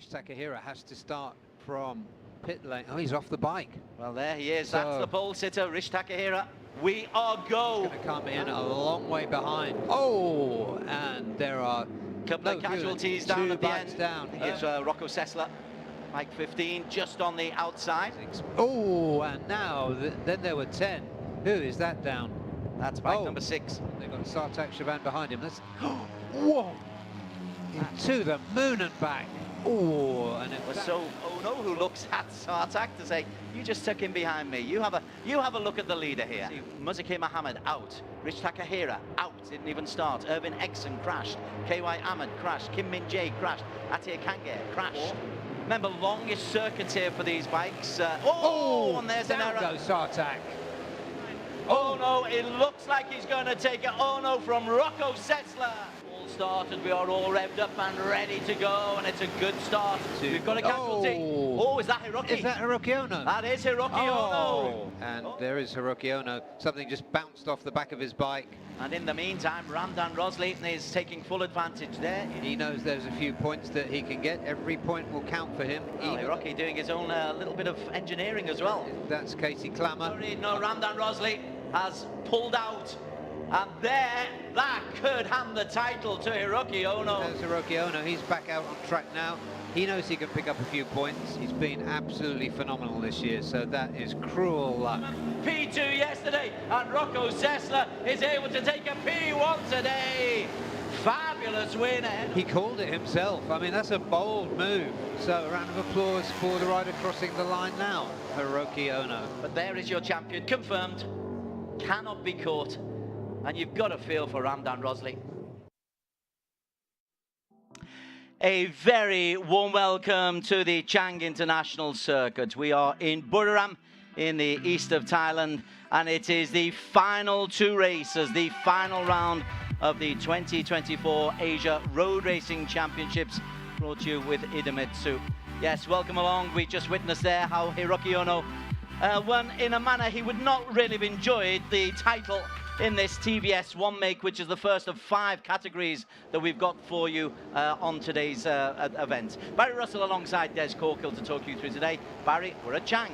Rish Takahira has to start from pit lane. Oh, he's off the bike. Well, there he is. That's the pole sitter, Rish Takahira. We are go. He's going to come in a long way behind. Oh, and there are a couple of casualties down at the end. Down. It's Rocco Sessler, bike 15, just on the outside. Oh, and now then there were 10. Who is that down? That's bike number 6. They've got Sartak Chavan behind him. That's whoa! Into the moon and back. Oh, and it was so Ono who looks at Sartak to say, "You just took him behind me. You have a look at the leader here." Muzaki Mohammed out, Rish Takahira out, didn't even start. Irvin Exon crashed, KY Ahmed crashed, Kim Min Jae crashed, Atia Kange crashed. Remember, longest circuits here for these bikes. And there's an error. Down goes Sartak. Oh no, it looks like he's going to take it. Oh no, from Rocco Sessler. All started, we are all revved up and ready to go, and it's a good start. We've got a casualty. Oh, is that Hiroki? Is that Hiroki Ono? That is Hiroki Ono. And there is Hiroki Ono. Something just bounced off the back of his bike. And in the meantime, Ramdan Rosley is taking full advantage there. He knows there's a few points that he can get. Every point will count for him. Well, Hiroki doing his own little bit of engineering as well. That's Casey Clammer. Sorry, no, Ramdan Rosley has pulled out. And there, that could hand the title to Hiroki Ono. There's Hiroki Ono. He's back out on track now. He knows he can pick up a few points. He's been absolutely phenomenal this year, so that is cruel luck. P2 yesterday, and Rocco Sessler is able to take a P1 today. Fabulous win. He called it himself. I mean, that's a bold move. So a round of applause for the rider crossing the line now, Hiroki Ono. But there is your champion, confirmed. Cannot be caught. And you've got to feel for Ramdan Rosley. A very warm welcome to the Chang International Circuit. We are in Buriram in the east of Thailand, and it is the final 2 races, the final round of the 2024 Asia Road Racing Championships, brought to you with Idemitsu. Yes, welcome along. We just witnessed there how Hiroki Ono won in a manner he would not really have enjoyed the title in this TVS One Make, which is the first of 5 categories that we've got for you on today's event. Barry Russell alongside Des Corkill to talk you through today. Barry, we're at Chang.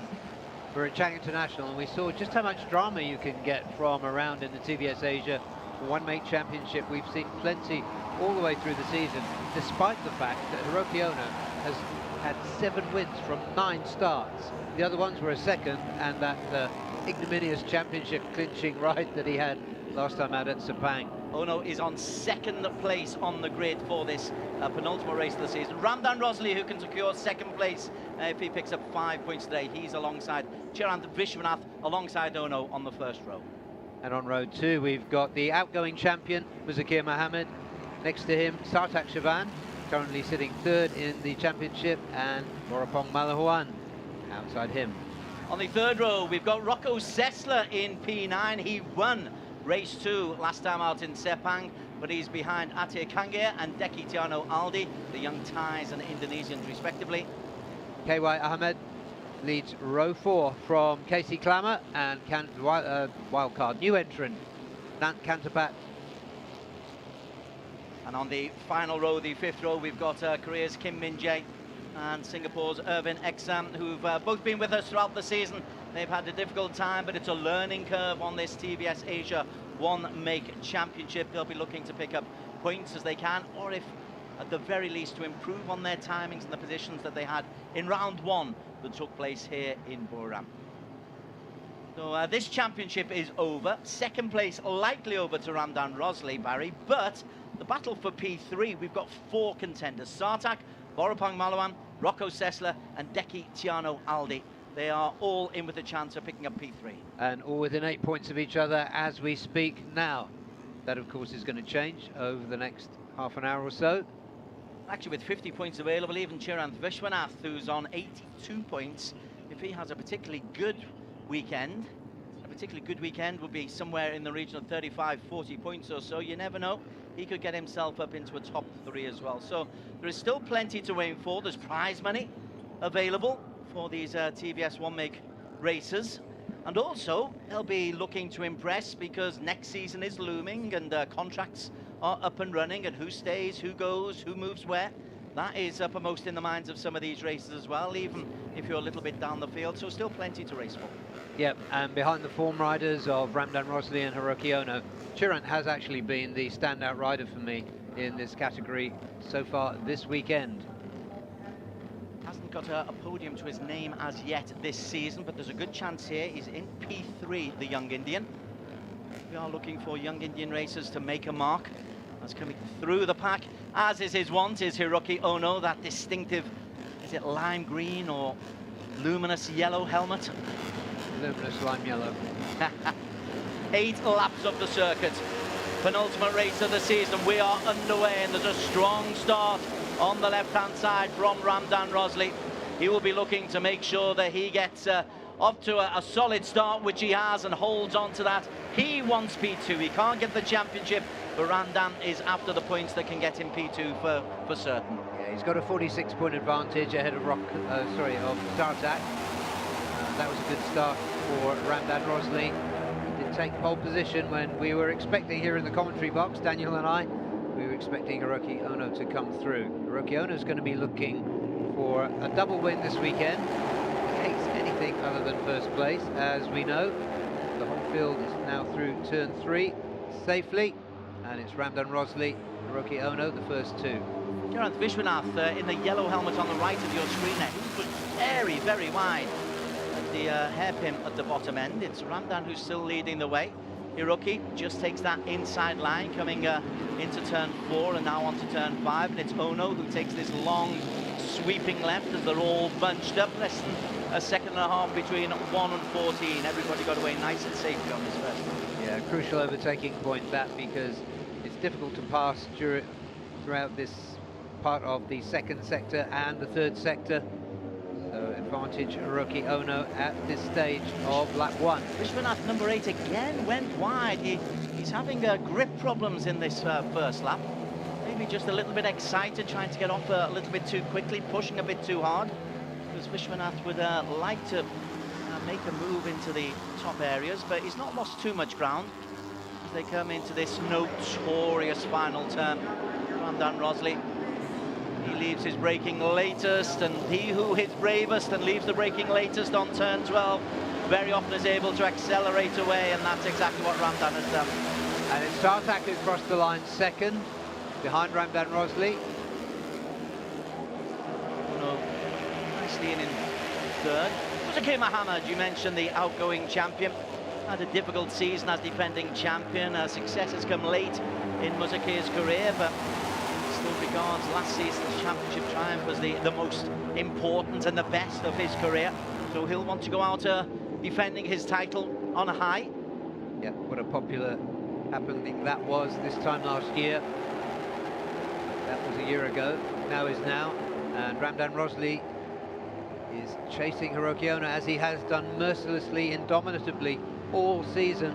We're at Chang International, and we saw just how much drama you can get from around in the TVS Asia One Make Championship. We've seen plenty all the way through the season, despite the fact that Hiroki Ono has had 7 wins from 9 starts. The other ones were a second, and that ignominious championship clinching ride that he had last time out at Sepang. Ono is on 2nd place on the grid for this penultimate race of the season. Ramdan Rosley, who can secure 2nd place if he picks up 5 points today. He's alongside Chirant Vishwanath, alongside Ono on the first row. And on row 2, we've got the outgoing champion, Muzakir Mohammed. Next to him, Sartak Chavan, currently sitting 3rd in the championship, and Borapong Malahuan outside him. On the 3rd row, we've got Rocco Sessler in P9. He won race 2 last time out in Sepang, but he's behind Atia Kange and Deki Tiano Aldi, the young Thais and Indonesians respectively. KY Ahmed leads row 4 from Casey Clammer and wildcard new entrant Nant Kantapat. And on the final row, the 5th row, we've got Korea's Kim Min Jae and Singapore's Irvin Exam, who've both been with us throughout the season. They've had a difficult time, but it's a learning curve on this TVS Asia One Make Championship. They'll be looking to pick up points as they can, or if at the very least to improve on their timings and the positions that they had in round 1 that took place here in Buriram. So this championship is over. 2nd place likely over to Ramdan Rosley, Barry, but the battle for P3, we've got 4 contenders: Sartak, Borapong Malawan, Rocco Sessler and Deki Tiano Aldi. They are all in with a chance of picking up P3. And all within 8 points of each other as we speak now. That, of course, is going to change over the next half an hour or so. Actually, with 50 points available, even Chirant Vishwanath, who's on 82 points, if he has a particularly good weekend, would be somewhere in the region of 35, 40 points or so. You never know. He could get himself up into a top 3 as well. So there is still plenty to aim for. There's prize money available for these TVS One Make races. And also, they'll be looking to impress because next season is looming and contracts are up and running, and who stays, who goes, who moves where. that is uppermost in the minds of some of these races as well, even if you're a little bit down the field, so still plenty to race for. Yep, and behind the form riders of Ramdan Rosley and Hiroki Ono, Chirant has actually been the standout rider for me in this category so far this weekend. Hasn't got a podium to his name as yet this season, but there's a good chance here. He's in P3, the young Indian. We are looking for young Indian racers to make a mark. That's coming through the pack, as is his wont, is Hiroki Ono, that distinctive, is it lime green or luminous yellow helmet? Luminous lime yellow. 8 laps of the circuit. Penultimate race of the season. We are underway, and there's a strong start on the left-hand side from Ramdan Rosley. He will be looking to make sure that he gets off to a solid start, which he has, and holds on to that. He wants P2. He can't get the championship, but Ramdan is after the points that can get him P2 for certain. Yeah, he's got a 46-point advantage ahead of of Tartak. That was a good start for Ramdan Rosley. He did take pole position when we were expecting here in the commentary box, Daniel and I, we were expecting Hiroki Ono to come through. Hiroki Ono is going to be looking for a double win this weekend. He hates anything other than first place, as we know. The whole field is now through turn 3 safely, and it's Ramdan Rosley, Hiroki Ono, the first two. Geraint Vishwanath in the yellow helmet on the right of your screen there. He was very, very wide at the hairpin at the bottom end. It's Ramdan who's still leading the way. Hiroki just takes that inside line coming into turn 4 and now onto turn 5, and it's Ono who takes this long sweeping left as they're all bunched up. Less than a second and a half between 1 and 14. Everybody got away nice and safely on this first. Yeah, crucial overtaking point that, because it's difficult to pass throughout this part of the second sector and the third sector. So advantage Hiroki Ono at this stage of lap 1. Vishwanath, number 8, again went wide. He's having grip problems in this first lap. Maybe just a little bit excited, trying to get off a little bit too quickly, pushing a bit too hard. Because Vishwanath would like to make a move into the top areas, but he's not lost too much ground as they come into this notorious final turn. Ramdan Rosley, he leaves his braking latest, and he who hits bravest and leaves the braking latest on turn 12 very often is able to accelerate away, and that's exactly what Ramdan has done. And it's Tartak who crossed the line second, behind Ramdan Rosley. Ono nicely in third. Musake Mohammed, you mentioned the outgoing champion, had a difficult season as defending champion. Success has come late in Musake's career, but still regards last season's championship triumph as the most important and the best of his career. So he'll want to go out defending his title on a high. Yeah, what a popular happening that was this time last year. That was a year ago, now is now. And Ramdan Rosley is chasing Hiroki Ono, as he has done mercilessly, indomitably all season.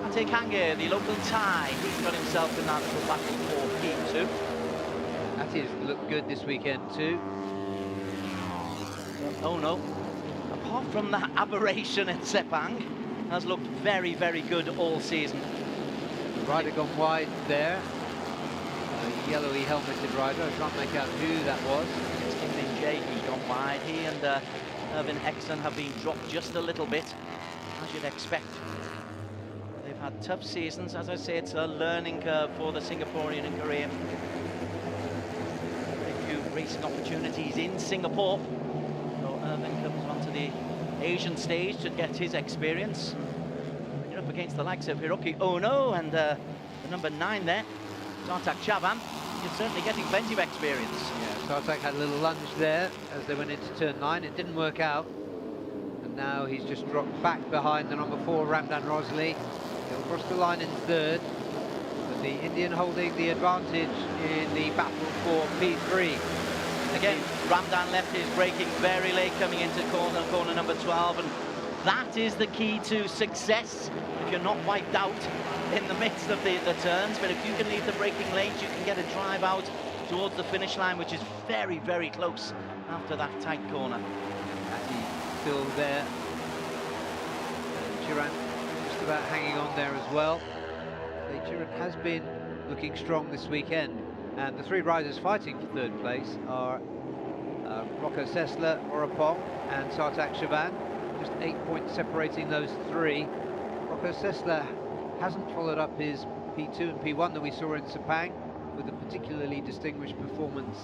Ate Kange, the local Thai, he's got himself in that little battle for P2. Ate's looked good this weekend too. Oh no, apart from that aberration at Sepang, has looked very, very good all season. The rider gone wide there. A yellowy helmeted rider, I can't make out who that was. It's Kim Min Jae who's gone wide. He and Irvin Exon have been dropped just a little bit, as you'd expect. They've had tough seasons. As I say, it's a learning curve for the Singaporean and Korean. Very few racing opportunities in Singapore. So Irvin comes onto the Asian stage to get his experience. You're up against the likes of Hiroki Ono and the number 9 there, Tartak Chavan. You're certainly getting plenty of experience. Yeah, Tartak had a little lunge there as they went into turn 9. It didn't work out. And now he's just dropped back behind the number 4, Ramdan Rosley. He'll cross the line in third. But the Indian holding the advantage in the battle for P3. Again, Ramdan left his braking very late coming into corner number 12, and that is the key to success if you're not wiped out in the midst of the turns. But if you can leave the braking late, you can get a drive out towards the finish line, which is very, very close after that tight corner. Ati still there. Chirant just about hanging on there as well. Chirant has been looking strong this weekend. And the three riders fighting for third place are Rocco Sessler, Orapong and Sartak Chavan. Just 8 points separating those three. Rocco Sessler hasn't followed up his P2 and P1 that we saw in Sepang with a particularly distinguished performance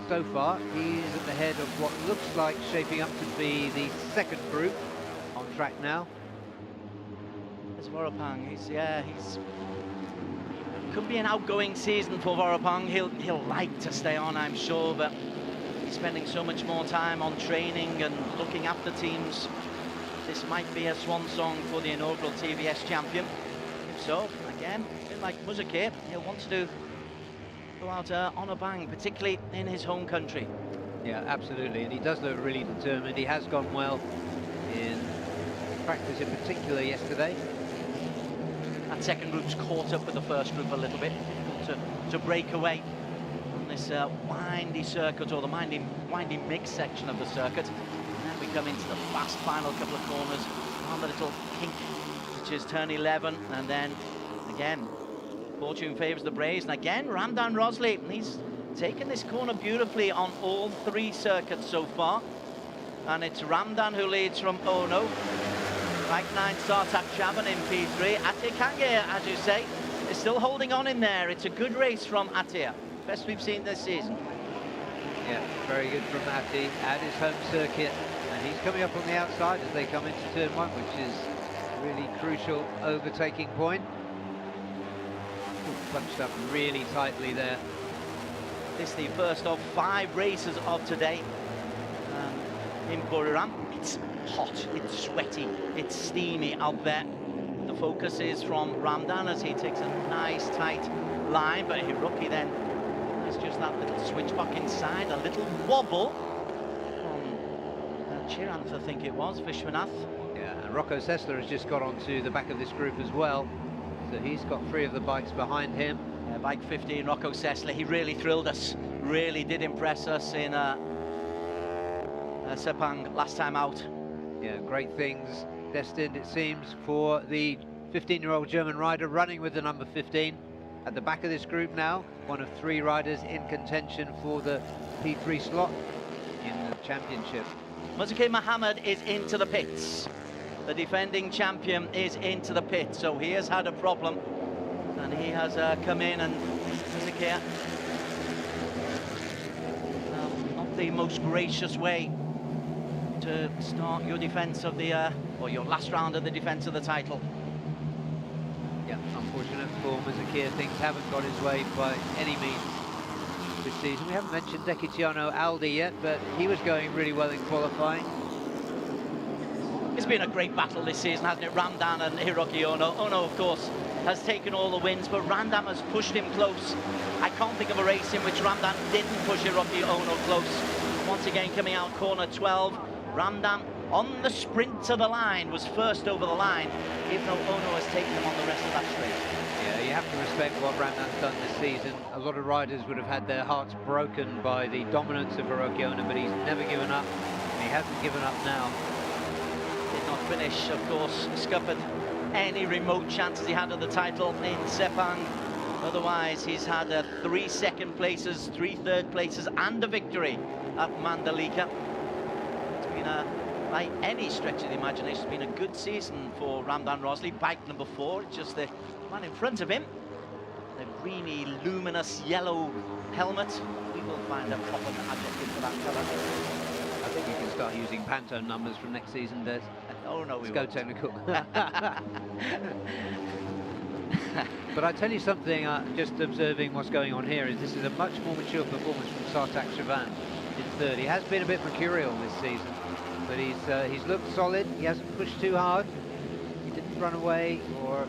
so far. He's at the head of what looks like shaping up to be the second group on track now. There's Orapong. He's could be an outgoing season for Orapong. He'll like to stay on, I'm sure, but he's spending so much more time on training and looking after teams. This might be a swan song for the inaugural TVS champion. If so, again, a bit like Muzuki, he'll want to go out on a bang, particularly in his home country. Yeah, absolutely, and he does look really determined. He has gone well in practice in particular yesterday. That second group's caught up with the first group a little bit, to break away on this windy circuit, or the windy mix section of the circuit. And then we come into the fast final couple of corners on the little kink, which is turn 11, and then again, fortune favours the Braves, and again Ramdan Rosley, he's taken this corner beautifully on all three circuits so far, and it's Ramdan who leads from Ono. Bike 9 Sartak Chavan in P3. Atir Kange, as you say, is still holding on in there. It's a good race from Atir, best we've seen this season. Yeah, very good from Atir at his home circuit, and he's coming up on the outside as they come into turn 1, which is a really crucial overtaking point. Punched up really tightly there. This is the first of 5 races of today in Buriram. It's hot, it's sweaty, it's steamy out there. The focus is from Ramdan as he takes a nice tight line, but Hiroki then has just that little switch back inside, a little wobble from Chiranth, I think it was, Vishwanath. Yeah, and Rocco Sessler has just got onto the back of this group as well, so he's got 3 of the bikes behind him. Yeah, bike 15, Rocco Sessler, he really thrilled us, really did impress us in Sepang last time out. Yeah, great things destined, it seems, for the 15-year-old German rider running with the number 15. At the back of this group now, one of 3 riders in contention for the P3 slot in the championship. Muzuki Muhammad is into the pits. The defending champion is into the pits, so he has had a problem, and he has come in, and Muzuki, not the most gracious way to start your defence of the, or your last round of the defence of the title. Yeah, unfortunate for Muzuki, things haven't got his way by any means this season. We haven't mentioned Dekitiano Aldi yet, but he was going really well in qualifying. It's been a great battle this season, hasn't it? Ramdan and Hiroki Ono. Ono, of course, has taken all the wins, but Ramdan has pushed him close. I can't think of a race in which Ramdan didn't push Hiroki Ono close. Once again, coming out corner 12, Ramdan on the sprint to the line was first over the line, even though Ono has taken him on the rest of that straight. Yeah, you have to respect what Ramdan's done this season. A lot of riders would have had their hearts broken by the dominance of Hiroki Ono, but he's never given up, and he hasn't given up now. Did not finish, of course, scuppered any remote chances he had of the title in Sepang. Otherwise, he's had 3 second places, 3 third places, and a victory at Mandalika. It's been by any stretch of the imagination, it's been a good season for Ramdan Rosley. Bike number 4, just the man in front of him. The greeny, luminous yellow helmet. We will find a proper adjective for that colour. I think you can start using Pantone numbers from next season, Des. Oh no, we Let's go technical. But I tell you something, just observing what's going on here, is this is a much more mature performance from Sartak Chavan in third. He has been a bit mercurial this season, but he's looked solid. He hasn't pushed too hard. He didn't run away or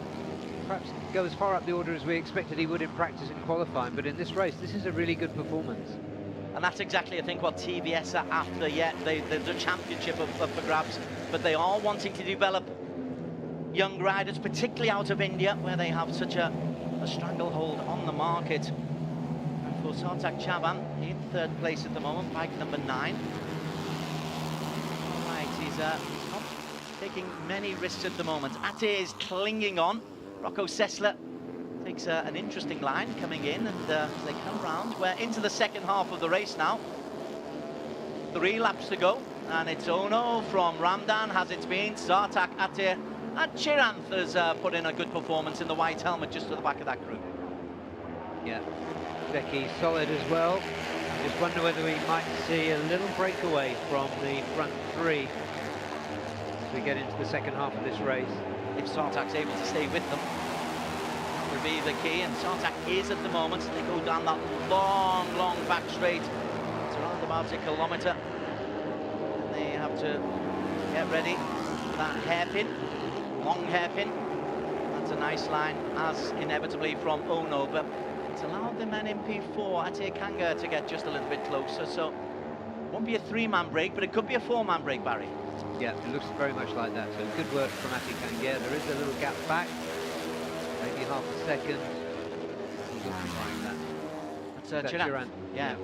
perhaps go as far up the order as we expected he would in practice and qualifying. But in this race, this is a really good performance. And that's exactly, I think, what TVS are after. Yet the championship up for grabs, but they are wanting to develop young riders, particularly out of India, where they have such a stranglehold on the market. And for Sartak Chavan, in third place at the moment, bike number 9. All right, he's not taking many risks at the moment. Atir is clinging on. Rocco Sessler makes an interesting line coming in, and they come round. We're into the second half of the race now. 3 laps to go, and it's Ono from Ramdan, has it been, Sartak, Atir, and Chiranth has put in a good performance in the white helmet just to the back of that group. Yeah, Becky solid as well. Just wonder whether we might see a little breakaway from the front 3 as we get into the second half of this race. If Sartak's able to stay with them, that would be the key, and Sartak is at the moment. They go down that long back straight. It's around about a kilometre. And they have to get ready for that hairpin, long hairpin. That's a nice line, as inevitably from Ono, but it's allowed the man in P4, Atir Kanga, to get just a little bit closer, so it won't be a 3-man break, but it could be a 4-man break, Barry. Yeah, it looks very much like that, so good work from Atir Kanga. There is a little gap back, maybe half a second. That's Chiranth. Yeah.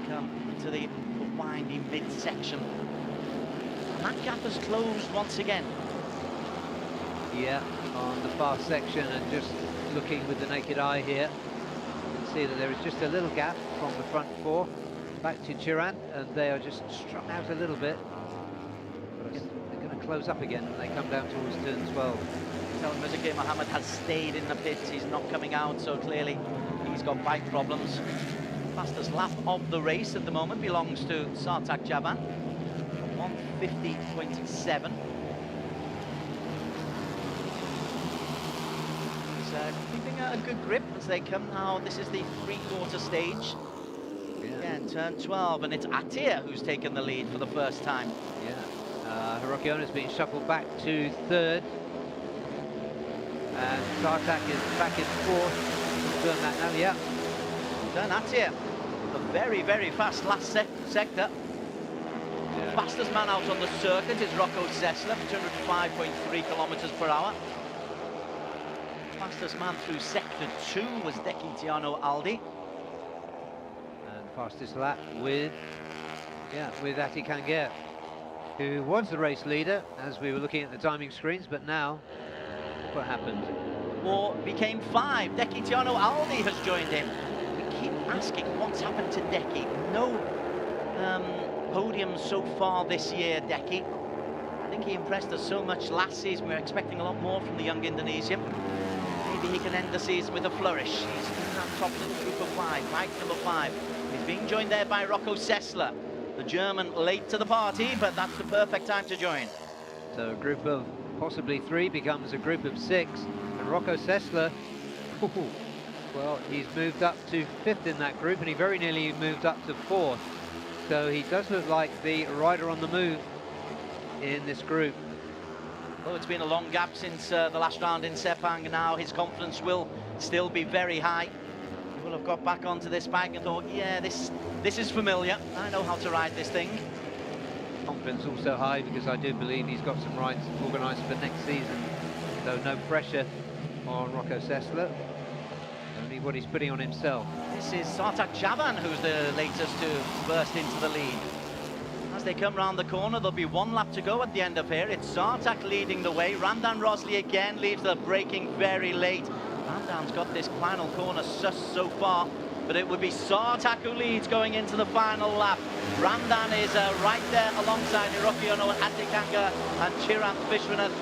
Come into the windy mid-section. And that gap has closed once again. Yeah, on the far section, and just looking with the naked eye here, you can see that there is just a little gap from the front 4 back to Chiranth, and they are just strung out a little bit. But they're going to close up again when they come down towards turn 12. Muzaki Mohammed has stayed in the pits, he's not coming out, so clearly he's got bike problems. Fastest lap of the race at the moment belongs to Sartak Javan, 1:50.7. Keeping a good grip as they come now. This is the 3/4 stage. Again, turn 12, and it's Atir who's taken the lead for the first time. Yeah, Hiroki Ono's been shuffled back to 3rd, and Sartak is back in 4th. Confirm that now, yeah. Turn Atir, a very fast last sector. Yeah. Fastest man out on the circuit is Rocco Sessler, 205.3 kilometers per hour. Fastest man through sector 2 was Deki Tiano Aldi. And fastest lap with Atir Kanga, who was the race leader as we were looking at the timing screens, but now look what happened. 4 became 5. Deki Tiano Aldi has joined him. We keep asking what's happened to Deki. No podiums so far this year, Deki. I think he impressed us so much last season. We're expecting a lot more from the young Indonesian. Maybe he can end the season with a flourish. He's in that top little group of 5, bike number 5. He's being joined there by Rocco Sessler, the German, late to the party, but that's the perfect time to join. So a group of possibly 3 becomes a group of 6, and Rocco Sessler, well, he's moved up to 5th in that group, and he very nearly moved up to 4th. So he does look like the rider on the move in this group. Well, it's been a long gap since the last round in Sepang. Now his confidence will still be very high. He will have got back onto this bike and thought, yeah, this is familiar. I know how to ride this thing. Confidence also high, because I do believe he's got some rides organised for next season. So no pressure on Rocco Sessler, only what he's putting on himself. This is Sartak Javan, who's the latest to burst into the lead. As they come round the corner, there'll be 1 lap to go at the end of here. It's Sartak leading the way. Ramdan Rosley again leaves the braking very late. Ramdan's got this final corner so far, but it would be Sartak who leads going into the final lap. Ramdan is right there alongside Hiroki Ono and Atir Kanga and Chiranth Vishwanath.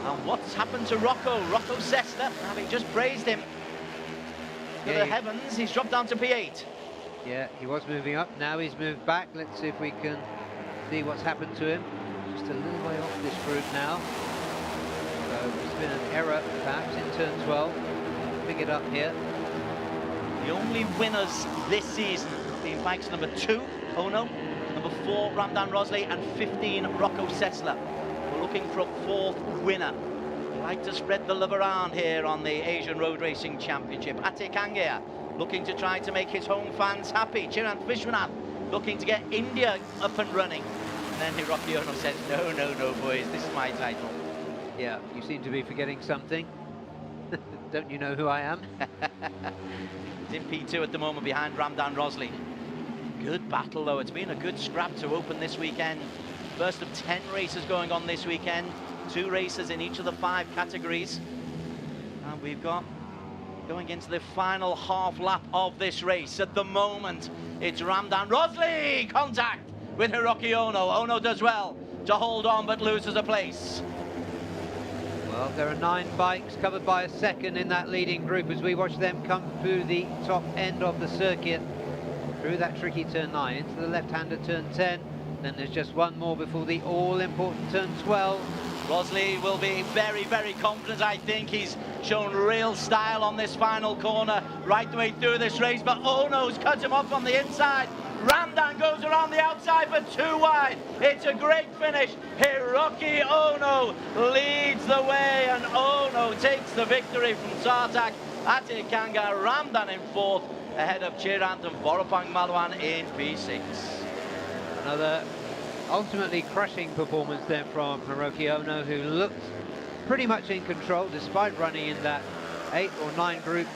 And what's happened to Rocco? Rocco Sessler, having just praised him to the heavens, he's dropped down to P8. Yeah, he was moving up, now he's moved back. Let's see if we can see what's happened to him. Just a little way off this route now. So there's been an error perhaps in turn 12. Pick it up here. The only winners this season being bikes number 2, Ono, number 4, Ramdan Rosley, and 15, Rocco Sessler. We're looking for a 4th winner. We like to spread the love around here on the Asian Road Racing Championship. Atir Kanga looking to try to make his home fans happy. Chiranth Vishwanath looking to get India up and running. And then Hiroki Ono says, no, boys, this is my title. Yeah, you seem to be forgetting something. Don't you know who I am? He's in P2 at the moment behind Ramdan Rosley. Good battle, though. It's been a good scrap to open this weekend. First of 10 races going on this weekend. 2 races in each of the 5 categories. And we've got going into the final half lap of this race. At the moment, it's Ramdan Rosley, contact with Hiroki Ono. Ono does well to hold on, but loses a place. Well, there are 9 bikes covered by a second in that leading group as we watch them come through the top end of the circuit, through that tricky turn 9, into the left-hander turn 10. Then there's just one more before the all-important turn 12. Rosley will be very, very confident. I think he's shown real style on this final corner right the way through this race, but Ono's cut him off on the inside. Ramdan goes around the outside but too wide. It's a great finish. Hiroki Ono leads the way, and Ono takes the victory from Sartak, Ate Kanga, Ramdan in 4th, ahead of Chirant and Boropang Malwan in P6. Another ultimately crushing performance then from Hiroki Ono, who looked pretty much in control despite running in that 8 or 9 group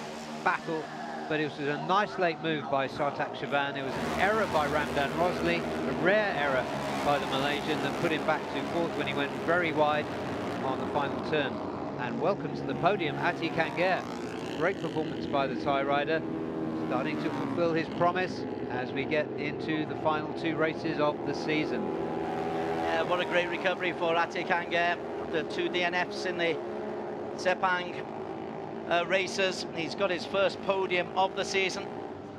battle. But it was a nice late move by Sartak Shaban. It was an error by Ramdan Rosley, a rare error by the Malaysian that put him back to 4th when he went very wide on the final turn. And welcome to the podium, Ati Kanger. Great performance by the Thai rider, starting to fulfill his promise as we get into the final 2 races of the season. Yeah, what a great recovery for Ate Kanger. The 2 DNFs in the Sepang races. He's got his first podium of the season.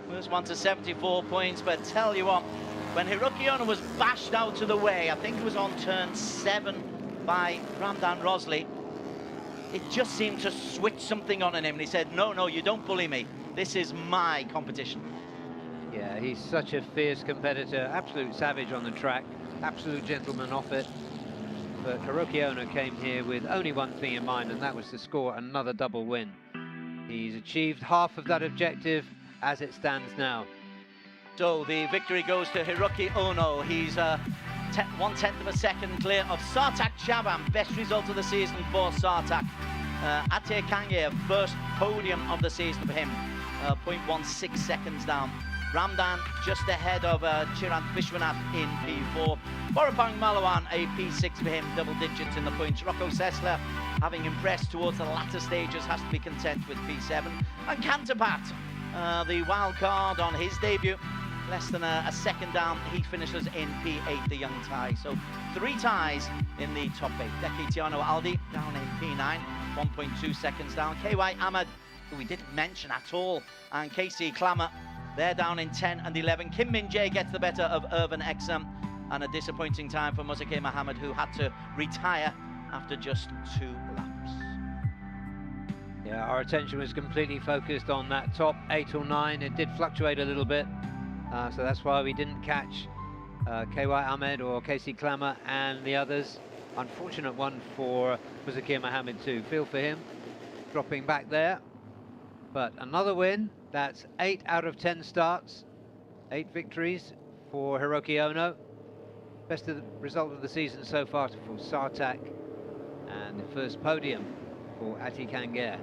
First one to 74 points, but tell you what, when Hiroki Ono was bashed out of the way, I think it was on turn 7 by Ramdan Rosley, it just seemed to switch something on in him, and he said, no, you don't bully me. This is my competition. Yeah, he's such a fierce competitor, absolute savage on the track, absolute gentleman off it. But Hiroki Ono came here with only one thing in mind, and that was to score another double win. He's achieved half of that objective as it stands now. So the victory goes to Hiroki Ono. He's 1/10 of a second clear of Sartak Shaban. Best result of the season for Sartak. Ate Kange, first podium of the season for him. 0.16 seconds down. Ramdan just ahead of Chirant Vishwanath in P4. Boropang Malawan, a P6 for him, double digits in the points. Rocco Sessler, having impressed towards the latter stages, has to be content with P7. And Canterpat, the wild card on his debut, less than a second down. He finishes in P8, the young Thai. So 3 ties in the top 8. Deki Tiano Aldi down in P9, 1.2 seconds down. KY Ahmed, who we didn't mention at all, and KC Klammer, they're down in 10 and 11. Kim Min Jae gets the better of Irvin Exum, and a disappointing time for Musake Mohammed, who had to retire after just 2 laps. Yeah, our attention was completely focused on that top 8 or 9. It did fluctuate a little bit, so that's why we didn't catch KY Ahmed or KC Klammer and the others. Unfortunate one for Musake Mohammed too. Feel for him, dropping back there. But another win. That's 8 out of 10 starts, 8 victories for Hiroki Ono. Best of the result of the season so far for Sartak, and the first podium for Ati Kanger,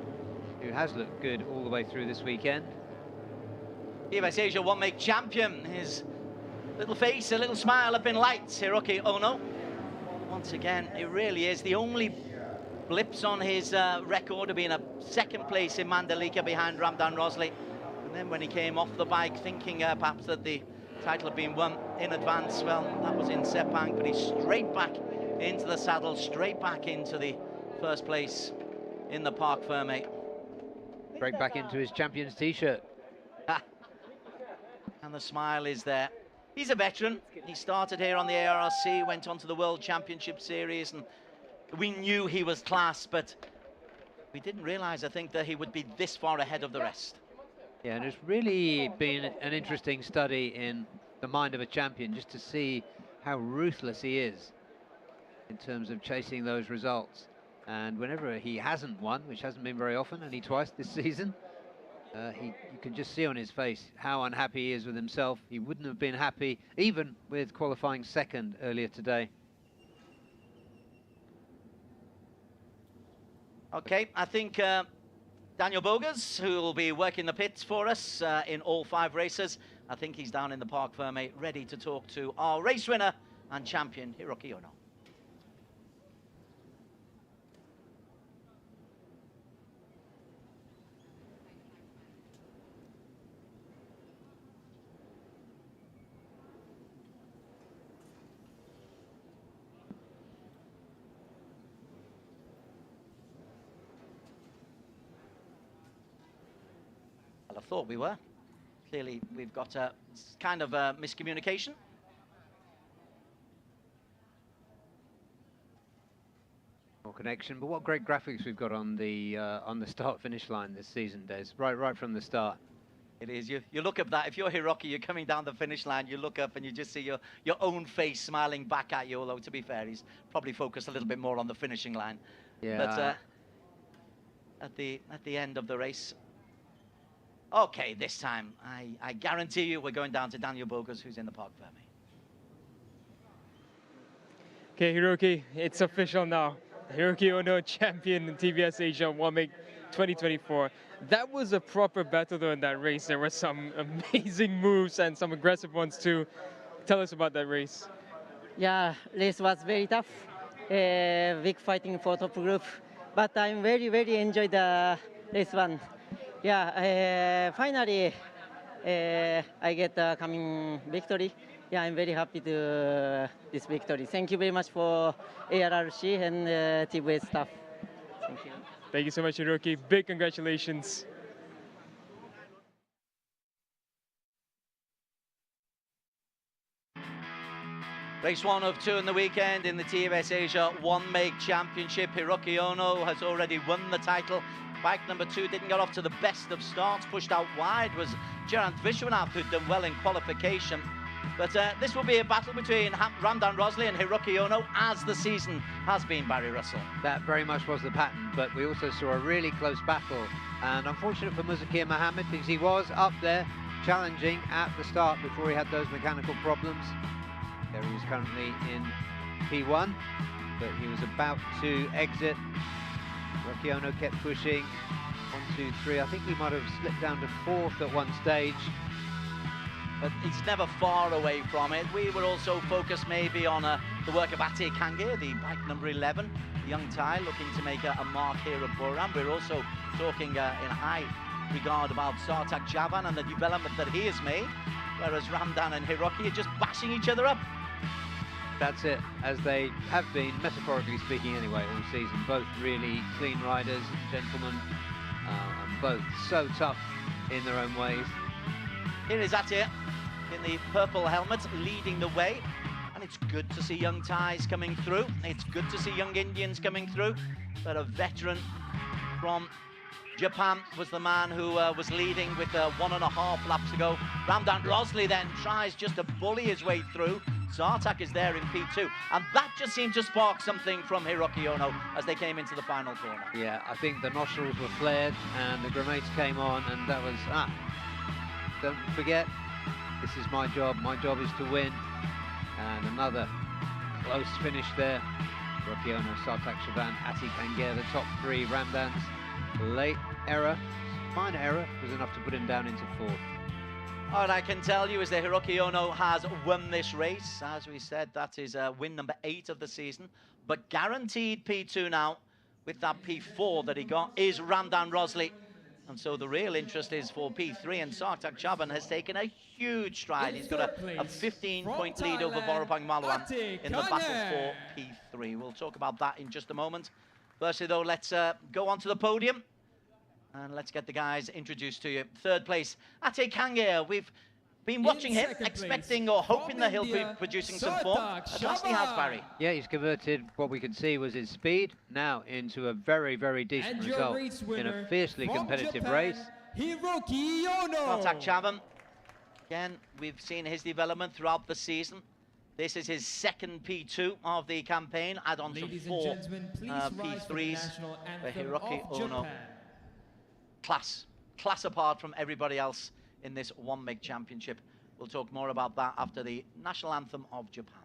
who has looked good all the way through this weekend. TVS Asia one-make champion. His little face, a little smile have been lights, Hiroki Ono. Once again, it really is the only blips on his record of being a 2nd place in Mandalika behind Ramdan Rosley. And then when he came off the bike, thinking perhaps that the title had been won in advance, well, that was in Sepang, but he's straight back into the saddle, straight back into the first place in the Parc Ferme. Break back into his champion's t-shirt. And the smile is there. He's a veteran. He started here on the ARRC, went on to the World Championship Series, and we knew he was class, but we didn't realize, I think, that he would be this far ahead of the rest. Yeah, and it's really been an interesting study in the mind of a champion, just to see how ruthless he is in terms of chasing those results. And whenever he hasn't won, which hasn't been very often, only twice this season, you can just see on his face how unhappy he is with himself. He wouldn't have been happy even with qualifying 2nd earlier today. Okay, I think Daniel Bogas, who will be working the pits for us in all 5 races, I think he's down in the Parc Ferme, ready to talk to our race winner and champion, Hiroki Ono. But I thought we were. Clearly, we've got a kind of a miscommunication. More connection, but what great graphics we've got on the start-finish line this season, Des. Right from the start. It is. You look up that. If you're Hiroki, you're coming down the finish line. You look up and you just see your own face smiling back at you. Although to be fair, he's probably focused a little bit more on the finishing line. Yeah. But at the end of the race. Okay, this time I guarantee you we're going down to Daniel Bogus, who's in the park for me. Okay, Hiroki, it's official now. Hiroki Ono, champion in TVS Asia 1 2024. That was a proper battle though in that race. There were some amazing moves and some aggressive ones too. Tell us about that race. Yeah, race was very tough. Big fighting for top group. But I'm very enjoyed the race one. Yeah, finally I get the coming victory. Yeah, I'm very happy to this victory. Thank you very much for ARRC and TVS staff. Thank you. Thank you so much, Hiroki. Big congratulations. Race 1 of 2 in the weekend in the TVS Asia 1-make championship. Hiroki Ono has already won the title. Bike number 2 didn't get off to the best of starts. Pushed out wide was Geraint Vishwanath, who'd done well in qualification. But this will be a battle between Ramdan Rosley and Hiroki Ono, as the season has been, Barry Russell. That very much was the pattern, but we also saw a really close battle. And unfortunate for Muzakir Mohammed, because he was up there challenging at the start before he had those mechanical problems. There he is currently in P1, but he was about to exit. Hiroki Ono kept pushing. 1, 2, 3. I think he might have slipped down to 4th at one stage. But he's never far away from it. We were also focused maybe on the work of Ate Kange, the bike number 11, the young Thai looking to make a mark here at Buram. We're also talking in high regard about Sartak Javan and the development that he has made, whereas Ramdan and Hiroki are just bashing each other up. That's it, as they have been, metaphorically speaking anyway, all season. Both really clean riders, gentlemen, and both so tough in their own ways. Here is Ate in the purple helmet, leading the way. And it's good to see young Thais coming through. It's good to see young Indians coming through. But a veteran from Japan was the man who was leading with 1.5 laps to go. Ramdan Rosley then tries just to bully his way through. Sartak is there in P2. And that just seemed to spark something from Hiroki Ono as they came into the final corner. Yeah, I think the nostrils were flared and the grenades came on, and that was, don't forget, this is my job. My job is to win. And another close finish there. Hiroki Ono, Sartak Shaban, Ate Kange, the top 3. Ramdan's late error, minor error, was enough to put him down into 4th. All I can tell you is that Hiroki Ono has won this race. As we said, that is win number 8 of the season. But guaranteed P2 now, with that P4 that he got, is Ramdan Rosley. And so the real interest is for P3, and Sartak Chaban has taken a huge stride. He's got a 15-point lead over Vorapang Maluan in the battle for P3. We'll talk about that in just a moment. Firstly, though, let's go onto the podium. And let's get the guys introduced to you. 3rd place, Ate Kange. We've been watching him, expecting or hoping that he'll be producing some form. At last he has, Barry. Yeah, he's converted what we could see was his speed now into a very decent result in a fiercely competitive race. Hiroki Ono. Sartak Chavan. Again, we've seen his development throughout the season. This is his 2nd P2 of the campaign. Add on some 4 P3s for Hiroki Ono. Class apart from everybody else in this 1-make championship. We'll talk more about that after the national anthem of Japan.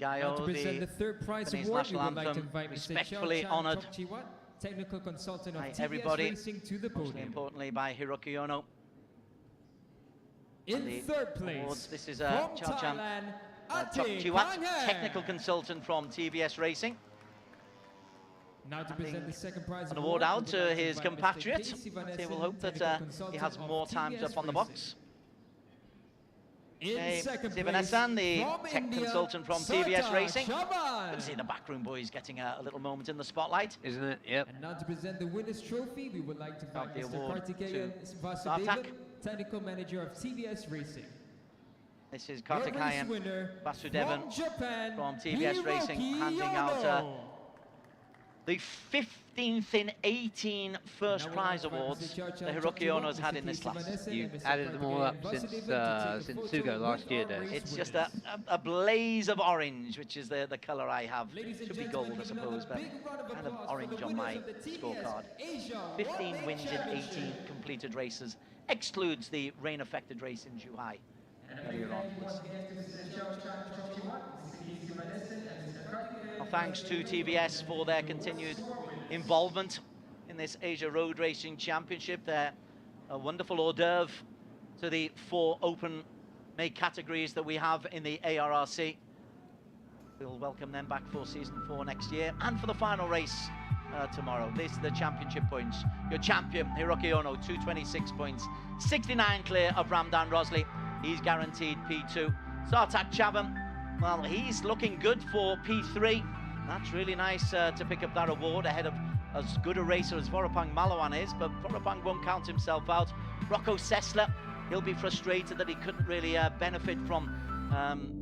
Now to Gayo, present the the third prize Japanese award, we national would like to anthem, invite Mr. respectfully Xiao-Chan honoured Tokchiwa, technical consultant of by TVS everybody, Racing, to the mostly podium. importantly by Hiroki Ono. In The third awards, place, this is from Xiao-Chan Thailand, Tokchiwa, Kanghae. technical consultant from TVS Racing. Now to present the second prize An award we out would to like his invite Mr. compatriot. Casey So Vanessa, we'll hope that technical he consultant has of more times TVS up on the Racing. box. In second place, Sivanesan, the from tech India, consultant from Sartaj TVS Racing. Shaban. Good to see the backroom boys getting a little moment in the spotlight. Isn't it? Yep. And now to present the winner's trophy, we would like to invite The Mr. award Kartikeyan to Vasudevan, Sartak. technical manager of TVS Racing. This is Your race Kartikeyan winner Vasudevan from Japan, from TVS Racing, handing out Hiroki the 15th in 18 first prize awards that Hiroki Ono has had in this class. You added them all up since Sugo last year, Des. It's just a blaze of orange, which is the colour I have. Should be gold, I suppose, but kind of orange on my scorecard. 15 wins in 18 completed races, excludes the rain-affected race in Zhuhai earlier on. Well, thanks to TVS for their continued involvement in this Asia Road Racing Championship. They're a wonderful hors d'oeuvre to the 4 open make categories that we have in the ARRC. We'll welcome them back for season 4 next year and for the final race tomorrow. This is the championship points. Your champion, Hiroki Ono, 226 points, 69 clear of Ramdan Rosley. He's guaranteed P2. Sartak Chavan, well, he's looking good for P3. That's really nice to pick up that award ahead of as good a racer as Vorapang Malawan is, but Vorapang won't count himself out. Rocco Sessler, he'll be frustrated that he couldn't really benefit from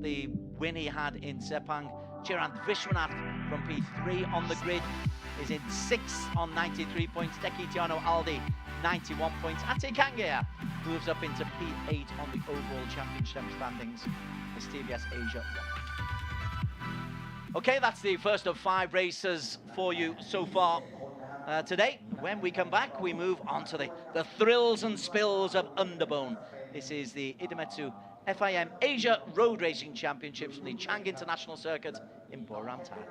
the win he had in Sepang. Chirant Vishwanath from P3 on the grid is in 6th on 93 points. Dekitiano Aldi, 91 points. Ate Kangea moves up into P8 on the overall championship standings. It's TVS Asia 1. Okay, that's the first of 5 races for you so far today. When we come back, we move on to the thrills and spills of Underbone. This is the Idemitsu FIM Asia Road Racing Championships from the Chang International Circuit in Buriram, Thailand.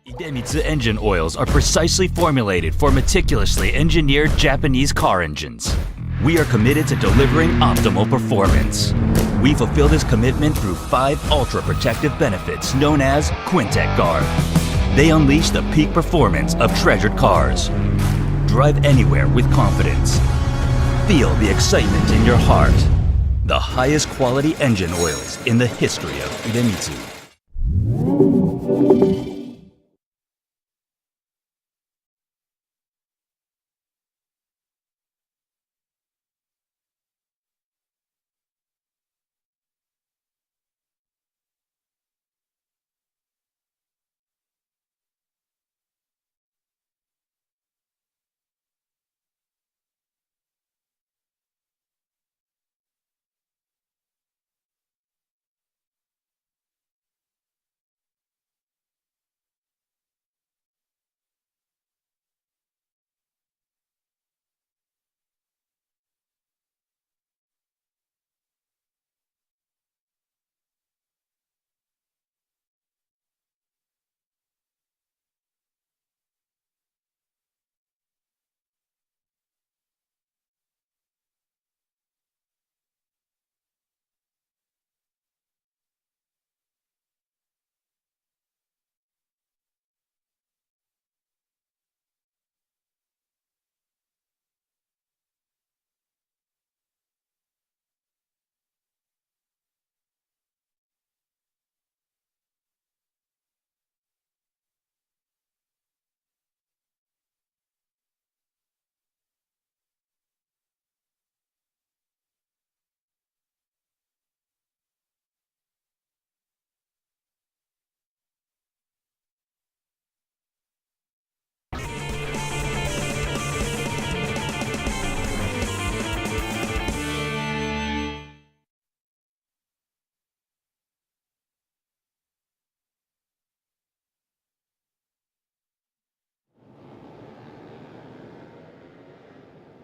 Idemitsu engine oils are precisely formulated for meticulously engineered Japanese car engines. We are committed to delivering optimal performance. We fulfill this commitment through 5 ultra-protective benefits known as Quintec Guard. They unleash the peak performance of treasured cars. Drive anywhere with confidence. Feel the excitement in your heart. The highest quality engine oils in the history of Idemitsu.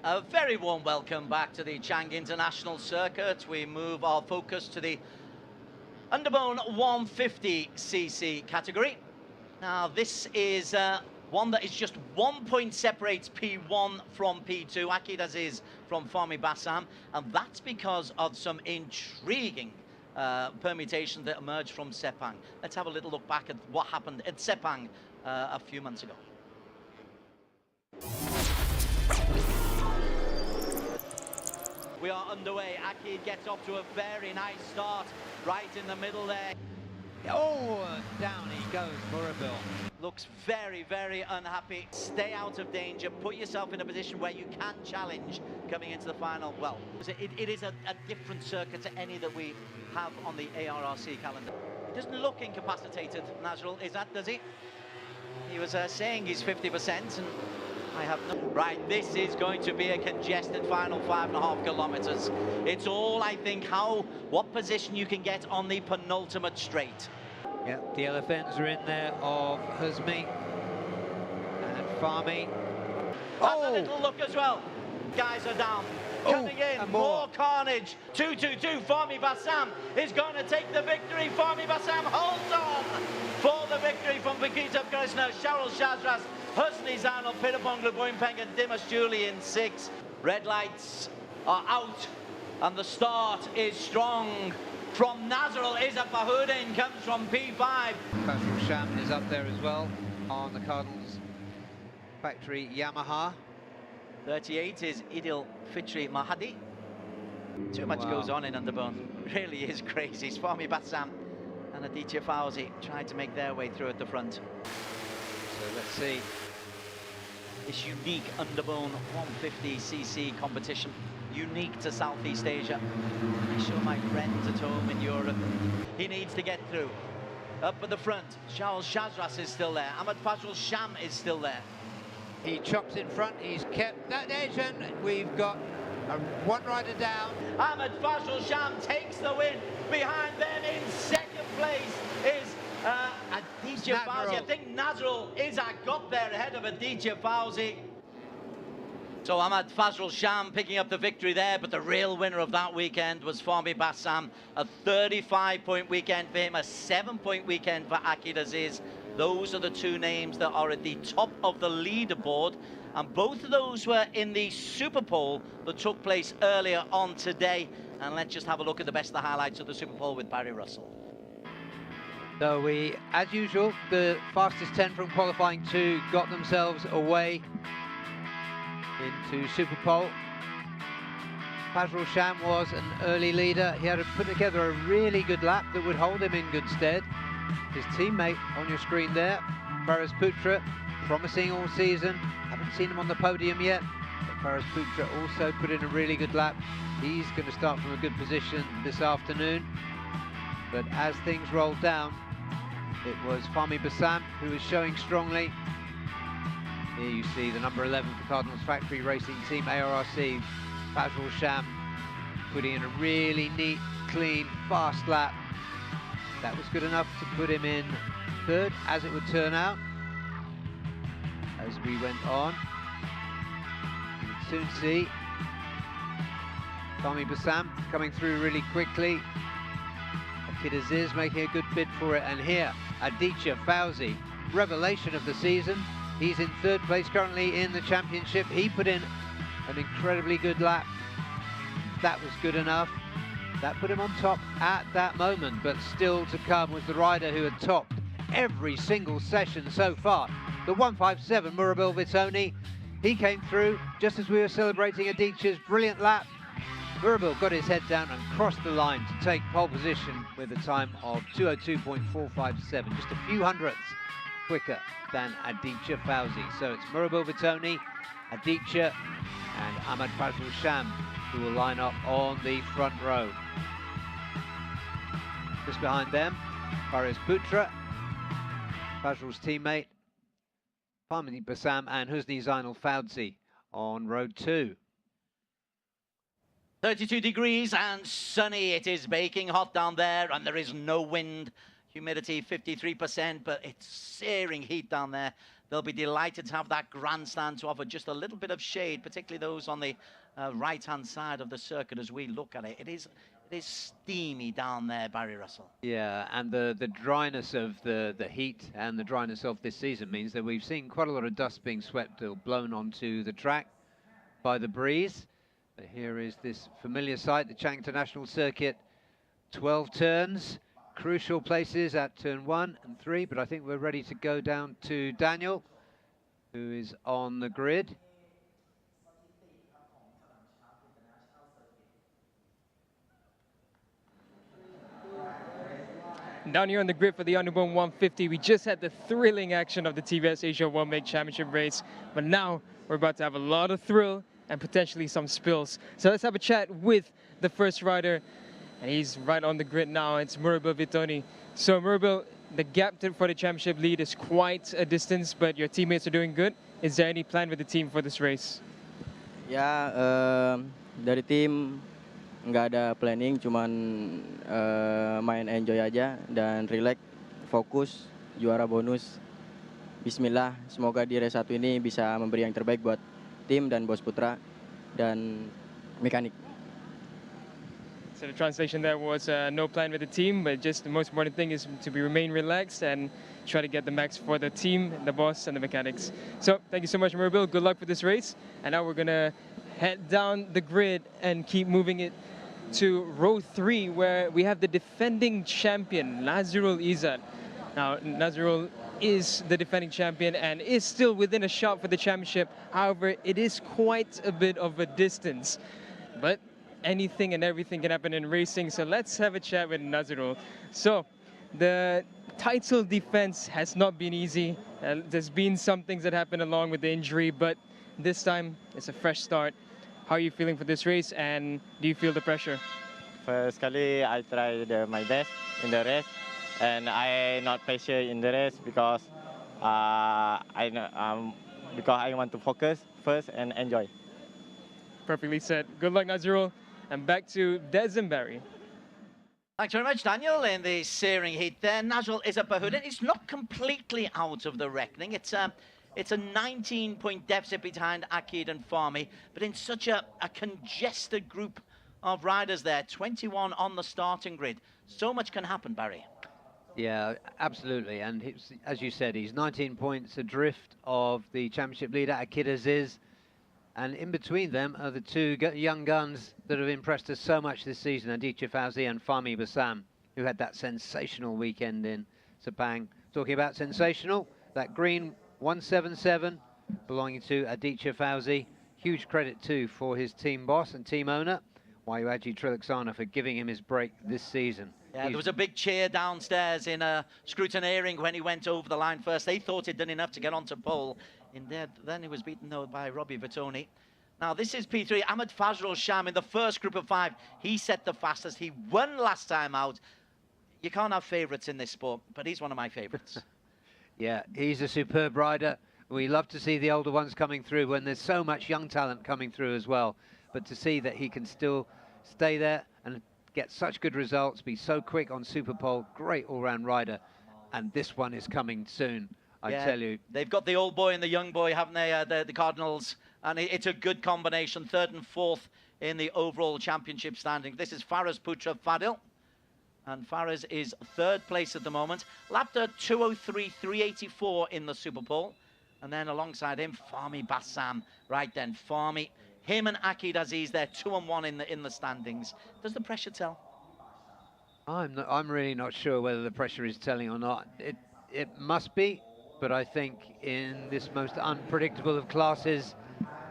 A very warm welcome back to the Chang International Circuit. We move our focus to the Underbone 150cc category. Now this is one that is just 1 point separates P1 from P2, Akid Aziz from Fahmi Bassam, and that's because of some intriguing permutations that emerged from Sepang. Let's have a little look back at what happened at Sepang a few months ago. We are underway. Akid gets off to a very nice start right in the middle there. Oh, down he goes, Murabil. Looks very, very unhappy. Stay out of danger. Put yourself in a position where you can challenge coming into the final. Well, it is a different circuit to any that we have on the ARRC calendar. He doesn't look incapacitated, Nazrul, does he? He was saying he's 50%, and I have no... Right, this is going to be a congested final 5.5 kilometers. It's all, I think, what position you can get on the penultimate straight. Yeah, the elephants are in there of Huzmi and Fahmi. Have a little look as well. Guys are down. Coming in, more carnage. 2-2-2, Fahmi Bassam is going to take the victory. Fahmi Bassam holds on for the victory from Vakita Krishna, Shahrul Shazras, Husni Zainal, Pirapong Luboinpeng and Dimas Julie in 6. Red lights are out and the start is strong. From Nazrul, Izzat Bahudin comes from P5. Fajrul Sham is up there as well on the Cardinals factory Yamaha. 38 is Idil Fitri Mahadi. Too much goes on in Underbone. Really is crazy. Fahmi Bassam and Aditya Fauzi tried to make their way through at the front. So let's see. This unique Underbone 150cc competition, unique to Southeast Asia. I show my friends at home in Europe. He needs to get through. Up at the front, Shahrul Shazras is still there. Ahmad Fajrul Sham is still there. He chops in front, he's kept that edge, and we've got one rider down. Ahmad Fajrul Sham takes the win. Behind them in second place is Aditya Fauzi. I think Nazrul got there ahead of Aditya Fauzi. So Ahmad Fajrul Sham picking up the victory there, but the real winner of that weekend was Fahmi Bassam. A 35-point weekend for him, a 7-point weekend for Akid Aziz. Those are the two names that are at the top of the leaderboard, and both of those were in the Superpole that took place earlier on today. And let's just have a look at the best of the highlights of the Superpole with Barry Russell. So we, as usual, the fastest 10 from qualifying 2 got themselves away into Superpole. Fajrul Sham was an early leader. He had to put together a really good lap that would hold him in good stead. His teammate on your screen there, Faraz Putra, promising all season. Haven't seen him on the podium yet, but Faraz Putra also put in a really good lap. He's going to start from a good position this afternoon. But as things rolled down, it was Fahmi Bassam who was showing strongly. Here you see the number 11 for Cardinals Factory Racing Team, ARRC, Fajrul Sham, putting in a really neat, clean, fast lap. That was good enough to put him in third, as it would turn out. As we went on, you would soon see Fahmi Bassam coming through really quickly. Akid Aziz making a good bid for it, and here, Aditya Fauzi, revelation of the season. He's in third place currently in the championship. He put in an incredibly good lap. That was good enough. That put him on top at that moment, but still to come was the rider who had topped every single session so far. The 157, Murabil Vitoni. He came through just as we were celebrating Aditya's brilliant lap. Murabil got his head down and crossed the line to take pole position with a time of 2:02.457, just a few hundredths quicker than Aditya Fauzi. So it's Murabil Vitoni, Aditya and Ahmad Fajrul Sham who will line up on the front row. Just behind them, Faraz Putra, Fajrul's teammate, Fahmi Bassam and Husni Zainal Fauzi on road 2. 32 degrees and sunny. It is baking hot down there, and there is no wind. Humidity 53%, but it's searing heat down there. they'll be delighted to have that grandstand to offer just a little bit of shade, particularly those on the right-hand side of the circuit as we look at it. It is steamy down there, Barry Russell. Yeah, and the dryness of the heat and the dryness of this season means that we've seen quite a lot of dust being swept or blown onto the track by the breeze. But here is this familiar sight, the Chang International Circuit. 12 turns, crucial places at turn 1 and 3, but I think we're ready to go down to Daniel, who is on the grid. Down here on the grid for the Underbone 150, we just had the thrilling action of the TVS Asia One Make Championship race, but now we're about to have a lot of thrill and potentially some spills. So let's have a chat with the first rider, and he's right on the grid now. It's Murabil Vitoni. So Murabil, the gap for the championship lead is quite a distance, but your teammates are doing good. Is there any plan with the team for this race? Ya, dari tim nggak ada planning, cuman main enjoy aja dan relax, fokus, juara bonus. Bismillah, semoga di race 1 ini bisa memberi yang terbaik buat tim dan bos putra dan mekanik. So the translation there was no plan with the team, but just the most important thing is to remain relaxed and try to get the max for the team, the boss, and the mechanics. So thank you so much, Murabil. Good luck with this race. And now we're gonna head down the grid and keep moving it to row 3, where we have the defending champion, Nazirul Izzat. Now, Nazirul is the defending champion and is still within a shot for the championship. However, it is quite a bit of a distance. But anything and everything can happen in racing, so let's have a chat with Nazirul. So, the title defense has not been easy. There's been some things that happened along with the injury, but this time it's a fresh start. How are you feeling for this race, and do you feel the pressure? First kali I tried my best in the race, and I not pressure in the race because I want to focus first and enjoy. Perfectly said. Good luck, Nazirul. And back to Des and Barry. Thanks very much, Daniel. In the searing heat there, Nazirul Izzat Bahudin is not completely out of the reckoning. It's a 19-point deficit behind Akid and Fahmy, but in such a congested group of riders there, 21 on the starting grid. So much can happen, Barry. Yeah, absolutely. And as you said, he's 19 points adrift of the championship leader, Akid Aziz. And in between them are the two young guns that have impressed us so much this season, Aditya Fauzi and Fahmy Bassam, who had that sensational weekend in Sepang. Talking about sensational, that green 177 belonging to Aditya Fauzi. Huge credit too for his team boss and team owner, Wayuaji Trilaksana, for giving him his break this season. Yeah, there was a big cheer downstairs in scrutineering when he went over the line first. They thought he'd done enough to get onto pole. Then he was beaten though by Robbie Vitoni. Now this is P3, Ahmed Fazrul Sham in the first group of 5. He set the fastest. He won last time out. You can't have favourites in this sport, but he's one of my favourites. Yeah, he's a superb rider. We love to see the older ones coming through when there's so much young talent coming through as well. But to see that he can still stay there and get such good results, be so quick on Superpole, great all-round rider. And this one is coming soon, I tell you. They've got the old boy and the young boy, haven't they, the Cardinals? And it's a good combination, 3rd and 4th in the overall championship standing. This is Faraz Putra Fadil. And Faraz is 3rd place at the moment. Lapped a 2:03.384 in the Superpole. And then alongside him, Fahmy Bassam. Right then, Fahmy. Him and Akid Aziz, they're 2 and 1 in the standings. Does the pressure tell? I'm really not sure whether the pressure is telling or not. It must be, but I think in this most unpredictable of classes,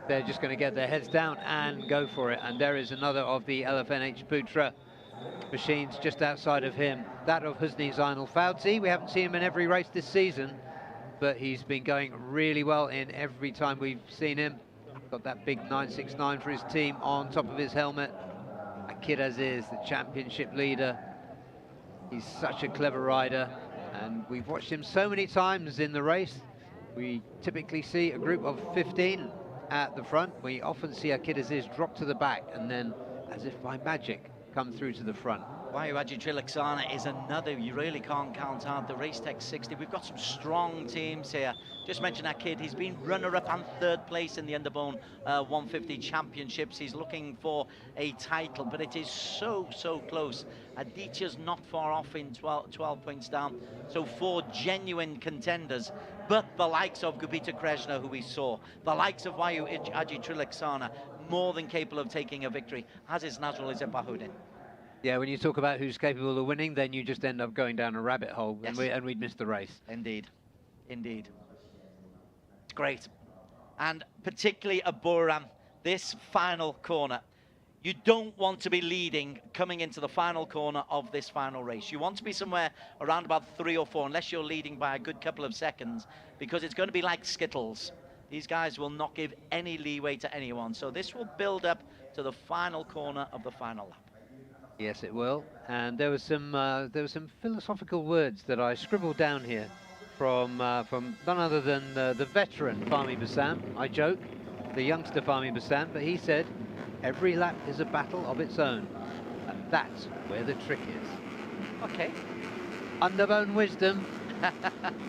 they're just going to get their heads down and go for it. And there is another of the LFNH Putra machines just outside of him, that of Husni Zainal Fauzi. We haven't seen him in every race this season, but he's been going really well in every time we've seen him. Got that big 969 for his team on top of his helmet. Akid Aziz, the championship leader. He's such a clever rider, and we've watched him so many times in the race. We typically see a group of 15 at the front. We often see Akid Aziz drop to the back and then, as if by magic, come through to the front. Wayu Trilaksana is another you really can't count out. The Race Tech 60, we've got some strong teams here. Just mention that kid, he's been runner-up and third place in the Underbone 150 championships. He's looking for a title, but it is so close. Aditya's not far off in 12 points down, so 4 genuine contenders. But the likes of Gupita Krishna, who we saw, the likes of Wayu Trilaksana, more than capable of taking a victory, as is Nazrul Bahudin. Yeah, when you talk about who's capable of winning, then you just end up going down a rabbit hole, Yes. and we'd miss the race. Indeed, indeed. It's great. And particularly at Buriram, this final corner, you don't want to be leading coming into the final corner of this final race. You want to be somewhere around about 3 or 4, unless you're leading by a good couple of seconds, because it's going to be like Skittles. These guys will not give any leeway to anyone. So this will build up to the final corner of the final lap. Yes, it will. And there was some philosophical words that I scribbled down here from none other than the veteran Fahmi Bassam. I joke, the youngster Fahmi Bassam, but he said, "Every lap is a battle of its own, and that's where the trick is." Okay. Underbone wisdom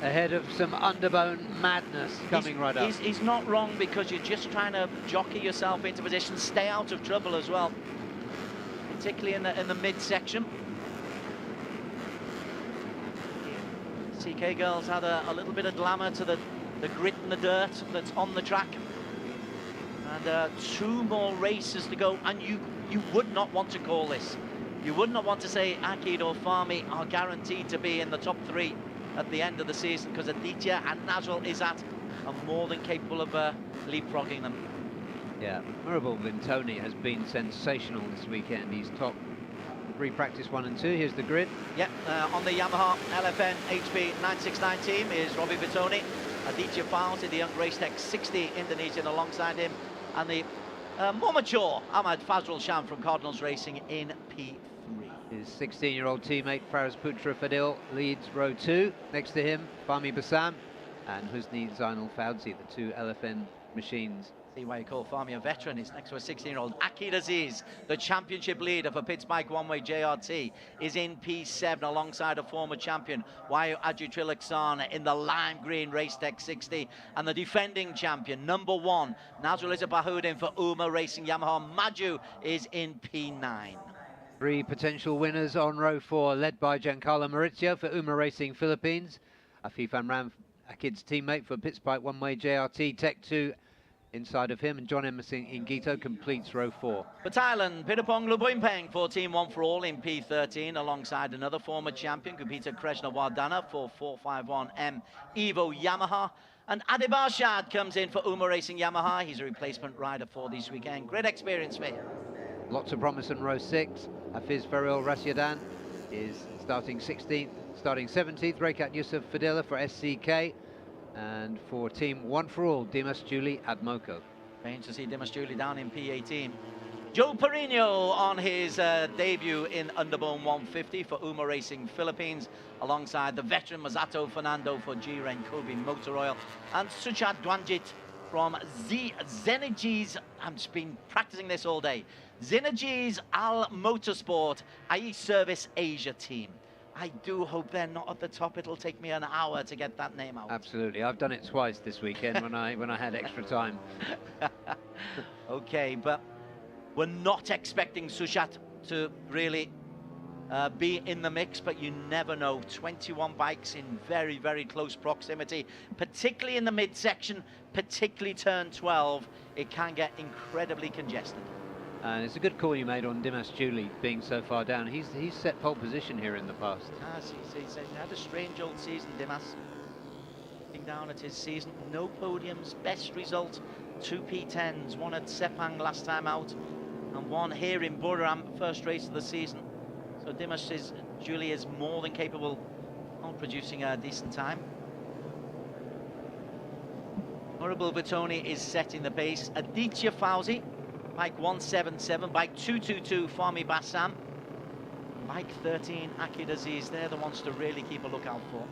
ahead of some Underbone madness coming right up. He's not wrong, because you're just trying to jockey yourself into position, stay out of trouble as well, particularly in the midsection. CK Girls had a little bit of glamour to the grit and the dirt that's on the track. And 2 more races to go, and you would not want to call this. You would not want to say Akid or Fahmi are guaranteed to be in the top 3 at the end of the season, because Aditya and Nazrul Izzat are more than capable of leapfrogging them. Yeah, Murabul Vintoni has been sensational this weekend. He's top 3 practice 1 and 2. Here's the grid. Yeah, on the Yamaha LFN HP 969 team is Robbie Vitoni, Aditya Fauzi, the young Race Tech 60 Indonesian alongside him, and the more mature Ahmad Fazrul Sham from Cardinals Racing in P3. His 16-year-old teammate Faraz Putra Fadil leads row 2. Next to him, Fahmi Bassam and Husni Zainul Fauzi, the 2 LFN machines. See why you call Fahmi a veteran. He's next to a 16-year-old. Akid Aziz, the championship leader for Pitts Bike One Way JRT, is in P7 alongside a former champion, Wayu Trilaksana, in the lime green Race Tech 60, and the defending champion, number 1, Nazrul Bahudin for Uma Racing Yamaha. Maju is in P9. 3 potential winners on row 4, led by Giancarlo Maurizio for Uma Racing Philippines, Afif Amram, Akid's teammate for Pitts Bike One Way JRT Tech 2. Inside of him, and John Emerson Ingito completes row 4. For Thailand, Pitapong Lubuimpeng for Team One for All in P13, alongside another former champion, Gupita Krishna Wardana for 451M Evo Yamaha. And Adi Barshad comes in for Uma Racing Yamaha. He's a replacement rider for this weekend. Great experience for him. Lots of promise in row 6. Hafiz Faril Rasyadan is starting 16th, starting 17th. Rekat Yusuf Fadila for SCK. And for Team One for All, Dimas Juli Admoko. Strange to see Dimas Juli down in P18. Joe Perino on his debut in Underbone 150 for Uma Racing Philippines, alongside the veteran Masato Fernando for G-Ren Kobe Motor Oil, and Suchat Dwanjit from Zenergies. I've just been practicing this all day. Zenergies Al Motorsport IE Service Asia team. I do hope they're not at the top. It'll take me an hour to get that name out. Absolutely, I've done it twice this weekend when I had extra time. Okay, but we're not expecting Sushat to really be in the mix, but you never know. 21 bikes in very, very close proximity, particularly in the midsection, particularly turn 12. It can get incredibly congested. And it's a good call you made on Dimas Juli being so far down. He's set pole position here in the past. He's had a strange old season, Dimas. Looking down at his season, no podiums, best result, 2 P10s, one at Sepang last time out, and one here in Buriram, first race of the season. So Dimas Juli is more than capable of producing a decent time. Murabul Vitoni is setting the pace. Aditya Fauzi, bike 177, bike 222, Fahmi Bassam, bike 13, Akid Aziz. They're the ones to really keep a lookout for.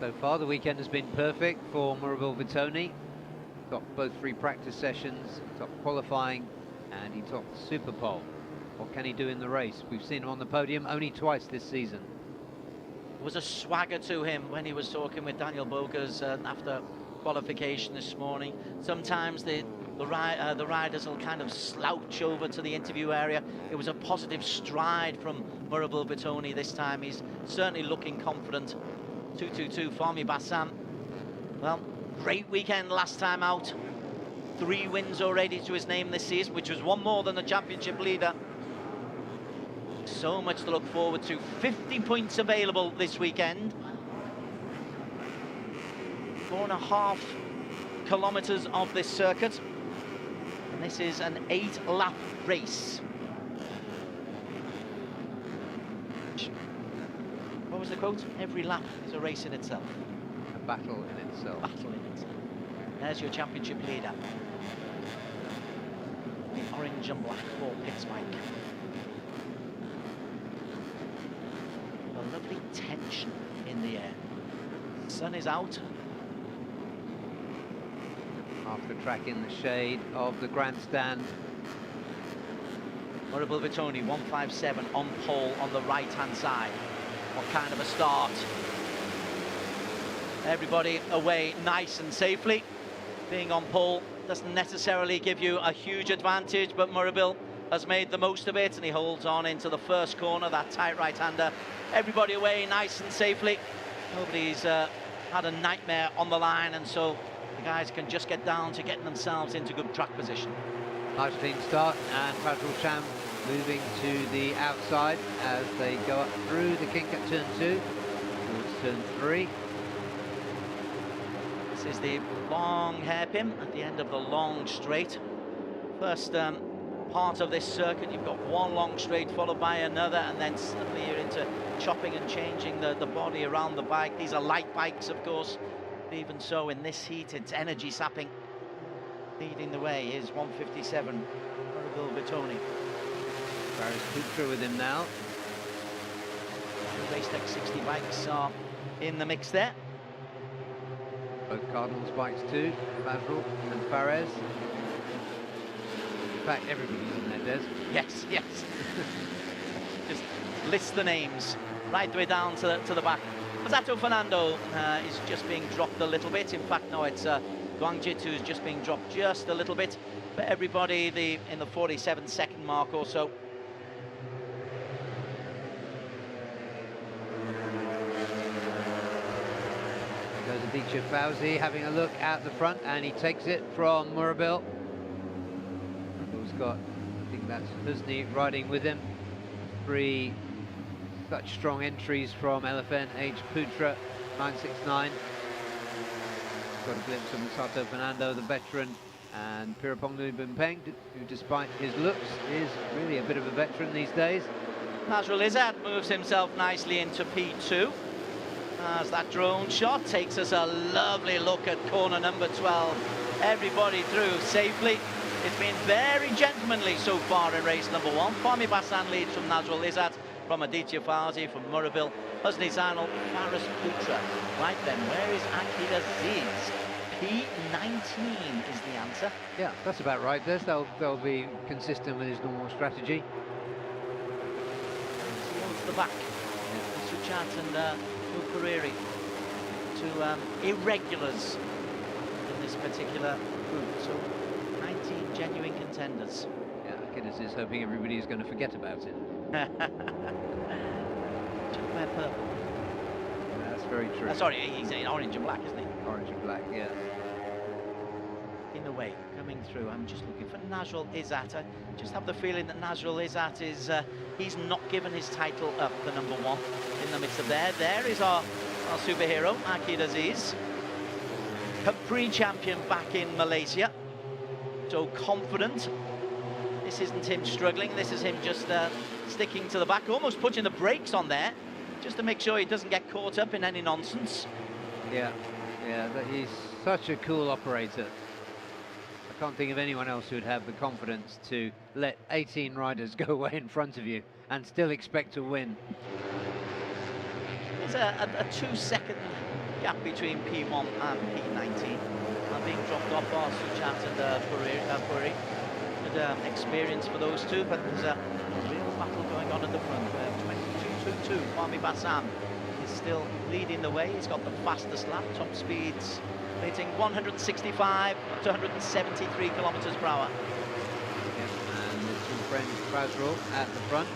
So far, the weekend has been perfect for Murabul Vitoni. Got both free practice sessions, top qualifying, and he topped Superpole. What can he do in the race? We've seen him on the podium only twice this season. There was a swagger to him when he was talking with Daniel Bogers after qualification this morning. Sometimes the riders will kind of slouch over to the interview area. It was a positive stride from Murabul Bitoni this time. He's certainly looking confident. 222 Fahmi Bassam. Well, great weekend last time out. 3 wins already to his name this season, which was 1 more than the championship leader. So much to look forward to. 50 points available this weekend. 4.5 kilometers of this circuit. And this is an 8-lap race. What was the quote? Every lap is a race in itself. A battle in itself. Battle in itself. There's your championship leader. The orange and black for pit spike. A lovely tension in the air. Sun is out. Half the track in the shade of the grandstand. Murabul Bitoni, 157 on pole on the right-hand side. What kind of a start. Everybody away nice and safely. Being on pole doesn't necessarily give you a huge advantage, but Murabul has made the most of it, and he holds on into the first corner, that tight right-hander. Everybody away nice and safely. Nobody's had a nightmare on the line, and so the guys can just get down to getting themselves into good track position. Nice clean start, and Fazrul Cham moving to the outside as they go up through the kink at turn 2 towards turn 3. This is the long hairpin at the end of the long straight. First part of this circuit, you've got 1 long straight followed by another, and then suddenly you're into chopping and changing the body around the bike. These are light bikes, of course, but even so in this heat it's energy sapping. Leading the way is 157 Murabul Bitoni. Faris Putra with him now. The Race Tech 60 bikes are in the mix there. Both Cardinals bikes too, Fazrul and Fares. In fact, everybody's in there, Des. Yes, yes. Just list the names right the way down to the back. Masato Fernando is just being dropped a little bit. In fact, no, it's Guangjit who's just being dropped just a little bit. But everybody in the 47-second mark or so. Goes Aditya Fauzi having a look at the front, and he takes it from Murabul. Murabil's got, I think that's Husni riding with him. 3 such strong entries from LFN H Putra, 969. Got a glimpse of Masato Fernando, the veteran, and Pirapong Nubimpeng, who despite his looks is really a bit of a veteran these days. Nazrul Izzat moves himself nicely into P2. As that drone shot takes us a lovely look at corner number 12. Everybody through safely. It's been very gentlemanly so far in race number 1. Fahmi Bassam leads from Nazrul Izzat, from Aditya Fauzi, from Murabul, Husni Zainal, Faris Putra. Right then, where is Akid Aziz? P19 is the answer. Yeah, that's about right, Des. They'll be consistent with his normal strategy. Towards the back, Suchat and Ukariri, 2 irregulars in this particular group. So 19 genuine contenders. Yeah, Akid is hoping everybody is going to forget about it. Wear purple. That's very true. Sorry, he's in orange and black, isn't he? Orange and black, yeah. In the way, coming through. I'm just looking for Nazrul Izzat. I just have the feeling that Nazrul Izzat is, he's not given his title up, the number 1 in the midst of there. There is our superhero, Akid Aziz. Capri champion back in Malaysia. So confident. This isn't him struggling, this is him just sticking to the back, almost putting the brakes on there, just to make sure he doesn't get caught up in any nonsense. Yeah, he's such a cool operator. I can't think of anyone else who'd have the confidence to let 18 riders go away in front of you and still expect to win. There's a 2-second gap between P1 and P19. Being dropped off are Suchat and Puri. good experience for those two, but there's a real battle going on at the front. 22.22, Kwame Bassam is still leading the way. He's got the fastest lap, top speeds rating 165 up to 173 kilometers per hour. And his two friends Fazrul at the front.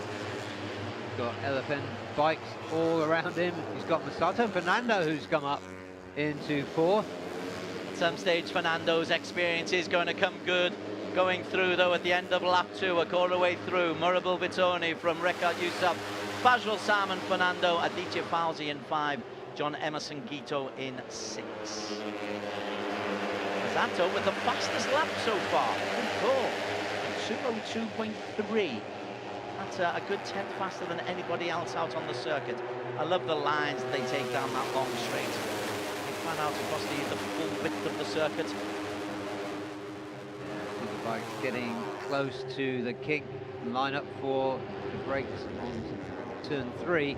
He's got elephant bikes all around him. He's got Masato Fernando, who's come up into fourth. At some stage, Fernando's experience is going to come good. Going through, though, at the end of lap 2, a quarter way through. Murabil Vitoni from Rekat Yusuf, Fazrul Salman, Fernando, Aditya Fauzi in 5, John Emerson Gito in 6. Masato with the fastest lap so far. Good call. 2:02.3. That's a good 10th faster than anybody else out on the circuit. I love the lines that they take down that long straight. They plan out across the full width of the circuit. Bike getting close to the kick line up for the brakes on turn 3,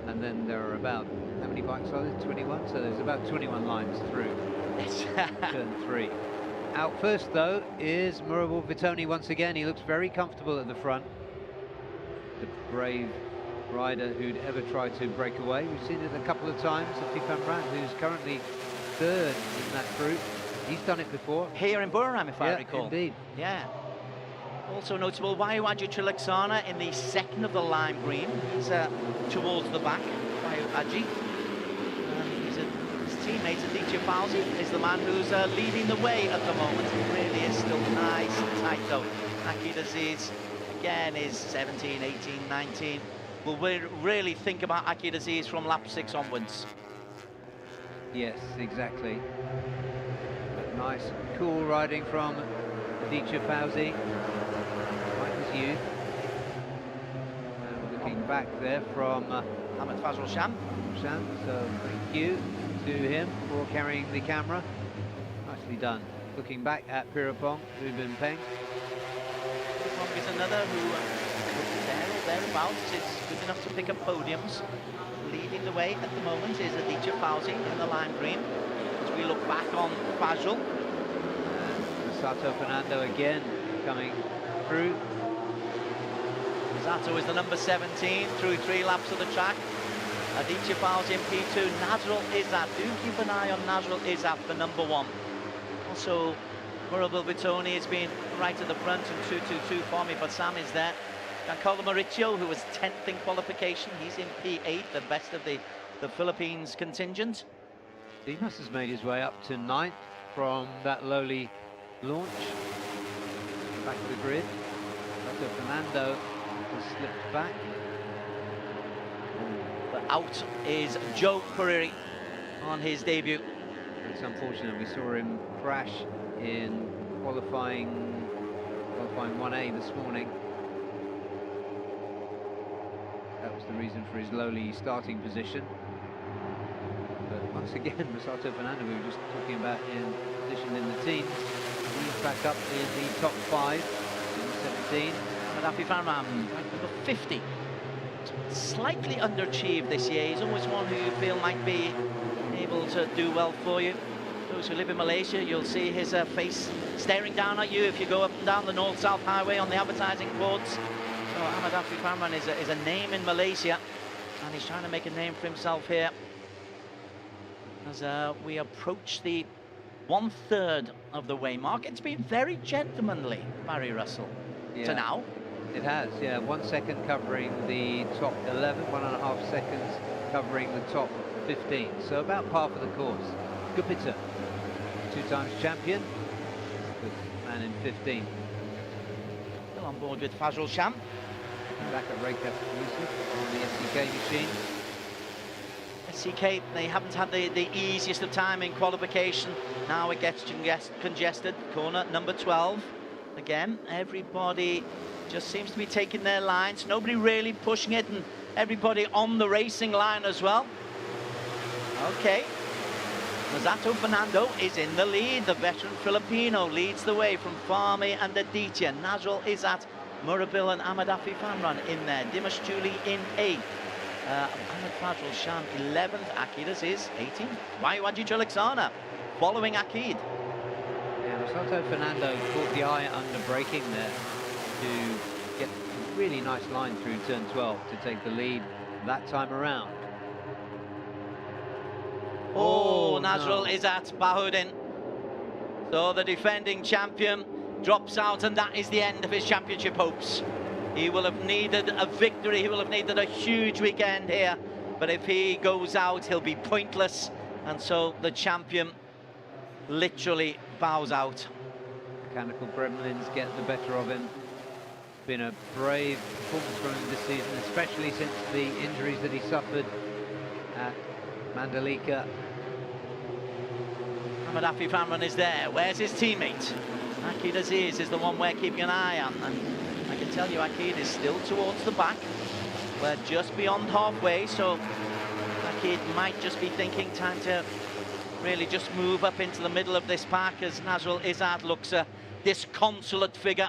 and then there are about, how many bikes are there? 21, so there's about 21 lines through turn 3. Out first though is Murabil Vitoni once again. He looks very comfortable at the front. The brave rider who'd ever tried to break away. We've seen it a couple of times. Tifan Brandt, who's currently 3rd in that group. He's done it before. Here in Buriram, if I recall. Indeed. Yeah. Also notable, Vayu Trilaksana in the 2nd of the lime green. He's towards the back, Vayu Aji. His teammate, Aditya Fauzi, is the man who's leading the way at the moment. It really is still nice and tight, though. Akid Aziz, again, is 17, 18, 19. We'll really think about Akid Aziz from lap 6 onwards. Yes, exactly. Nice, cool riding from Aditya Fauzi. Like his youth. And looking back there from Ahmed Fazrul Sham. So thank you to him for carrying the camera. Nicely done. Looking back at Pirapong, Ruben Peng. Pirapong is another who, there or thereabouts, is good enough to pick up podiums. Leading the way at the moment is Aditya Fauzi in the lime green. As we look back on Fazrul. Masato Fernando again coming through. Masato is the number 17 through 3 laps of the track. Aditya Fauzi in P2. Nazrul Izzat. Do keep an eye on Nazrul Izzat, the number 1. Also, Murabil Vitoni has been right at the front in 2:22 for me, but Sam is there. Giancarlo Mauricio, who was 10th in qualification, he's in P8, the best of the Philippines contingent. Dimas has made his way up to 9th from that lowly launch. Back to the grid. Masato Fernando has slipped back. But out is Joe Corriere on his debut. It's unfortunate, we saw him crash in qualifying 1A this morning. That was the reason for his lowly starting position. But once again, Masato Fernando, we were just talking about in position in the team. He's back up in the top 5 in 17. Madafi Farman, number 50. Slightly underachieved this year. He's always one who you feel might be able to do well for you. Those who live in Malaysia, you'll see his face staring down at you if you go up and down the North-South Highway on the advertising boards. So Ahmad Afi Farman is a name in Malaysia, and he's trying to make a name for himself here. As we approach the 1/3 of the way mark, it's been very gentlemanly, Barry Russell, to now. It has, yeah. 1 second covering the top 11, 1.5 seconds covering the top 15. So about par for the course. Gupita, 2 times champion, good man in 15. Still on board with Fazrul Sham. Back at Rekat Yusuf on the SCK machine. SCK, they haven't had the easiest of time in qualification. Now it gets congested. Corner number 12. Again, everybody just seems to be taking their lines. Nobody really pushing it, and everybody on the racing line as well. Okay. Masato Fernando is in the lead. The veteran Filipino leads the way from Fahmi and Aditya. Nazrul Izzat, Murabil and Ahmad Afi Famran in there. Dimash Julie in 8th. Ahmed Fazrul Sham 11th. Akid Aziz 18th. Waiwaji Chalaksana following Akid. Yeah, Sato Fernando caught the eye under braking there to get a really nice line through turn 12 to take the lead that time around. Oh, Nazrul no. Izzat Bahudin. So the defending champion drops out, and that is the end of his championship hopes. He will have needed a victory, he will have needed a huge weekend here, but if he goes out, he'll be pointless, and so the champion literally bows out. Mechanical gremlins get the better of him. Been a brave performance from him this season, especially since the injuries that he suffered at Mandalika. Ahmed Afif Amran is there. Where's his teammate? Akid Aziz is the one we're keeping an eye on, and I can tell you Akid is still towards the back. We're just beyond halfway, so Akid might just be thinking time to really just move up into the middle of this pack as Nazrul Izzat looks a disconsolate figure.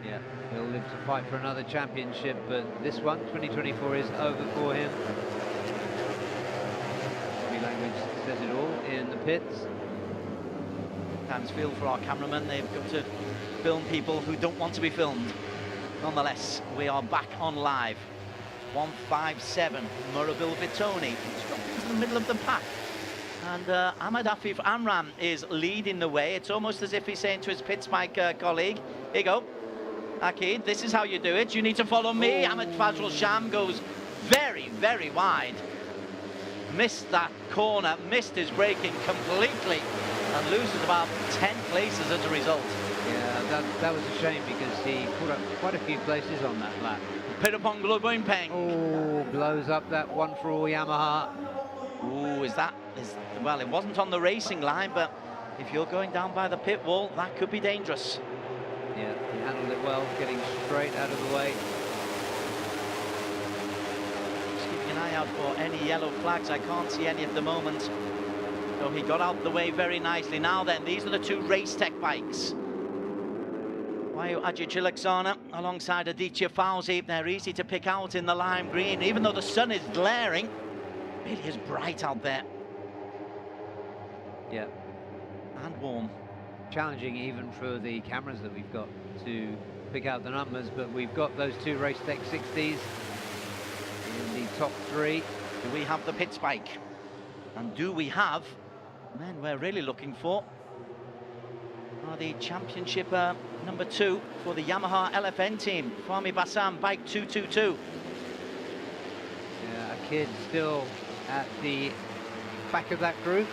Yeah, he'll live to fight for another championship, but this one, 2024, is over for him. Body language says it all in the pits. Sometimes feel for our cameramen, they've got to film people who don't want to be filmed. Nonetheless, we are back on live. 157, Murabil Vitoni, he's dropped into the middle of the pack. And Ahmed Afif Amran is leading the way. It's almost as if he's saying to his pit spike colleague, here you go, Akid, this is how you do it. You need to follow me. Ahmed Fazrul Sham goes very, very wide. Missed that corner, missed his braking completely, and loses about 10 places as a result. Yeah, that was a shame because he put up quite a few places on that lap. Pirapong Globoinpeng. Oh, blows up that one for all Yamaha. Ooh, well, it wasn't on the racing line, but if you're going down by the pit wall, that could be dangerous. Yeah, he handled it well, getting straight out of the way. Just keeping an eye out for any yellow flags. I can't see any at the moment. So he got out the way very nicely. Now then, these are the two race tech bikes. Wayu Ajichilaksana alongside Aditya Fauzi. They're easy to pick out in the lime green, even though the sun is glaring. It is bright out there. Yeah. And warm. Challenging even for the cameras that we've got to pick out the numbers, but we've got those two Race Tech 60s in the top three. Do we have the pit spike? And do we have, men we're really looking for, are the championship number 2 for the Yamaha LFN team, Fahmi Bassam, bike 222. Yeah, a kid still at the back of that group.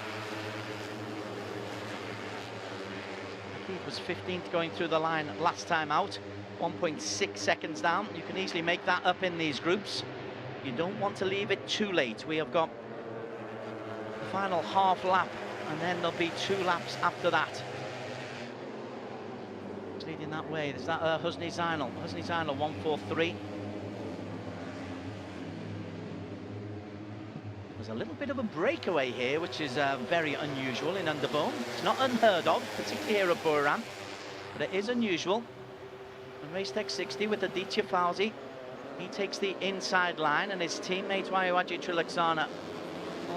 He was 15th going through the line last time out, 1.6 seconds down. You can easily make that up in these groups. You don't want to leave it too late. We have got the final half lap, and then there'll be 2 laps after that. Who's leading that way? Is that Husni Zainal? Husni Zainal, 143. There's a little bit of a breakaway here, which is very unusual in Underbone. It's not unheard of, particularly here at Buriram, but it is unusual. And Race Tech 60 with Aditya Fauzi. He takes the inside line, and his teammate Wayu Ajichilaksana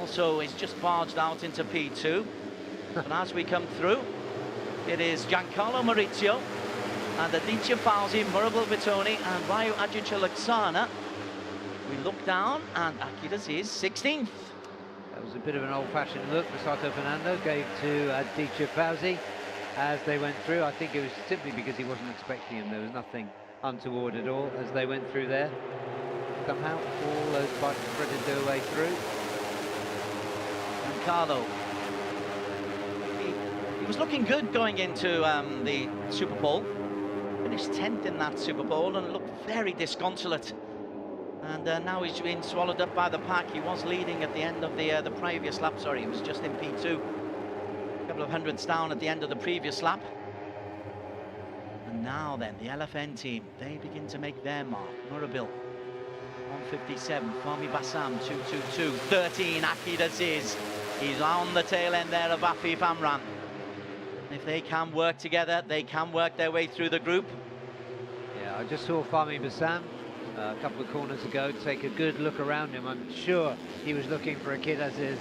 also is just barged out into P2. But as we come through, it is Giancarlo Maurizio and Aditya Fauzi, Murabil Vitoni and Wayu Ajichilaksana. We look down, and Akid Aziz 16th. That was a bit of an old-fashioned look that Sato Fernando gave to Aditya Fauzi as they went through. I think it was simply because he wasn't expecting him. There was nothing untoward at all as they went through there. Somehow, all those bikes threaded their way through. And Carlo, he was looking good going into the Superpole. Finished 10th in that Superpole and looked very disconsolate. And now he's been swallowed up by the pack. He was leading at the end of the previous lap. Sorry, he was just in P2. A couple of hundredths down at the end of the previous lap. And now then, the LFN team, they begin to make their mark. Murabil, 157. Fahmi Bassam, 222. 13, Akid Aziz. He's on the tail end there of Afif Amran. If they can work together, they can work their way through the group. Yeah, I just saw Fahmi Bassam a couple of corners ago take a good look around him. I'm sure he was looking for Akid Aziz.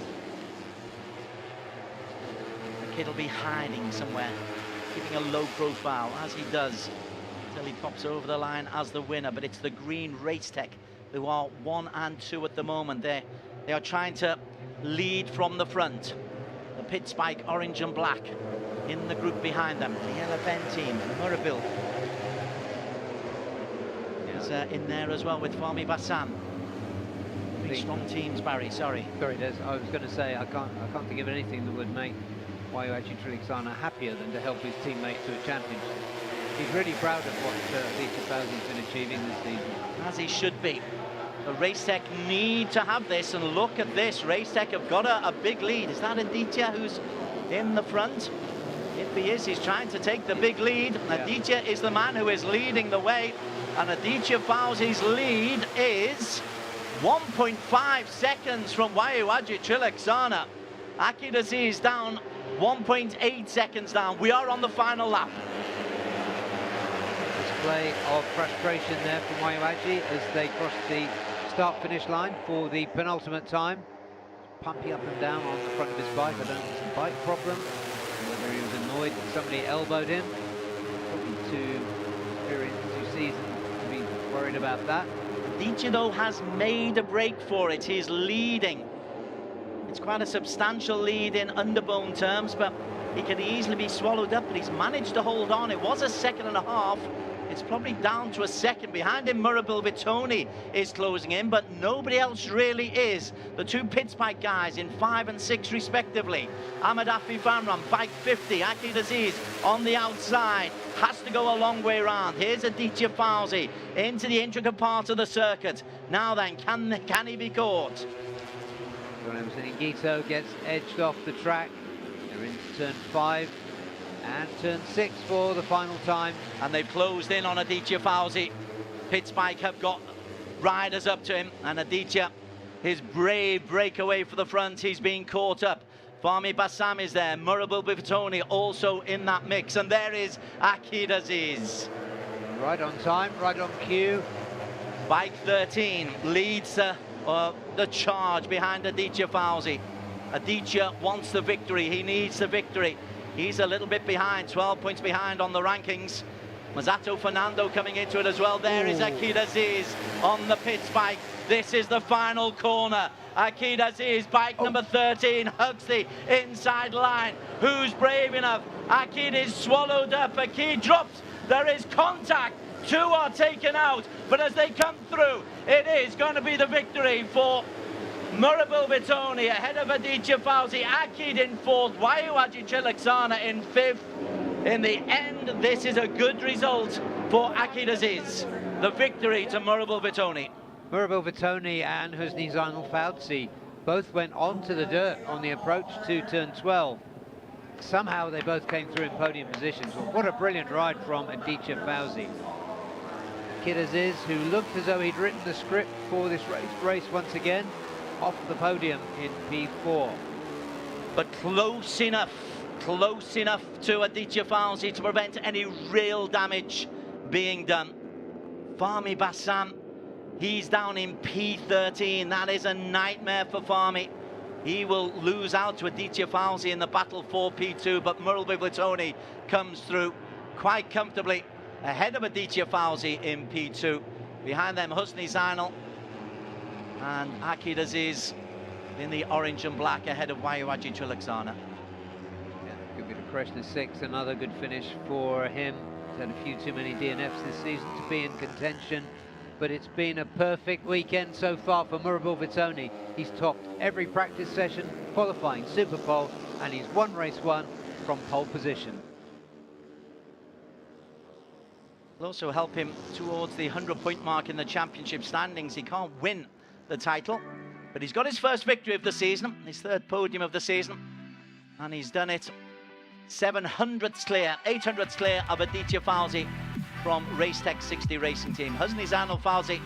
Akid will be hiding somewhere, keeping a low profile, as he does, until he pops over the line as the winner. But it's the green Race Tech who are 1 and 2 at the moment. They are trying to lead from the front. The Pit Spike, orange and black, in the group behind them. The LFN team, Murabil, is in there as well with Fahmi Bassam. Big strong teams, Barry, sorry. Sorry, Des, I was going to say, I can't think of anything that would make Waiwaji Triliksana happier than to help his teammate to a championship. He's really proud of what Aditya Fauzi's been achieving this season. As he should be. The Race Tech need to have this, and look at this. Race Tech have got a big lead. Is that Aditya who's in the front? If he is, he's trying to take the big lead. Yeah. Aditya is the man who is leading the way, and Aditya Fauzi's lead is 1.5 seconds from Waiwaji Triliksana. Akid Aziz down 1.8 seconds down. We are on the final lap. Display of frustration there from Waiwaji as they cross the start-finish line for the penultimate time. Pumping up and down on the front of his bike. I don't know if it's a bike problem, whether he was annoyed that somebody elbowed him. Probably too seasoned to be worried about that. Aditya, though, has made a break for it. He's leading. It's quite a substantial lead in Underbone terms, but he can easily be swallowed up, but he's managed to hold on. It was a 2.5 seconds. It's probably down to a second. Behind him, Murabil Vitoni is closing in, but nobody else really is. The two Pit Spike guys in 5 and 6 respectively. Ahmed Afi Famram, bike 50. Akid Aziz on the outside. Has to go a long way around. Here's Aditya Fauzi into the intricate part of the circuit. Now then, can he be caught? Ngito gets edged off the track. They're into turn 5 and turn 6 for the final time. And they've closed in on Aditya Fauzi. Pit Spike have got riders up to him, and Aditya, his brave breakaway for the front, he's being caught up. Fahmi Bassam is there, Murabil Vitoni also in that mix, and there is Akid Aziz. Right on time, right on cue. Bike 13 leads the charge behind Aditya Fauzi. Aditya wants the victory, he needs the victory. He's a little bit behind, 12 points behind on the rankings. Masato Fernando coming into it as well. There is Akid Aziz on the Pit Spike. This is the final corner. Akid Aziz, bike number 13, hugs the inside line. Who's brave enough? Akid is swallowed up. Akid drops. There is contact. 2 are taken out, but as they come through, it is going to be the victory for Murabil Vitoni ahead of Aditya Fauzi. Akid in 4th, Waiwaji Triliksana in 5th. In the end, this is a good result for Akid Aziz. The victory to Murabil Vitoni. Murabil Vitoni and Husni Zainal Fauzi both went onto the dirt on the approach to turn 12. Somehow they both came through in podium positions. Well, what a brilliant ride from Aditya Fauzi. Akid Aziz, who looked as though he'd written the script for this race once again, off the podium in P4. But close enough to Aditya Fauzi to prevent any real damage being done. Fahmi Bassam, he's down in P13. That is a nightmare for Fahmi. He will lose out to Aditya Fauzi in the battle for P2, but Murabil Vitoni comes through quite comfortably ahead of Aditya Fauzi in P2. Behind them, Husni Zainal and Akid Aziz in the orange and black ahead of Waiwaji Triliksana. Yeah, good bit of Krishna 6, another good finish for him. He's had a few too many DNFs this season to be in contention, but it's been a perfect weekend so far for Murabil Vitoni. He's topped every practice session, qualifying Superpole, and he's won race 1 from pole position. Will also help him towards the 100-point mark in the championship standings. He can't win the title, but he's got his first victory of the season, his 3rd podium of the season, and he's done it 700ths clear, 800ths clear of Aditya Fauzi from Race Tech 60 racing team. Husni Zainal Fauzi,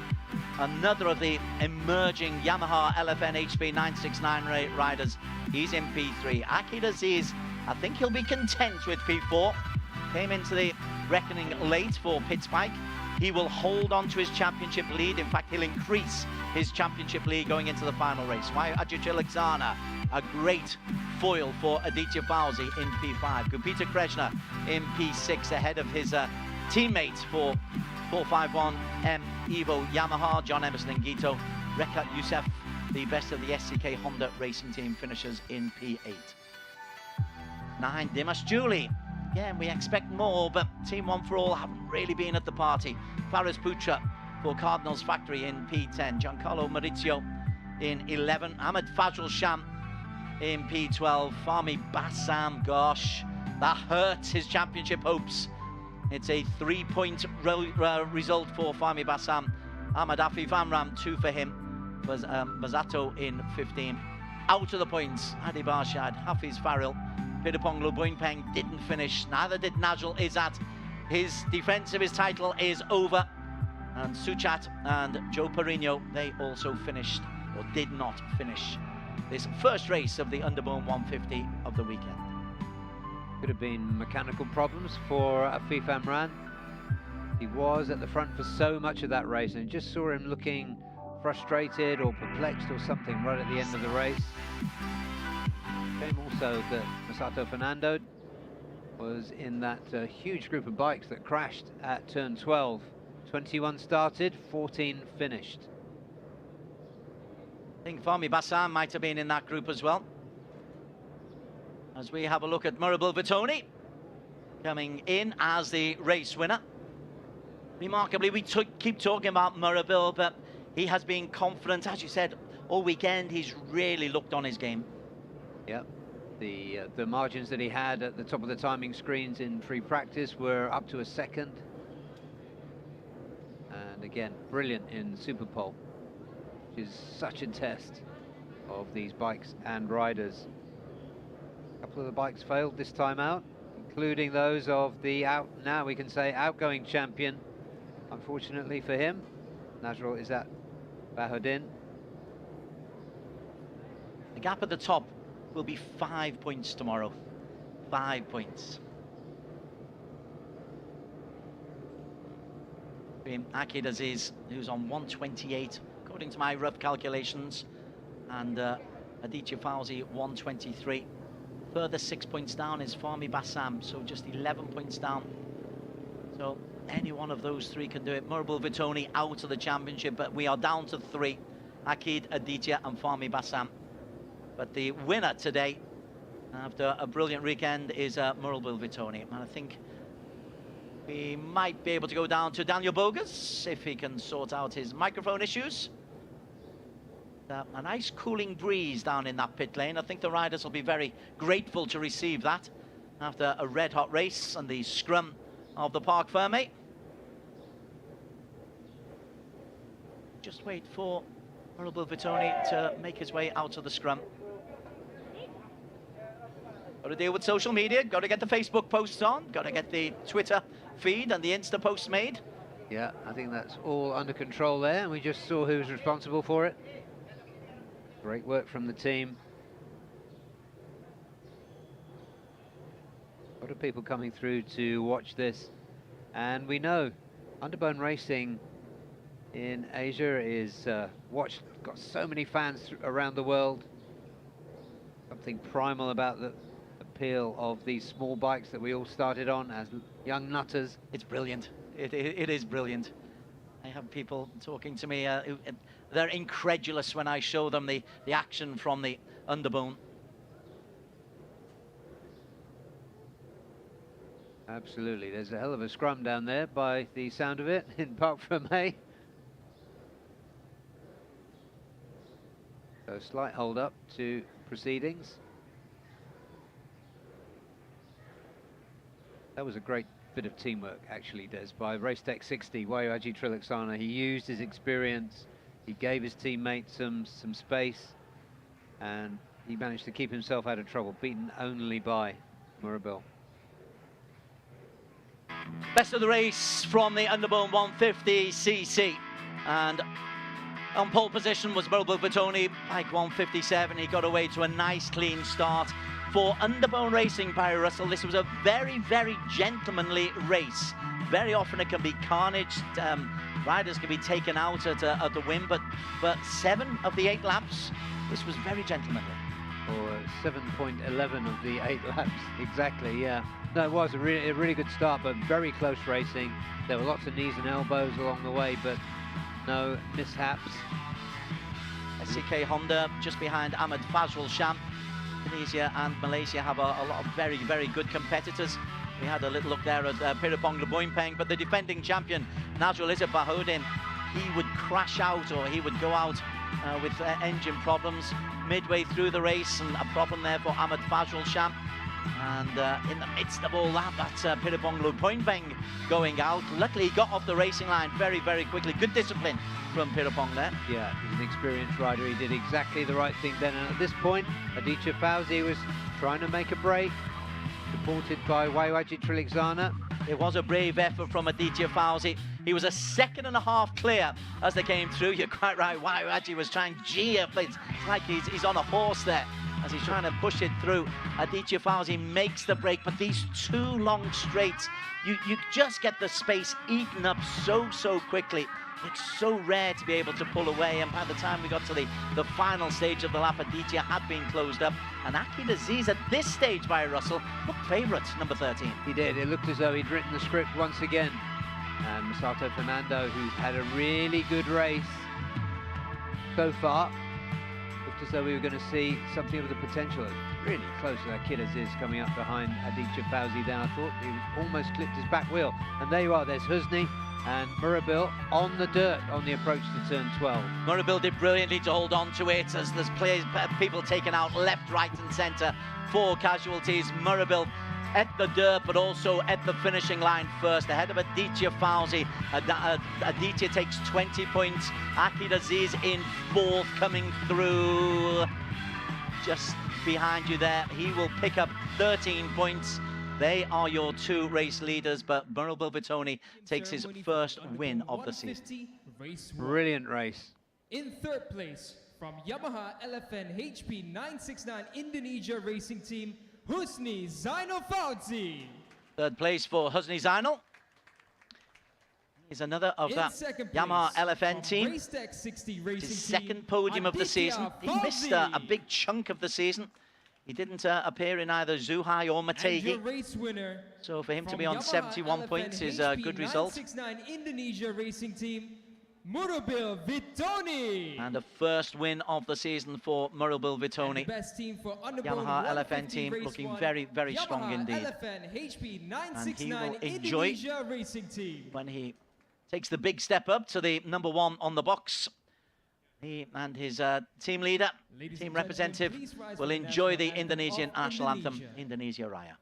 another of the emerging Yamaha LFN HP 969 riders. He's in P3. Akid Aziz, I think he'll be content with P4. Came into the reckoning late for Pit Spike. he will hold on to his championship lead. In fact, he'll increase his championship lead going into the final race. Vayu Triloksana, a great foil for Aditya Fauzi in P5. Gupita Krishna in P6 ahead of his teammates for 451M Evo Yamaha, John Emerson and Gito. Rekat Youssef, the best of the SCK Honda racing team, finishes in P8. 9, Dimas Julie. Again, we expect more, but Team One for All haven't really been at the party. Faris Putra for Cardinals Factory in P10. Giancarlo Maurizio in 11. Ahmed Fazl Sham in P12. Fahmi Bassam, gosh, that hurts his championship hopes. It's a 3-point result for Fahmi Bassam. Ahmed Afif Amram, 2 for him. Was Mazato in 15. Out of the points, Adi Barshad, Hafiz Faril. Pidaponglu Boinpeng didn't finish, neither did Najul Izzat. His defense of his title is over. And Suchat and Joe Perino, they also finished, or did not finish, this first race of the Underbone 150 of the weekend. Could have been mechanical problems for Afif Amran. He was at the front for so much of that race, and just saw him looking frustrated or perplexed or something right at the end of the race. Shame also that Masato Fernando was in that huge group of bikes that crashed at turn 12. 21 started, 14 finished. I think Fahmi Bassam might have been in that group as well. As we have a look at Murabel Vitoni coming in as the race winner. Remarkably, we keep talking about Murabel, but he has been confident, as you said, all weekend. He's really looked on his game. Yep, the margins that he had at the top of the timing screens in free practice were up to a second. And again, brilliant in Superpole, which is such a test of these bikes and riders. A couple of the bikes failed this time out, including those of the now we can say outgoing champion, unfortunately for him, Najrul Izzat Bahuddin. The gap at the top will be 5 points tomorrow. 5 points. Akid Aziz, who's on 128, according to my rough calculations, and Aditya Fauzi 123. Further 6 points down is Fahmi Bassam, so just 11 points down. So any one of those three can do it. Murabel Vitoni out of the championship, but we are down to 3. Akid, Aditya and Fahmi Bassam. But the winner today, after a brilliant weekend, is Murabel Vitoni. And I think we might be able to go down to Daniel Bogus if he can sort out his microphone issues. A nice cooling breeze down in that pit lane. I think the riders will be very grateful to receive that after a red-hot race and the scrum of the Parc Fermé. Just wait for Murabel Vitoni to make his way out of the scrum. Got to deal with social media, got to get the Facebook posts on, got to get the Twitter feed and the Insta posts made. Yeah, I think that's all under control there, and we just saw who's responsible for it. Great work from the team. A lot of people coming through to watch this, and we know Underbone racing in Asia is watched, got so many fans around the world. Something primal about the appeal of these small bikes that we all started on as young nutters. It's brilliant. It is brilliant. I have people talking to me, they're incredulous when I show them the action from the Underbone. Absolutely, there's a hell of a scrum down there by the sound of it in Parc Fermé. So slight hold up to proceedings. That was a great bit of teamwork, actually, Des, by Race Tech 60, Vayu Triloksana. He used his experience, he gave his teammates some space, and he managed to keep himself out of trouble, beaten only by Murabel. Best of the race from the Underbone 150cc, and on pole position was Murabel Vitoni, bike 157. He got away to a nice clean start. for Underbone Racing, Barry Russell. This was a very, very gentlemanly race. Very often it can be carnage. Riders can be taken out at the whim, but 7 of the 8 laps, this was very gentlemanly. Or 7.11 of the 8 laps, exactly, yeah. No, it was a really good start, but very close racing. There were lots of knees and elbows along the way, but no mishaps. SCK Honda just behind Ahmed Fazrul Sham. Indonesia and Malaysia have a lot of very, very good competitors. We had a little look there at Pirapong Leboimpeng, but the defending champion, Nazrul Izzat Bahudin, he would crash out, or he would go out with engine problems midway through the race, and a problem there for Ahmed Fazrul Sham. And in the midst of all that, that's Pirapong Leboimpeng going out. Luckily, he got off the racing line very, very quickly. Good discipline from Pirapong there. Yeah, he's an experienced rider. He did exactly the right thing then. And at this point, Aditya Fauzi was trying to make a break, supported by Waiwaji Trilixana. It was a brave effort from Aditya Fauzi. He was a 2.5 seconds clear as they came through. You're quite right, Waiwaji was trying to G up. It's like he's on a horse there as he's trying to push it through. Aditya Fauzi makes the break, but these 2 long straights, you just get the space eaten up so quickly. It's so rare to be able to pull away, and by the time we got to the final stage of the lap, Aditya had been closed up, and Akid Aziz at this stage by Russell looked favourite, number 13. He did. It looked as though he'd written the script once again. And Masato Fernando, who's had a really good race so far, looked as though we were going to see something of the potential. Really close to Akid Aziz coming up behind Aditya Fauzi then. I thought he almost clipped his back wheel. And there you are, there's Husni and Murabil on the dirt on the approach to turn 12. Murabil did brilliantly to hold on to it as there's people taken out left, right and centre. 4 casualties. Murabil at the dirt, but also at the finishing line first, ahead of Aditya Fauzi. Aditya takes 20 points. Akid Aziz in 4th, coming through just behind you there. He will pick up 13 points. They are your 2 race leaders, but Murabil Vitoni takes his first win of the season. Brilliant race. In 3rd place, from Yamaha LFN HP 969 Indonesia Racing Team, Husni Zainal Fauzi. 3rd place for Husni Zainal. He's another of that Yamaha LFN team. His 2nd podium of the season. He missed a big chunk of the season. He didn't appear in either Zhuhai or Motegi. So for him to be on 71 points is a good result. 969 Indonesia Racing Team, Murabil Vitoni. And the first win of the season for Murabil Vitoni. Yamaha LFN team looking very, very strong indeed. LFN HP 969 and he will enjoy Indonesia Racing Team when he takes the big step up to the number 1 on the box. He and his team leader, team representative, will enjoy the Indonesian national anthem, Indonesia Raya.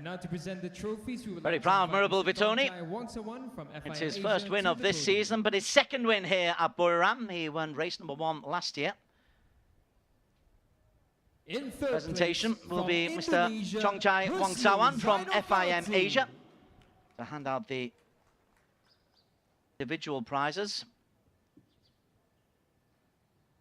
Now to present the trophies, we would Very like proud to invite Murabil Mr. Vitoni. Thongchai Wongsawan from FIM It's his Asia first win to of the this podium. season, but his 2nd win here at Buriram. He won race number 1 last year. In 3rd Presentation place, will from be Mr. Indonesia, Thongchai Husni Wongsawan from Zainal FIM Fauzi. Asia to hand out the individual prizes.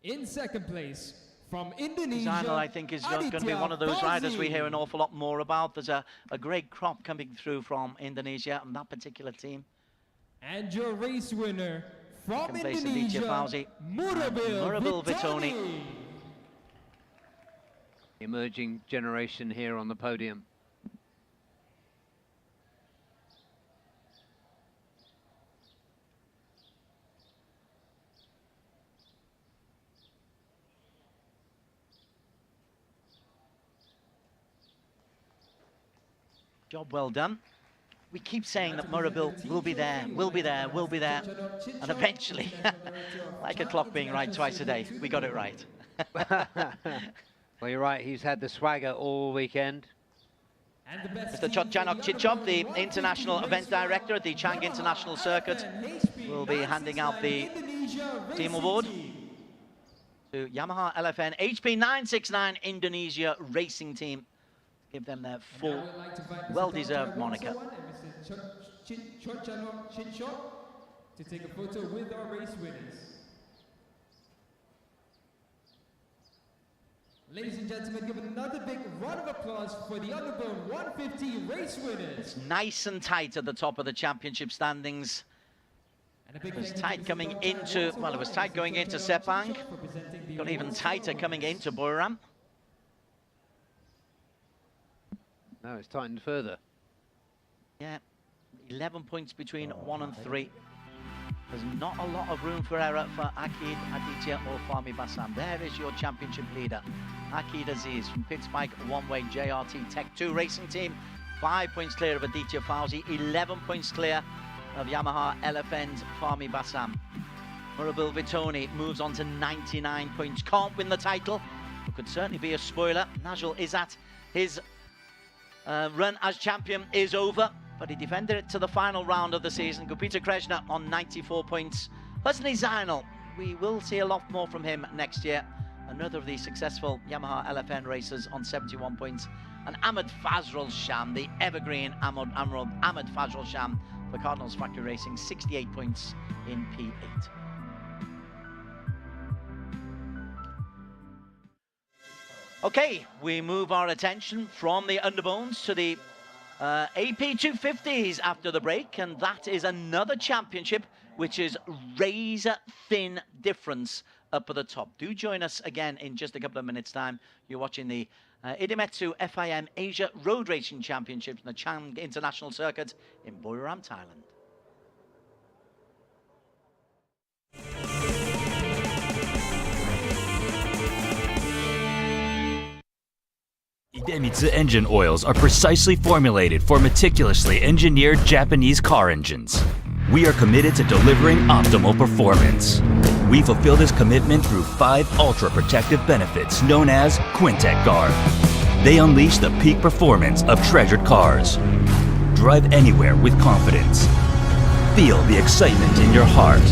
In second place, from Indonesia, Zainal, I think, is going to be one of those riders we hear an awful lot more about. There's a great crop coming through from Indonesia and that particular team. And your race winner from Second place, Aditya Indonesia, Fauzi, Murabil Vitoni. Vitoni. Emerging generation here on the podium. Job well done. We keep saying that Murabil will be there, will be there, will be there. And eventually, like a clock being right twice a day, we got it right. Well, you're right, he's had the swagger all weekend. Mr. Chotjanok Chichop, the International Event Director at the Chang International Circuit, will be handing out the team award to Yamaha LFN HP 969 Indonesia Racing Team. Give them their full, well-deserved moniker. To take a photo with our race winners. Ladies and gentlemen, give another big round of applause for the Underbone 150 race winners. It's nice and tight at the top of the championship standings. It was tight coming into, well, it was tight going into Sepang. Got even tighter coming into Buriram. Now it's tightened further. Yeah, 11 points between 1 and 3. There's not a lot of room for error for Akid, Aditya or Fahmi Bassam. There is your championship leader, Akid Aziz from Pitspike One-Way JRT Tech 2 Racing Team. 5 points clear of Aditya Fauzi, 11 points clear of Yamaha LFN's Fahmi Bassam. Murabil Vitoni moves on to 99 points. Can't win the title, but could certainly be a spoiler. Najul Izzat, his run as champion is over, but he defended it to the final round of the season. Gupita Krishna on 94 points. Husni Zainal, we will see a lot more from him next year. Another of the successful Yamaha LFN racers on 71 points. And Ahmed Fazrul Sham, the evergreen Ahmed Fazrul Sham for Cardinals Factory Racing, 68 points in P8. Okay, we move our attention from the Underbones to the AP 250s after the break, and that is another championship which is razor thin difference up at the top. Do join us again in just a couple of minutes' time. You're watching the Idemitsu FIM Asia Road Racing Championships on the Chang International Circuit in Buriram, Thailand. Idemitsu engine oils are precisely formulated for meticulously engineered Japanese car engines. We are committed to delivering optimal performance. We fulfill this commitment through 5 ultra-protective benefits known as Quintec Guard. They unleash the peak performance of treasured cars. Drive anywhere with confidence. Feel the excitement in your heart.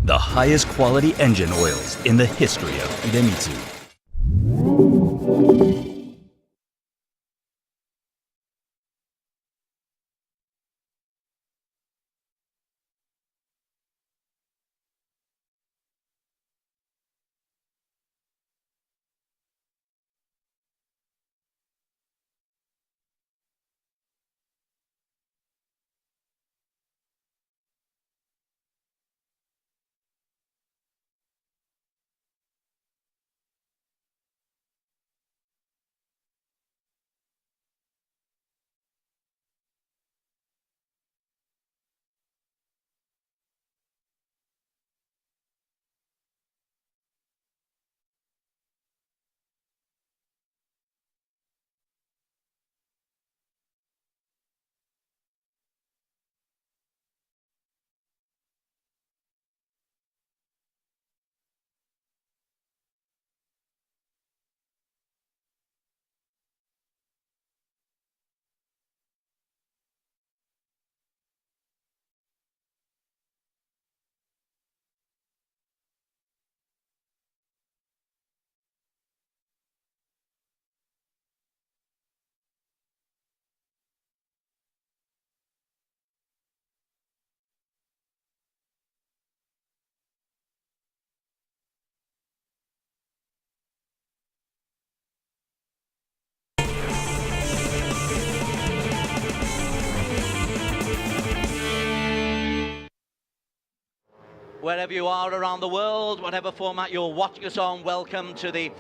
The highest quality engine oils in the history of Idemitsu. wherever you are around the world, whatever format you're watching us on, welcome to the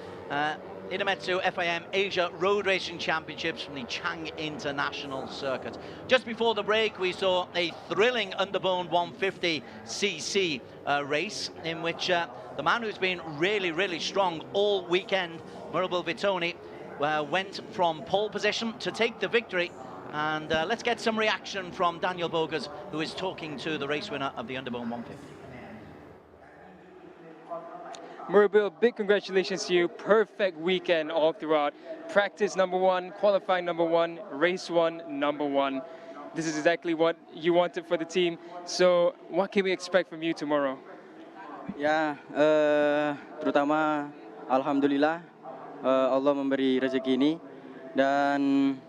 Idemitsu FIM Asia Road Racing Championships from the Chang International Circuit. Just before the break, we saw a thrilling Underbone 150cc race in which the man who's been really strong all weekend, Murabel Vitoni, went from pole position to take the victory. And let's get some reaction from Daniel Bogas, who is talking to the race winner of the Underbone 150. Murabel, big congratulations to you. Perfect weekend all throughout. Practice #1, qualifying #1, race 1, #1. This is exactly what you wanted for the team. So what can we expect from you tomorrow? Ya, terutama alhamdulillah Allah memberi rezeki ini, dan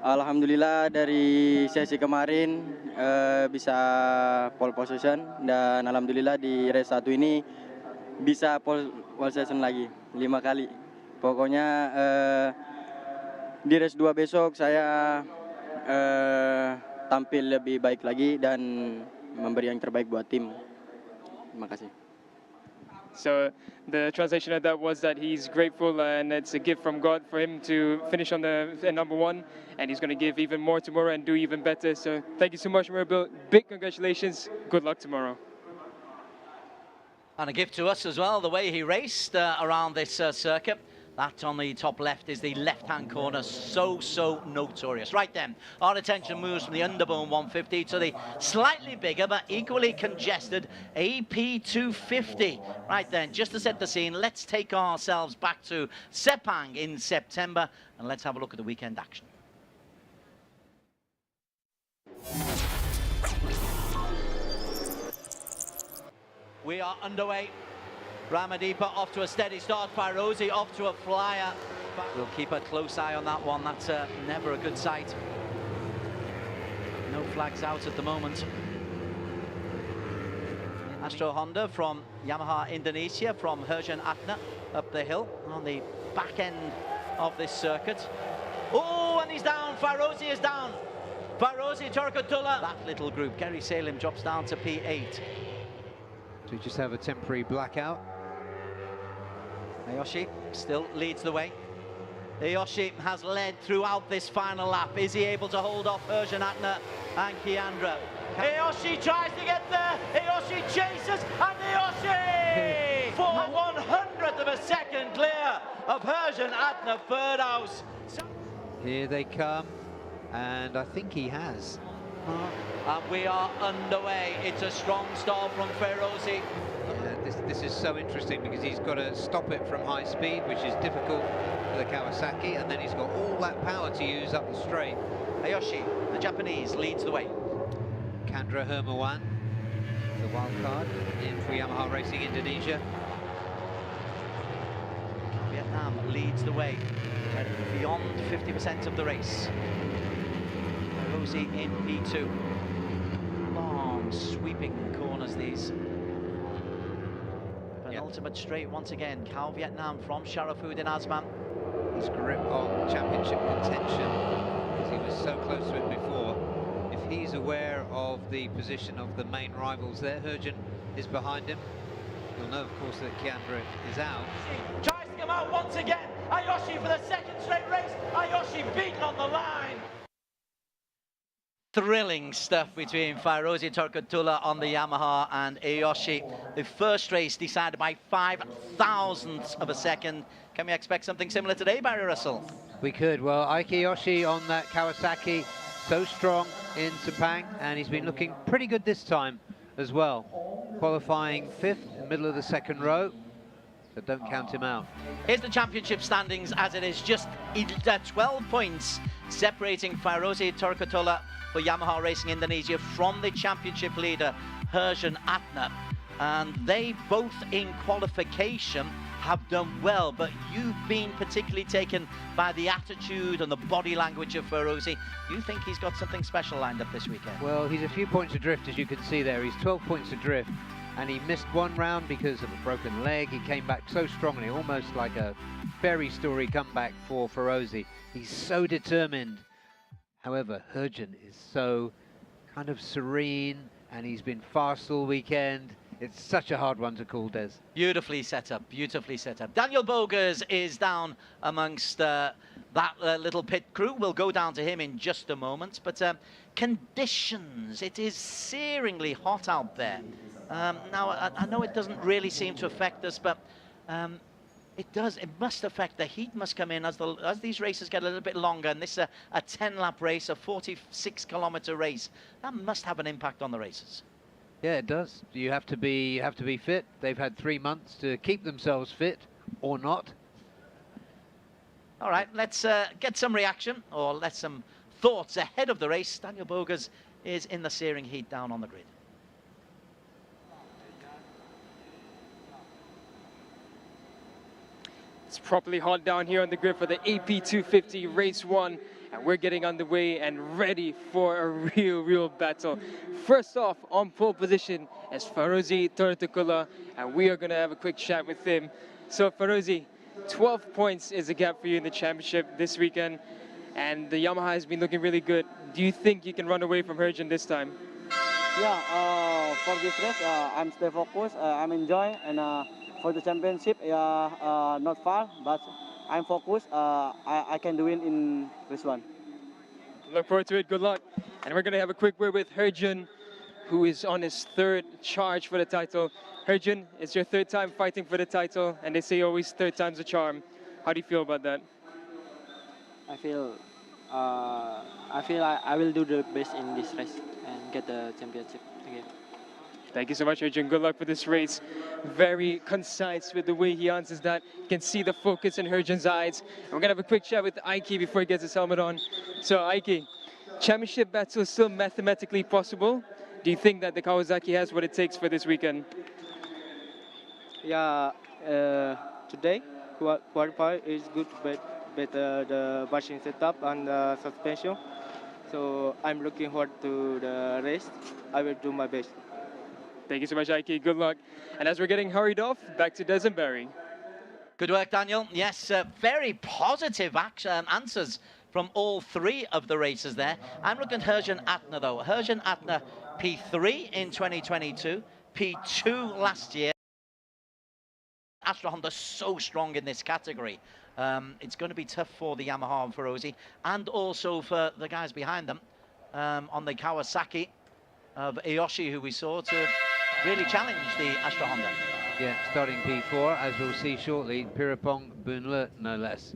alhamdulillah dari sesi kemarin bisa pole position, dan alhamdulillah di race 1 ini bisa pole position lagi 5 kali. Pokoknya di race 2 besok saya tampil lebih baik lagi dan memberi yang terbaik buat tim. Terima kasih. So the translation of that was that he's grateful and it's a gift from God for him to finish on the #1, and he's going to give even more tomorrow and do even better. So thank you so much, Murabel. Big congratulations. Good luck tomorrow. And a gift to us as well, the way he raced around this circuit. That on the top left is the left-hand corner, so notorious. Right then, our attention moves from the Underbone 150 to the slightly bigger but equally congested AP 250. Right then, just to set the scene, let's take ourselves back to Sepang in September, and let's have a look at the weekend action. We are underway. Ramadeepa off to a steady start. Fairozi off to a flyer. We'll keep a close eye on that one. That's never a good sight. No flags out at the moment. Astro Honda from Yamaha Indonesia, from Herjan Atna up the hill on the back end of this circuit. Oh, and he's down. Fairozi is down. Fairozi, Turkotullah. That little group. Gary Salim drops down to P8. So we just have a temporary blackout. Ayoshi still leads the way. Ayoshi has led throughout this final lap. Is he able to hold off Herjan Atna and Kiandra? Ayoshi tries to get there. Ayoshi chases, and Ayoshi for 1/100th of a second clear of Herjan Atna Ferdhouse. Here they come, and I think he has. And we are underway. It's a strong start from Fairozi. Yeah, this is so interesting because he's got to stop it from high speed, which is difficult for the Kawasaki, and then he's got all that power to use up the straight. Ayoshi, the Japanese, leads the way. Kandra Hermawan, the wild card in for Yamaha Racing Indonesia. Vietnam leads the way at beyond 50% of the race. Fairozi in P2. Long sweeping corners these. Penultimate straight once again. Cal Vietnam from Sharafuddin Azman. His grip on championship contention, because he was so close to it before. If he's aware of the position of the main rivals there, Herjan is behind him. You'll know, of course, that Kiandra is out. Tries to come out once again. Ayoshi for the second straight race. Ayoshi beaten on the line. Thrilling stuff between Fairozi Turkotullah on the Yamaha and Ayoshi. The first race decided by 5/1000ths of a second. Can we expect something similar today, Barry Russell? We could. Well, Ike Ayoshi on that Kawasaki, so strong in Sepang, and he's been looking pretty good this time as well. Qualifying 5th, in the middle of the second row, so don't count him out. Here's the championship standings as it is, just 12 points separating Fairozi Turkotullah for Yamaha Racing Indonesia from the championship leader Herjan Atna, and they both in qualification have done well, but you've been particularly taken by the attitude and the body language of Fairozi. You think he's got something special lined up this weekend? Well, he's a few points adrift, as you can see there. He's 12 points adrift, and he missed one round because of a broken leg. He came back so strongly, almost like a fairy story comeback for Fairozi. He's so determined. However, Herjan is so kind of serene and he's been fast all weekend. It's such a hard one to call, Des. Beautifully set up, beautifully set up. Daniel Bogers is down amongst that little pit crew. We'll go down to him in just a moment. But conditions, it is searingly hot out there. Now, I know it doesn't really seem to affect us, but it does. It must affect. The heat must come in as these races get a little bit longer. And this is a 10-lap race, a 46-kilometer race. That must have an impact on the races. Yeah, it does. You have to be fit. They've had 3 months to keep themselves fit, or not. All right, let's get some reaction, or let some thoughts ahead of the race. Daniel Bogers is in the searing heat down on the grid. It's properly hot down here on the grid for the AP 250 race 1. And we're getting underway and ready for a real battle. First off, on pole position is Farozi Tortukula, and we are going to have a quick chat with him. So Farozi, 12 points is the gap for you in the championship this weekend, and the Yamaha has been looking really good. Do you think you can run away from Herjan this time? Yeah, for this race, I'm stay focused, I'm enjoying, and for the championship, not far, but I'm focused. I can do it in this one. Look forward to it. Good luck. And we're going to have a quick word with Herjan, who is on his 3rd charge for the title. Herjan, it's your 3rd time fighting for the title, and they say always 3rd time's a charm. How do you feel about that? I feel I will do the best in this race and get the championship again. Thank you so much, Herjan. Good luck for this race. Very concise with the way he answers that. You can see the focus in Herjan's eyes. And we're going to have a quick chat with Aiki before he gets his helmet on. So, Aiki, championship battle is still mathematically possible. Do you think that the Kawasaki has what it takes for this weekend? Yeah, today qualify is good, better the machine setup and the suspension. So I'm looking forward to the race. I will do my best. Thank you so much, Aiki. Good luck. And as we're getting hurried off, back to Des and Barry. Good work, Daniel. Yes, very positive answers from all 3 of the races there. I'm looking at Herjan Atner, though. Herjan Atner, P3 in 2022, P2 last year. Astra Honda so strong in this category. It's going to be tough for the Yamaha and Farozi, and also for the guys behind them on the Kawasaki of Aoshi, who we saw, to really challenge the Astra Honda. Yeah, starting P4, as we'll see shortly, Pirapong Boonle, no less.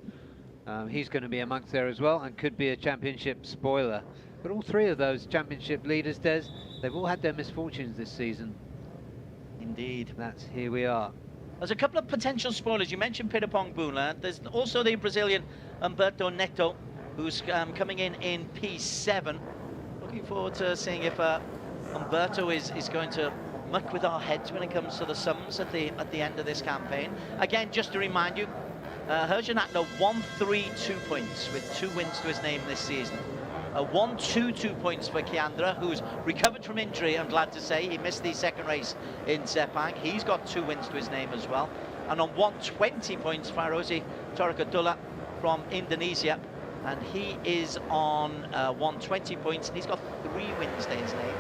He's going to be amongst there as well, and could be a championship spoiler. But all 3 of those championship leaders, Des, they've all had their misfortunes this season. Indeed. Here we are. There's a couple of potential spoilers. You mentioned Pirapong Boonle. There's also the Brazilian Humberto Neto, who's coming in P7. Looking forward to seeing if Humberto is going to muck with our heads when it comes to the sums at the end of this campaign. Again, just to remind you, Herjan Atner 1-3-2 points with 2 wins to his name this season. 1-2-2 points for Kiandra, who's recovered from injury, I'm glad to say. He missed the 2nd race in Sepang. He's got 2 wins to his name as well. And on 120 points, Farozi Torukadullah from Indonesia. And he is on 120 points, and he's got 3 wins to his name.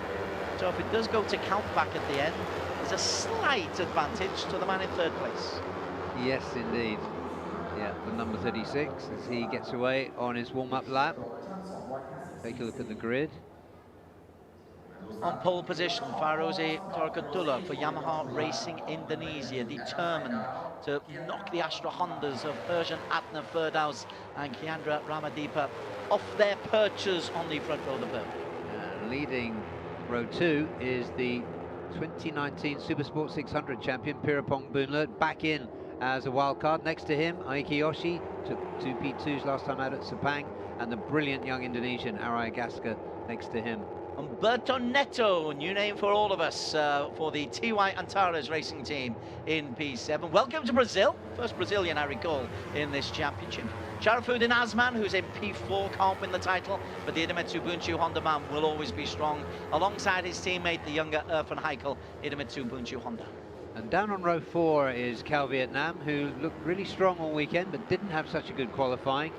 So if it does go to count back at the end, there's a slight advantage to the man in 3rd place. Yes, indeed. Yeah, the number 36, as he gets away on his warm-up lap. Take a look at the grid. On pole position, Farozi Torukadullah for Yamaha Racing Indonesia, determined to knock the Astra Hondas of Herjan Atner Firdaus and Kiandra Ramadeepa off their perches on the front row of the podium. Leading row 2 is the 2019 Supersport 600 champion Pirapong Boonle, back in as a wild card. Next to him, Aiki Oshii took 2 P2s last time out at Sepang, and the brilliant young Indonesian Arai Gaska next to him. Humberto Neto, new name for all of us, for the TY Antares racing team in P7. Welcome to Brazil, first Brazilian I recall in this championship. Sharafuddin Azman, who's in P4, can't win the title, but the Idemitsu Bunchu Honda man will always be strong, alongside his teammate, the younger Irfan Heikel, Idemitsu Bunchu Honda. And down on row 4 is Cal Vietnam, who looked really strong all weekend, but didn't have such a good qualifying.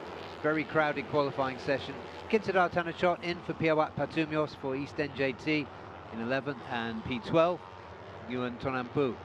Very crowded qualifying session. Kinsidar Tanachot in for Piawat Patumios for East NJT in 11th, and P12, Yuan Tonampu.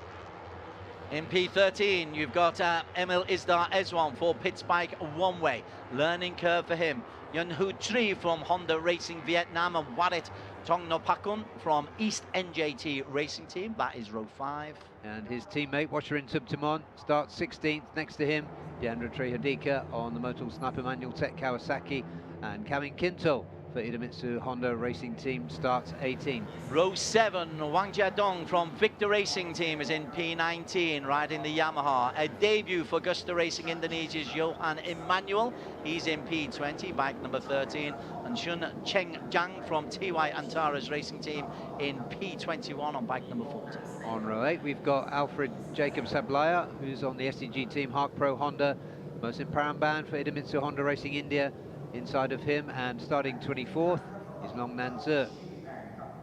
In P13, you've got Emil Isdar Ezwan for Pits Bike One Way. Learning curve for him. Yun Hu Tri from Honda Racing Vietnam, and Warit Tong Nopakun from East NJT Racing Team. That is row 5. And his teammate, Washerin Subtamon, starts 16th. Next to him, Deandra Trehadika on the Motul Sniper Manual Tech Kawasaki, and Kamin Kinto for Idemitsu Honda Racing Team starts 18. Row 7, Wang Jiadong from Victor Racing Team is in P19, riding the Yamaha. A debut for Gusta Racing Indonesia's Johan Emmanuel. He's in P20, bike number 13. And Shun Cheng Jiang from TY Antara's Racing Team in P21 on bike number 14. On row 8, we've got Alfred Jacob Sablaya, who's on the SDG Team Hark Pro Honda. Mohsin Paramban for Idemitsu Honda Racing India. Inside of him, and starting 24th is Long Nan Zi.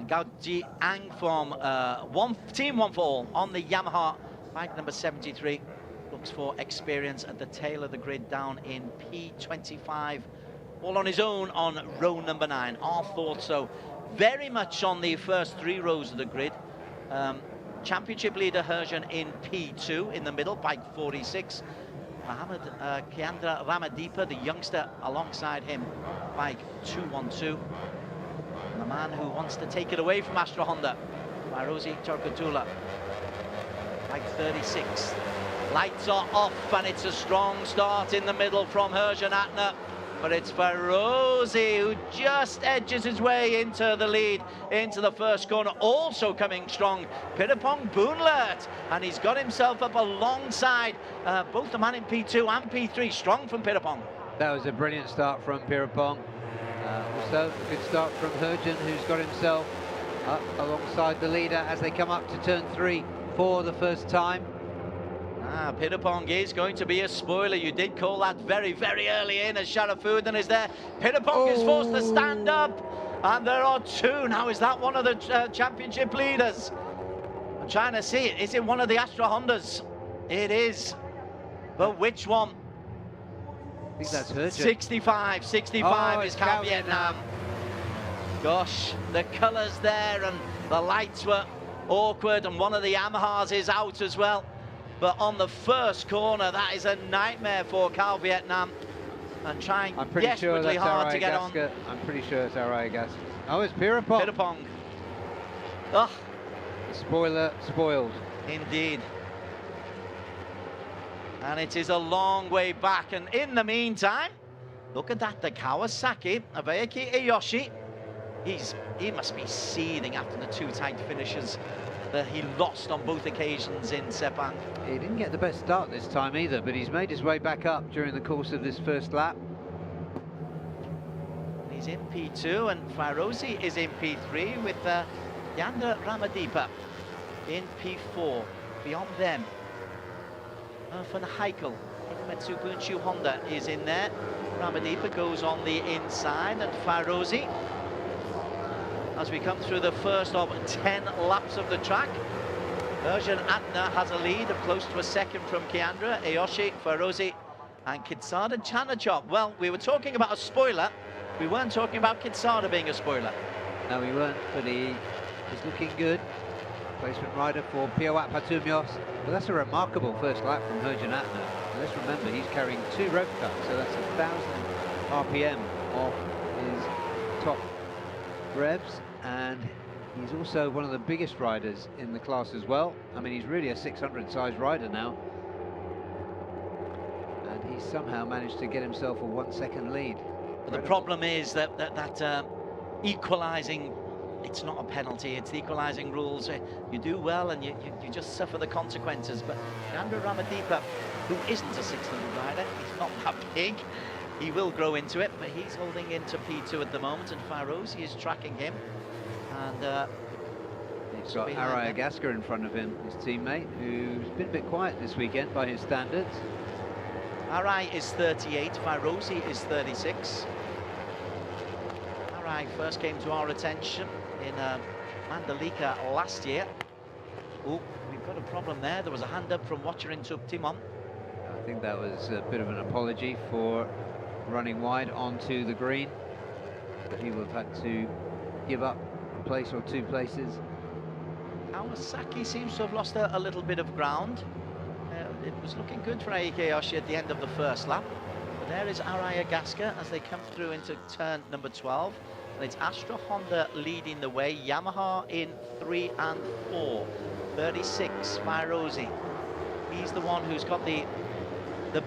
Gao Ji Ang from Team One for All on the Yamaha, bike number 73. Looks for experience at the tail of the grid down in P25. All on his own on row number 9. I thought so. Very much on the first 3 rows of the grid. Championship leader Herjan in P2 in the middle, bike 46. Mohammed Kiandra Ramadipa, the youngster, alongside him, bike 212. And the man who wants to take it away from Astra Honda, Fairozi Torkatula, bike 36. Lights are off, and it's a strong start in the middle from Herjan Atner. But it's Fairozi who just edges his way into the lead, into the first corner. Also coming strong, Pirapong Boonlert, and he's got himself up alongside both the man in P2 and P3. Strong from Pirapong. That was a brilliant start from Pirapong. Also, a good start from Herjan, who's got himself up alongside the leader as they come up to turn 3 for the first time. Pirapong is going to be a spoiler. You did call that very, very early in as Sharafuddin is there. Pirapong is forced to stand up, and there are 2. Now, is that one of the championship leaders? I'm trying to see it. Is it one of the Astra Hondas? It is. But which one? I think that's Herjan. 65 is Cal Vietnam. Gosh, the colours there and the lights were awkward, and one of the Yamahas is out as well. But on the first corner, that is a nightmare for Cal Vietnam, and trying desperately hard to get on. I'm pretty sure it's Arai Gaska. Oh, it's Pirapong. Pirapong. Ugh. The spoiler spoiled. Indeed. And it is a long way back, and in the meantime, look at that, the Kawasaki, Abayaki Iyoshi. He must be seething after the 2 tight finishes that he lost on both occasions in Sepang. He didn't get the best start this time either, but he's made his way back up during the course of this first lap. He's in P2, and Fairozi is in P3 with Yandra Ramadipa in P4. Beyond them, Van Heikel, Idemitsu Bunshu Honda is in there. Ramadipa goes on the inside, and Fairozi, as we come through the first of 10 laps of the track, Herjan Atner has a lead of close to a second from Kiandra, Ayoshi, Fairozi, and Kitsada Chanachop. Well, we were talking about a spoiler. We weren't talking about Kitsada being a spoiler. No, we weren't, but he is looking good. Placement rider for Piawat Patumios. But that's a remarkable first lap from Herjan Atner. Let's remember, he's carrying 2 rope cuts, so that's 1,000 RPM off his top revs, and he's also one of the biggest riders in the class as well. I mean, he's really a 600 size rider now, and he's somehow managed to get himself a 1 second lead. But the problem is that equalising, it's not a penalty, it's the equalising rules. You do well and you just suffer the consequences. But Yandra Ramadipa, who isn't a 600 rider, he's not that big. He will grow into it, but he's holding into P2 at the moment, and Fairozi is tracking him. And he's got Arai Gaska in front of him, his teammate, who's been a bit quiet this weekend by his standards. Arai is 38, Fairozi is 36. Arai first came to our attention in Mandalika last year. Oh, we've got a problem there. There was a hand up from Watcherin Timon. I think that was a bit of an apology for running wide onto the green, but he will have had to give up place or 2 places. Kawasaki seems to have lost a little bit of ground. It was looking good for Ikeyoshi at the end of the first lap. But there is Araya Gaska as they come through into turn number 12. And it's Astra Honda leading the way, Yamaha in 3 and 4. 36, Fairozi. He's the one who's got the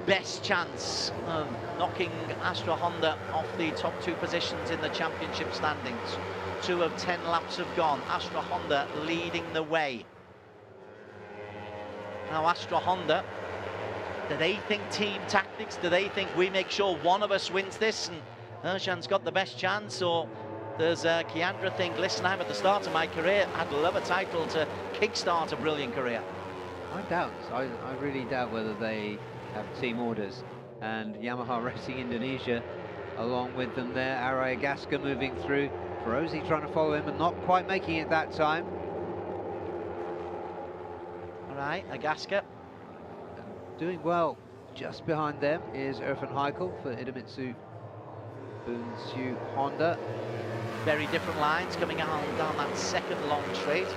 best chance of knocking Astra Honda off the top 2 positions in the championship standings. 2 of 10 laps have gone. Astra Honda leading the way. Now Astra Honda, do they think team tactics? Do they think we make sure one of us wins this and Ercan's got the best chance? Or does Kiandra think, listen, I'm at the start of my career, I'd love a title to kickstart a brilliant career? I doubt. I really doubt whether they have team orders. And Yamaha Racing Indonesia along with them there. Araya Gaska moving through. Ferozi trying to follow him and not quite making it that time. All right, Agaska. Doing well. Just behind them is Irfan Heikel for Idemitsu FIM Honda. Very different lines coming down that second long straight.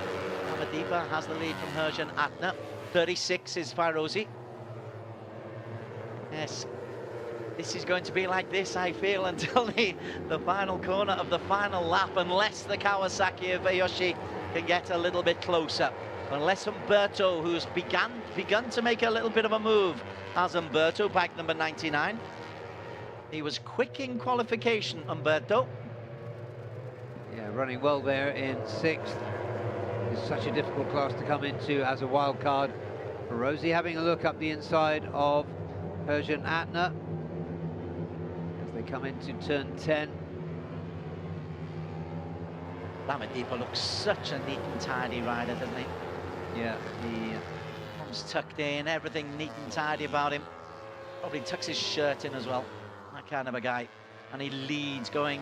Ramadipa has the lead from Herjan Atna. 36 is Fairozi. Yes, this is going to be like this, I feel, until the final corner of the final lap, unless the Kawasaki of Ayoshi can get a little bit closer. Unless Humberto, who's begun to make a little bit of a move, as Humberto, bike number 99. He was quick in qualification, Humberto. Yeah, running well there in 6th. It's such a difficult class to come into as a wild card. Ferozi having a look up the inside of Herjan Atna as they come into turn 10. Ramadipa looks such a neat and tidy rider, doesn't he? Yeah, he Arms tucked in, everything neat and tidy about him. Probably tucks his shirt in as well. That kind of a guy. And he leads going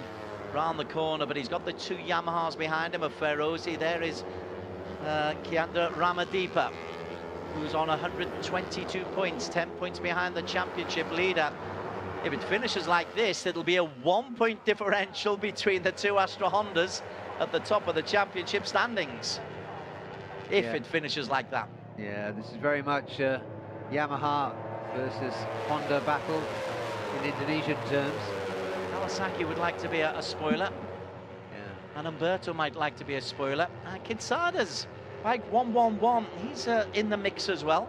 round the corner, but he's got the 2 Yamahas behind him of Ferozi. There is Kiandra Ramadipa, who's on 122 points, 10 points behind the championship leader. If it finishes like this, it'll be a 1-point differential between the 2 Astra Hondas at the top of the championship standings. If it finishes like that. Yeah, this is very much Yamaha versus Honda battle in Indonesian terms. Kawasaki would like to be a spoiler. Yeah. And Humberto might like to be a spoiler. And Kinsada's bike 111, he's in the mix as well.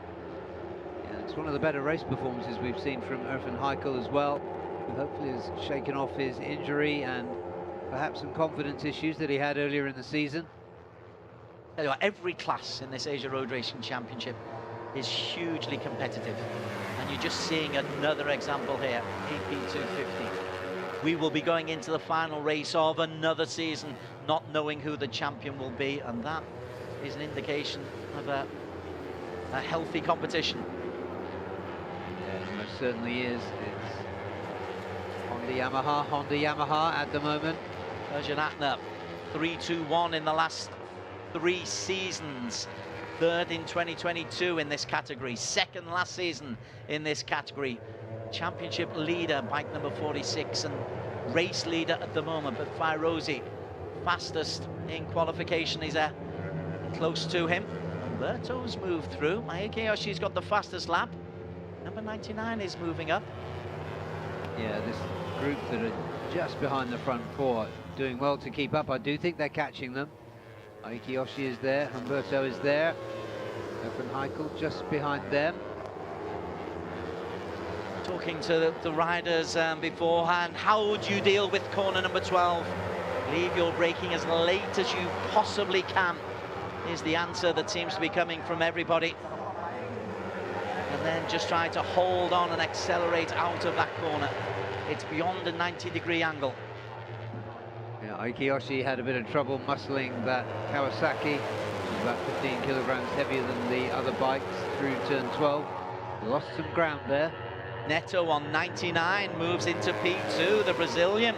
Yeah, it's one of the better race performances we've seen from Irfan Heikel as well, who hopefully has shaken off his injury and perhaps some confidence issues that he had earlier in the season. Tell you what, every class in this Asia Road Racing Championship is hugely competitive. And you're just seeing another example here, AP250. We will be going into the final race of another season, not knowing who the champion will be, and that is an indication of a healthy competition. Yeah, it most certainly is. It's Honda Yamaha at the moment. Ercan Atna, 3-2-1 in the last 3 seasons. 3rd in 2022 in this category. 2nd last season in this category. Championship leader, bike number 46, and race leader at the moment. But Fairozi, fastest in qualification, is close to him. Humberto's moved through. Ikeoshi's got the fastest lap. Number 99 is moving up. Yeah, this group that are just behind the front 4 doing well to keep up. I do think they're catching them. Ikeyoshi is there, Humberto is there. Irfan Heikel just behind them. Talking to the riders beforehand, how would you deal with corner number 12? Leave your braking as late as you possibly can, is the answer that seems to be coming from everybody. And then just try to hold on and accelerate out of that corner. It's beyond a 90-degree angle. Yeah, Ikeyoshi had a bit of trouble muscling that Kawasaki, which is about 15 kilograms heavier than the other bikes, through turn 12. Lost some ground there. Neto on 99 moves into P2, the Brazilian.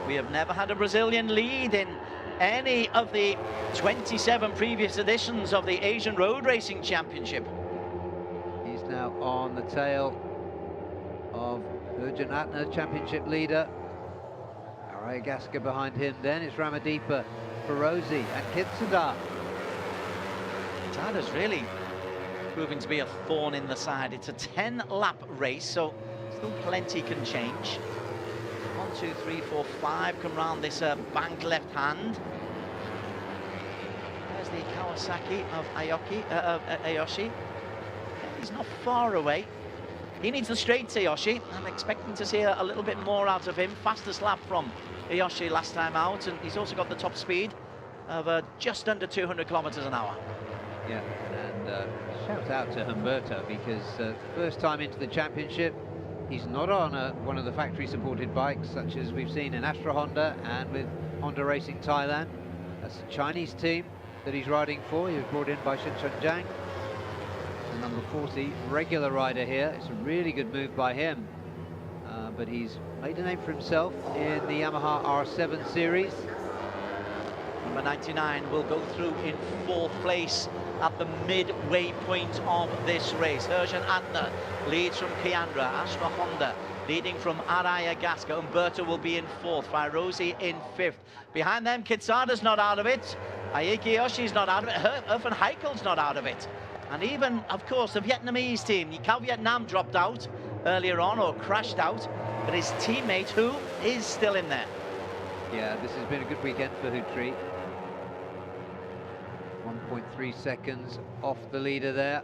We have never had a Brazilian lead in any of the 27 previous editions of the Asian Road Racing Championship. He's now on the tail of Ercan Atna, championship leader. Araya Gaska behind him. Then it's Ramadipa Ferozi and Kitsuda. Tada's really proving to be a thorn in the side. It's a 10-lap race, so still plenty can change. 1, 2, 3, 4, 5 come round this bank left hand. There's the Kawasaki of Aoshi. He's not far away. He needs the straights, Aoshi. I'm expecting to see a little bit more out of him. Fastest lap from Aoshi last time out, and he's also got the top speed of just under 200 kilometers an hour. Yeah, and shout out to Humberto, because first time into the championship, he's not on one of the factory-supported bikes, such as we've seen in Astra Honda and with Honda Racing Thailand. That's a Chinese team that he's riding for. He was brought in by Shen Jiang. Number 40, regular rider here. It's a really good move by him. But he's made a name for himself in the Yamaha R7 series. Number 99 will go through in 4th place at the midway point of this race. Herjan Adner leads from Kiandra. Astra Honda leading from Araya Gasca. Umberto will be in 4th. Ferozi in 5th. Behind them, Kitsada's not out of it. Aiki Yoshi's not out of it. Irfan Heikel's not out of it. And even, of course, the Vietnamese team. Cal Vietnam dropped out earlier on, or crashed out, but his teammate, Hu, is still in there. Yeah, this has been a good weekend for Hutri. 1.3 seconds off the leader there.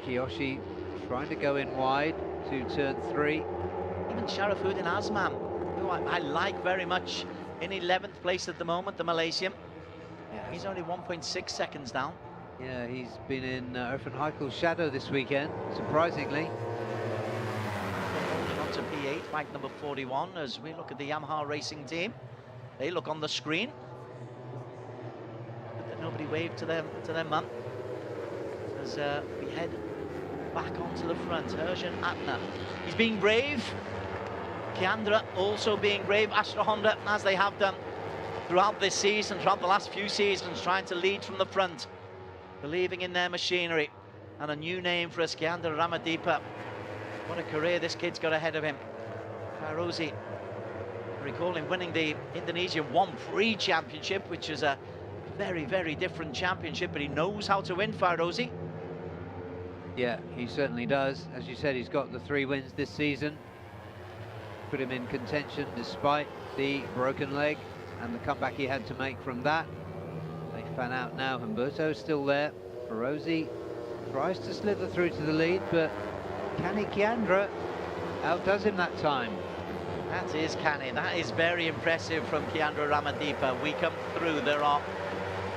Kiyoshi trying to go in wide to turn 3. Even Sharafuddin Azman, who I like very much, in 11th place at the moment, the Malaysian. Yeah, he's only 1.6 seconds down. Yeah, he's been in Irfan Heikel's shadow this weekend, surprisingly. On to P8, bike number 41, as we look at the Yamaha Racing team. They look on the screen. But nobody waved to their mum. As we head back onto the front, Herjan Atner. He's being brave. Kiandra also being brave. Astra Honda, as they have done throughout this season, throughout the last few seasons, trying to lead from the front, believing in their machinery. And a new name for Iskander Ramadeepa. What a career this kid's got ahead of him. Ferozi, recall him winning the Indonesian 1-3 championship, which is a very, very different championship, but he knows how to win, Ferozi. Yeah, he certainly does. As you said, he's got the 3 wins this season. Put him in contention despite the broken leg and the comeback he had to make from that. They fan out now. Humberto's still there. Ferozi tries to slither through to the lead, but Kani Kiandra outdoes him that time. That is Kani. That is very impressive from Kiandra Ramadeepa. We come through. There are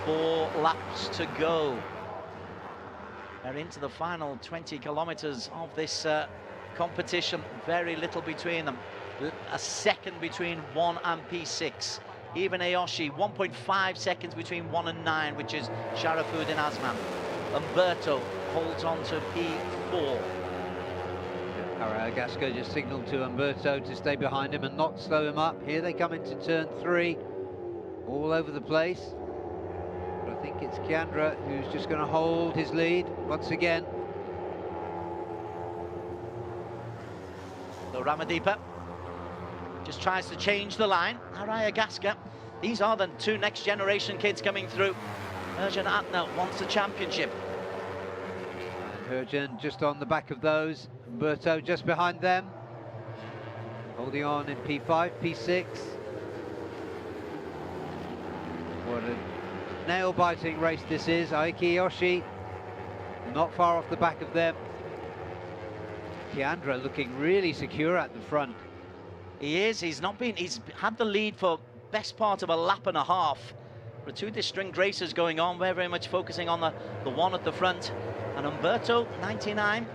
4 laps to go. They're into the final 20 kilometers of this competition. Very little between them. A second between 1 and P6. Even Aoshi, 1.5 seconds between 1 and 9, which is Sharafuddin Azman. Umberto holds on to P4. Araya just signalled to Umberto to stay behind him and not slow him up. Here they come into turn 3, all over the place. But I think it's Kiandra who's just going to hold his lead once again. So Ramadeepa just tries to change the line. Araya Gasca, these are the 2 next generation kids coming through. Herjan Atner wants the championship. And Herjan just on the back of those. Umberto just behind them. Holding on in P5, P6. What a nail-biting race this is. Aiki Yoshi not far off the back of them. Kiandra looking really secure at the front. He is. He's had the lead for best part of a lap and a half. There are 2 distinct races going on. We're very much focusing on the one at the front. And Umberto, 99,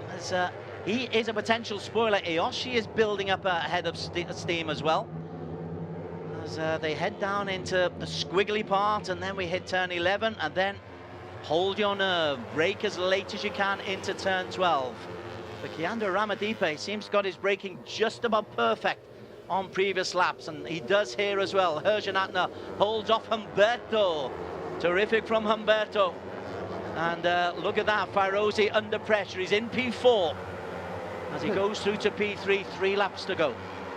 he is a potential spoiler. Aoshi is building up ahead of steam as well. As they head down into the squiggly part, and then we hit turn 11, and then hold your nerve. Brake as late as you can into turn 12. But Kiandra Ramadeepa, he seems to got his braking just about perfect on previous laps, and he does here as well. Herjan Atner holds off Humberto. Terrific from Humberto. And look at that, Ferozi under pressure. He's in P4 as he goes through to P3, 3 laps to go.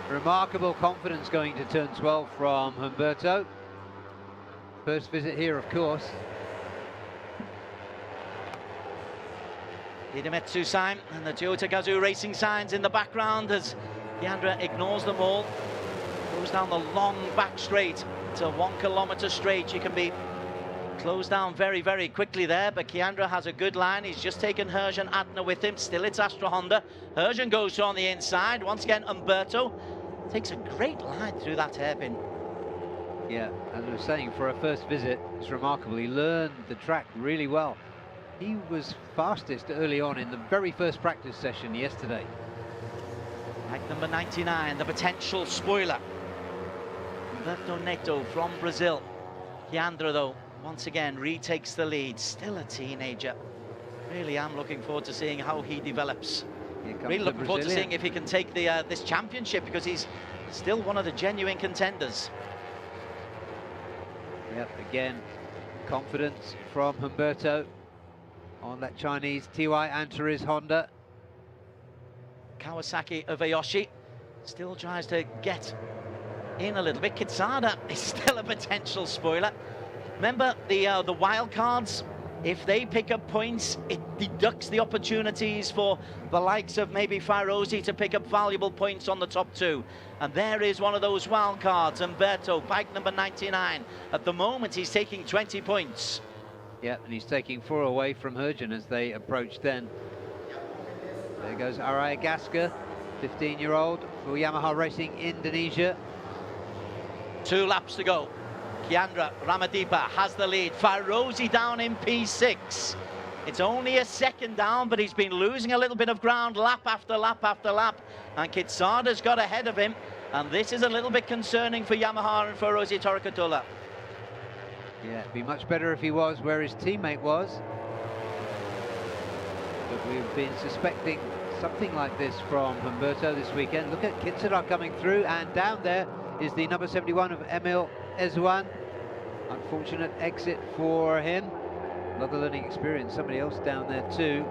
Remarkable confidence going to turn 12 from Humberto. First visit here, of course. Idemitsu sign and the Toyota Gazoo Racing signs in the background as Kiandra ignores them all. Goes down the long back straight. It's a 1 kilometer straight. You can be closed down very, very quickly there, but Kiandra has a good line. He's just taken Herjan Adner with him. Still it's Astra Honda. Herjan goes on the inside. Once again, Umberto takes a great line through that hairpin. Yeah, as I was saying, for a first visit, it's remarkable. He learned the track really well. He was fastest early on in the very first practice session yesterday. Like number 99, the potential spoiler. Umberto Neto from Brazil. Kiandra, though, once again retakes the lead. Still a teenager. Really am looking forward to seeing how he develops. Really looking forward to seeing if he can take the this championship, because he's still one of the genuine contenders. Yep, again, confidence from Humberto on that Chinese TY Antares Honda. Kawasaki of Ayoshi still tries to get in a little bit. Kitsada is still a potential spoiler. Remember the wild cards? If they pick up points, it deducts the opportunities for the likes of maybe Fairozi to pick up valuable points on the top two. And there is one of those wild cards, Umberto, bike number 99. At the moment, he's taking 20 points. Yeah, and he's taking 4 away from Herjan as they approach then. There goes Araya Gaska, 15-year-old for Yamaha Racing Indonesia. 2 laps to go. Kiandra Ramadipa has the lead. Fairozi down in P6. It's only a second down, but he's been losing a little bit of ground lap after lap after lap. And Kitsada's got ahead of him. And this is a little bit concerning for Yamaha and Fairozi Torikatula. Yeah, it'd be much better if he was where his teammate was. But we've been suspecting something like this from Humberto this weekend. Look at Kitsada coming through, and down there is the number 71 of Emil Ezwan. Unfortunate exit for him. Another learning experience. Somebody else down there too.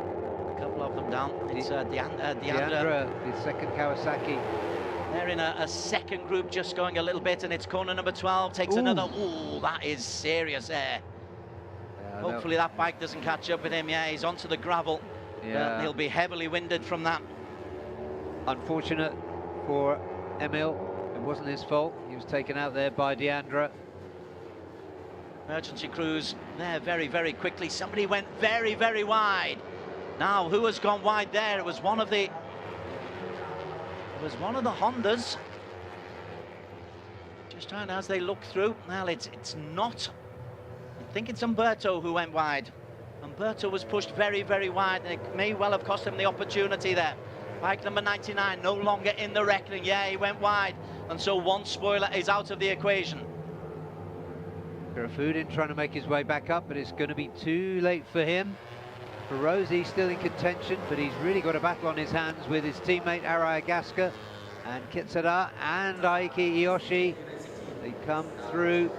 A couple of them down. It's Deandra, the second Kawasaki. They're in a second group, just going a little bit, and it's corner number 12. Takes another. Ooh, that is serious air. Yeah, hopefully that bike doesn't catch up with him. Yeah, he's onto the gravel. Yeah, he'll be heavily winded from that. Unfortunate for Emil. It wasn't his fault. He was taken out there by Deandra. Emergency crews there very, very quickly. Somebody went very, very wide. Now, who has gone wide there? It was one of the Hondas. Just trying as they look through. Well, it's not. I think it's Umberto who went wide. Umberto was pushed very, very wide, and it may well have cost him the opportunity there. Bike number 99 no longer in the reckoning. Yeah, he went wide, and so one spoiler is out of the equation. Garafudin trying to make his way back up, but it's going to be too late for him. Fairozi still in contention, but he's really got a battle on his hands with his teammate Araya Gaska and Kitsada and Aiki Iyoshi. They come through.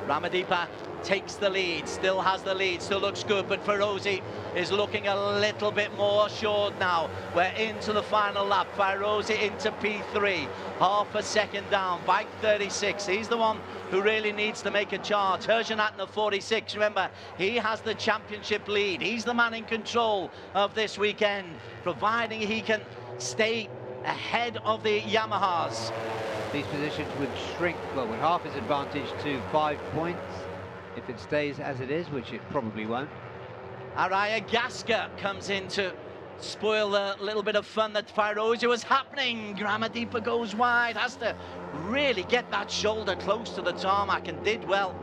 Ramadipa takes the lead, still has the lead, still looks good, but Fairozi is looking a little bit more assured now. We're into the final lap. Fairozi into P3, half a second down, bike 36. He's the one who really needs to make a charge. Herjan Atner 46, remember, he has the championship lead. He's the man in control of this weekend, providing he can stay ahead of the Yamahas. These positions would shrink, well, with half his advantage to 5 points. If it stays as it is, which it probably won't. Araya Gaska comes in to spoil the little bit of fun that Fairozi was happening. Ramadipa goes wide, has to really get that shoulder close to the tarmac, and did well.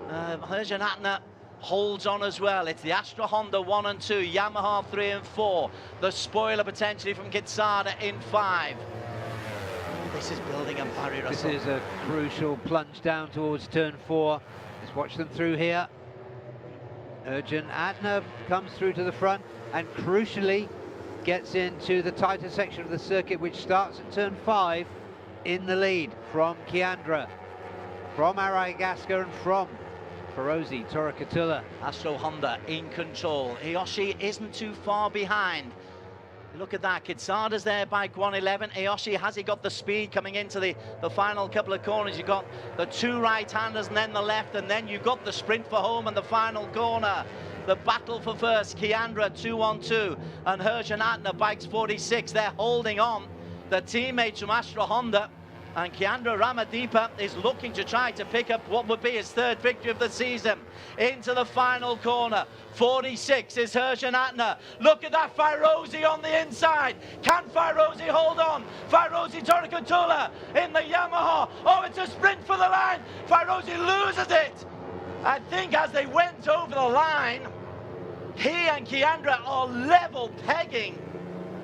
Herjan Atner holds on as well. It's the Astra Honda 1 and 2, Yamaha 3 and 4. The spoiler potentially from Kitsada in 5. Oh, this is building up, Barry Russell. This is a crucial plunge down towards turn 4. Let's watch them through here. Herjan Atner comes through to the front and crucially gets into the tighter section of the circuit, which starts at turn 5 in the lead from Kiandra, from Araya Gaska and from Fairozi Torikatula. Astro Honda in control. Iyoshi isn't too far behind. Look at that, Kitsada's there, bike 111. Aoshi, has he got the speed coming into the final couple of corners? You've got the two right-handers and then the left, and then you've got the sprint for home and the final corner. The battle for first, Kiandra 2-on-2 and Herjan Atner, bikes 46. They're holding on. The teammates from Astra Honda, and Kiandra Ramadeepa is looking to try to pick up what would be his third victory of the season. Into the final corner, 46 is Herjan Atner. Look at that, Fairozi on the inside. Can Fairozi hold on? Fairozi Torikatula in the Yamaha. Oh, it's a sprint for the line. Fairozi loses it. I think as they went over the line, he and Kiandra are level pegging.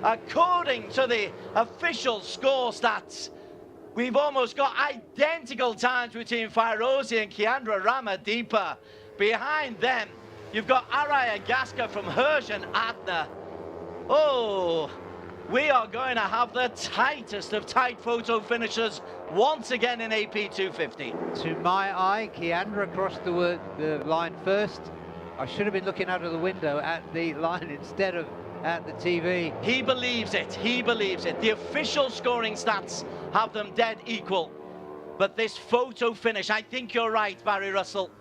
According to the official score stats, we've almost got identical times between Fairozi and Kiandra Ramadeepa. Behind them, you've got Araya Gaska from Herjan Atner. Oh, we are going to have the tightest of tight photo finishers once again in AP 250. To my eye, Kiandra crossed the line first. I should have been looking out of the window at the line instead of at the TV. He believes it, he believes it. The official scoring stats have them dead equal. But this photo finish, I think you're right, Barry Russell.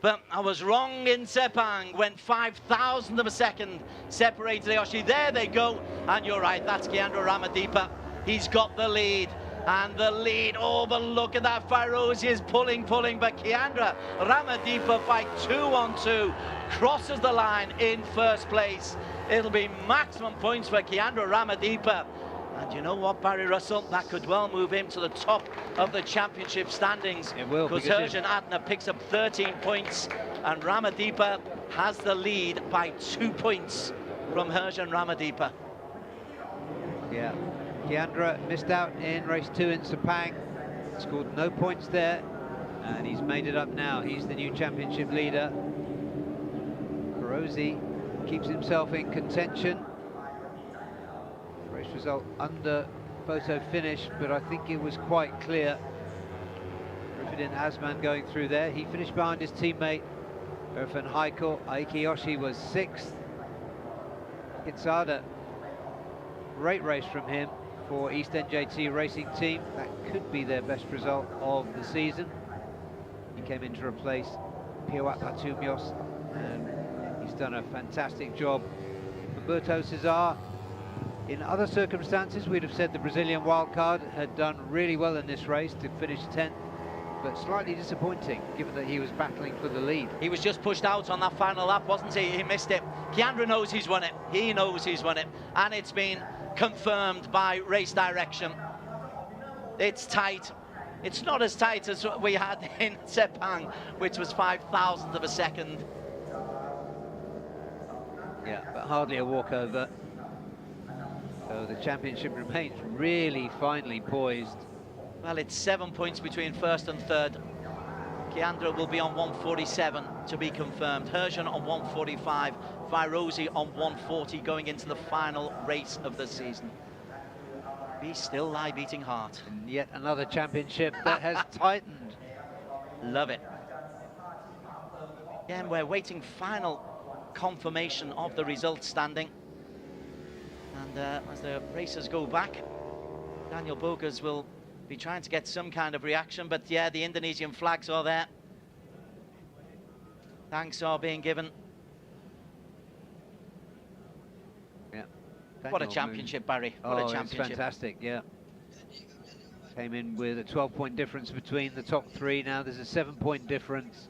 But I was wrong in Sepang, went 5,000 of a second, separated Aoshi. There they go, and you're right, that's Kiandra Ramadeepa. He's got the lead, and the lead, oh, but look at that, Fairozi is pulling, but Kiandra Ramadeepa, fight 2-on-2, crosses the line in first place. It'll be maximum points for Kiandra Ramadeepa. And you know what, Barry Russell, that could well move him to the top of the championship standings. It will, because Herjan Atner picks up 13 points, and Ramadeepa has the lead by 2 points from Herjan Ramadeepa. Yeah, Kiandra missed out in race 2 in Sepang, scored no points there, and he's made it up now. He's the new championship leader. Fairozi keeps himself in contention. Race result under photo finish, but I think it was quite clear. Rifudin Asman going through there. He finished behind his teammate Irfan Haikal. Aiki Yoshi was 6th. Kitsada, great race from him for East NJT Racing Team. That could be their best result of the season. He came in to replace Piawat Patumios, and he's done a fantastic job. Humberto Cesar, in other circumstances, we'd have said the Brazilian wildcard had done really well in this race to finish 10th, but slightly disappointing given that he was battling for the lead. He was just pushed out on that final lap, wasn't he? He missed it. Kiandra knows he's won it. He knows he's won it. And it's been confirmed by race direction. It's tight. It's not as tight as what we had in Sepang, which was 5,000 of a second. Yeah, but hardly a walkover. So the championship remains really finely poised. Well, it's 7 points between first and third. Kiandra will be on 147 to be confirmed. Herjan on 145. Fairozi on 140 going into the final race of the season. Be still lie beating heart. And yet another championship that has tightened. Love it. Again, we're waiting final confirmation of the result standing. And as the racers go back, Daniel Bogas will be trying to get some kind of reaction, but yeah, the Indonesian flags are there. Thanks are being given. Yeah. What a championship, Barry. What a championship. It's fantastic, yeah. Came in with a 12-point difference between the top 3. Now there's a 7-point difference.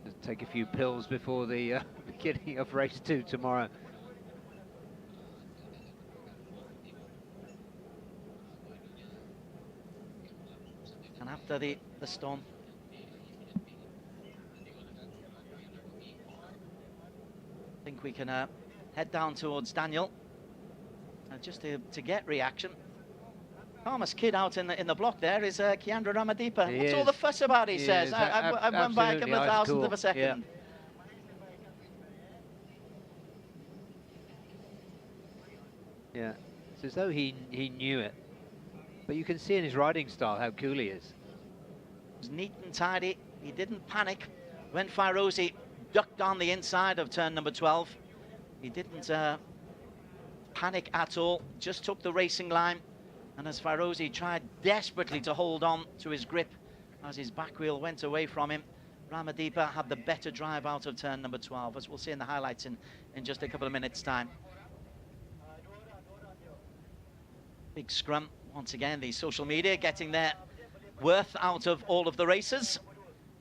Just take a few pills before the beginning of race 2 tomorrow. And after the storm, I think we can head down towards Daniel just to get reaction. Calmest kid out in the block there is Kiandra Ramadeepa. What's all the fuss about, he says? I went by a couple of thousandths of a second. Yeah, it's as though he knew it. But you can see in his riding style how cool he is. It was neat and tidy. He didn't panic. When Fairozi ducked on the inside of turn number 12, he didn't panic at all, just took the racing line. And as Fairozi tried desperately to hold on to his grip as his back wheel went away from him, Ramadeepa had the better drive out of turn number 12, as we'll see in the highlights in just a couple of minutes' time. Big scrum, once again, the social media getting their worth out of all of the racers.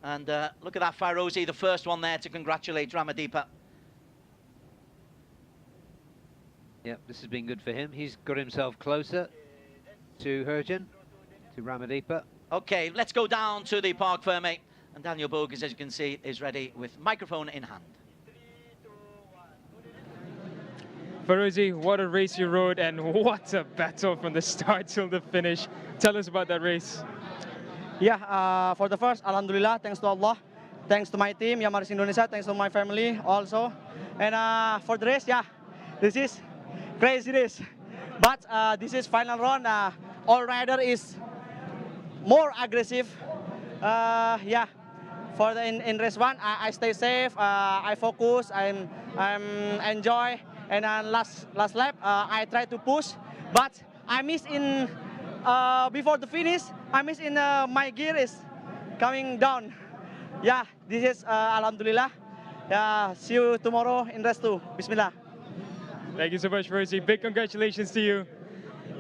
And look at that, Fairozi, the first one there to congratulate Ramadeepa. Yep, this has been good for him. He's got himself closer to Hergen, to Ramadeepa. Okay, let's go down to the Parc Ferme. And Daniel Bogus, as you can see, is ready with microphone in hand. Fairozi, what a race you rode, and what a battle from the start till the finish. Tell us about that race. Yeah, for the first, Alhamdulillah, thanks to Allah, thanks to my team, Yamaha Race Indonesia, thanks to my family also. And for the race, yeah, this is crazy race. But this is final round. All rider is more aggressive. Yeah, for the in race one, I stay safe. I focus. I'm enjoy. And last lap, I try to push, but I miss in before the finish. I miss in my gear is coming down. Yeah, this is Alhamdulillah. Yeah, see you tomorrow in race 2. Bismillah. Thank you so much, Fairozi. Big congratulations to you.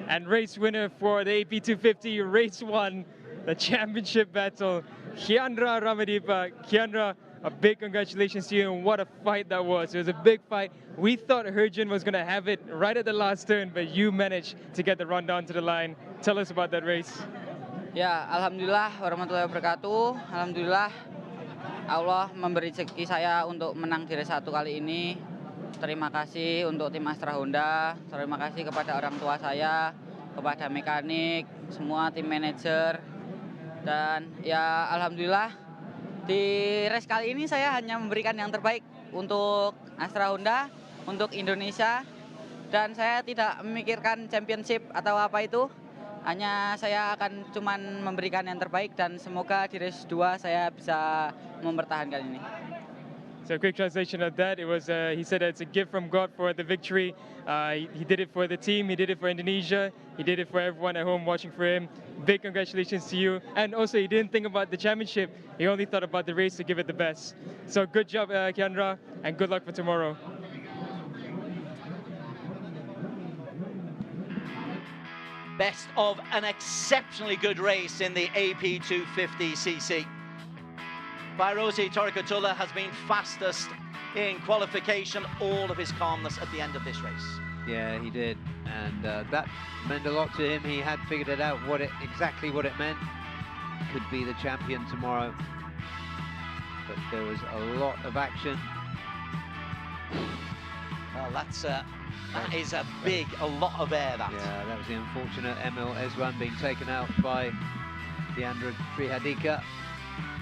And race winner for the AP250, race 1, the championship battle, Kiandra Ramadeepa. Kiandra, a big congratulations to you, and what a fight that was. It was a big fight. We thought Hergen was going to have it right at the last turn, but you managed to get the run down to the line. Tell us about that race. Ya, Alhamdulillah warahmatullahi wabarakatuh. Alhamdulillah Allah memberi rezeki saya untuk menang di race 1 kali ini. Terima kasih untuk tim Astra Honda, terima kasih kepada orang tua saya, kepada mekanik, semua tim manajer. Dan ya Alhamdulillah di race kali ini saya hanya memberikan yang terbaik untuk Astra Honda, untuk Indonesia. Dan saya tidak memikirkan championship atau apa itu. Hanya saya akan cuman memberikan yang terbaik dan semoga di race 2 saya bisa mempertahankan ini. So a quick translation of that, it was, he said it's a gift from God for the victory. He did it for the team, he did it for Indonesia, he did it for everyone at home watching for him. Big congratulations to you. And also he didn't think about the championship, he only thought about the race to give it the best. So good job, Kiandra, and good luck for tomorrow. Best of an exceptionally good race in the AP250cc. Fairozi Torikatullah has been fastest in qualification, all of his calmness at the end of this race. Yeah, he did, and that meant a lot to him. He had figured it out, exactly what it meant. Could be the champion tomorrow, but there was a lot of action. Well, that is a lot of air, that. Yeah, that was the unfortunate Emil Ezwan being taken out by Deandra Trihadika.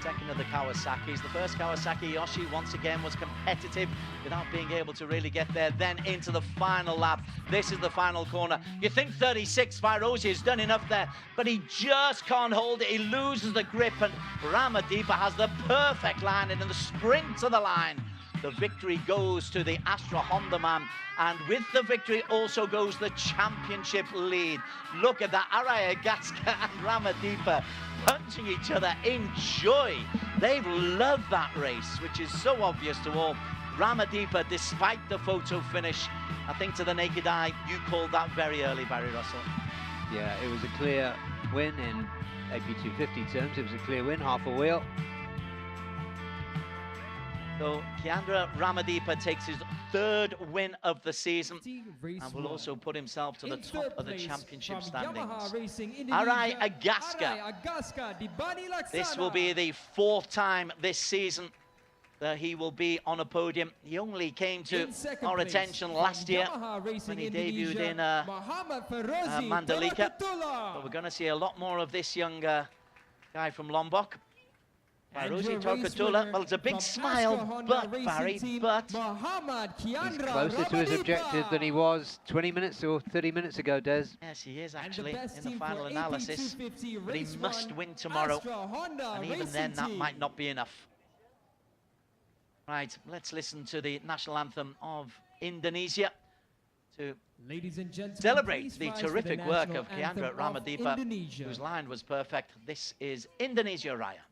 Second of the Kawasaki's. The first Kawasaki, Yoshi, once again was competitive without being able to really get there. Then into the final lap. This is the final corner. You think 36, Fairozi has done enough there, but he just can't hold it. He loses the grip, and Ramadeepa has the perfect line, and in the sprint to the line, the victory goes to the Astra Honda man, and with the victory also goes the championship lead. Look at that, Araya Gaska and Ramadeepa punching each other in joy. They've loved that race, which is so obvious to all. Ramadeepa, despite the photo finish, I think to the naked eye, you called that very early, Barry Russell. Yeah, it was a clear win in AP250 terms. It was a clear win, half a wheel. So Kiandra Ramadeepa takes his 3rd win of the season and will also put himself to the top of the championship standings. Arai Agaska. This will be the 4th time this season that he will be on a podium. He only came to our attention last year when he debuted in Mandalika. But we're going to see a lot more of this young guy from Lombok. Fairozi Torikatullah, well, it's a big smile, but Barry, he's closer to his objective than he was 20 minutes or 30 minutes ago, Des. Yes, he is actually in the final analysis, but he must win tomorrow, and even then that might not be enough. Right, let's listen to the national anthem of Indonesia to Ladies and gentlemen, celebrate please the rise for the terrific work national of Kiandra anthem Ramadipa, Indonesia. whose line was perfect. This is Indonesia Raya.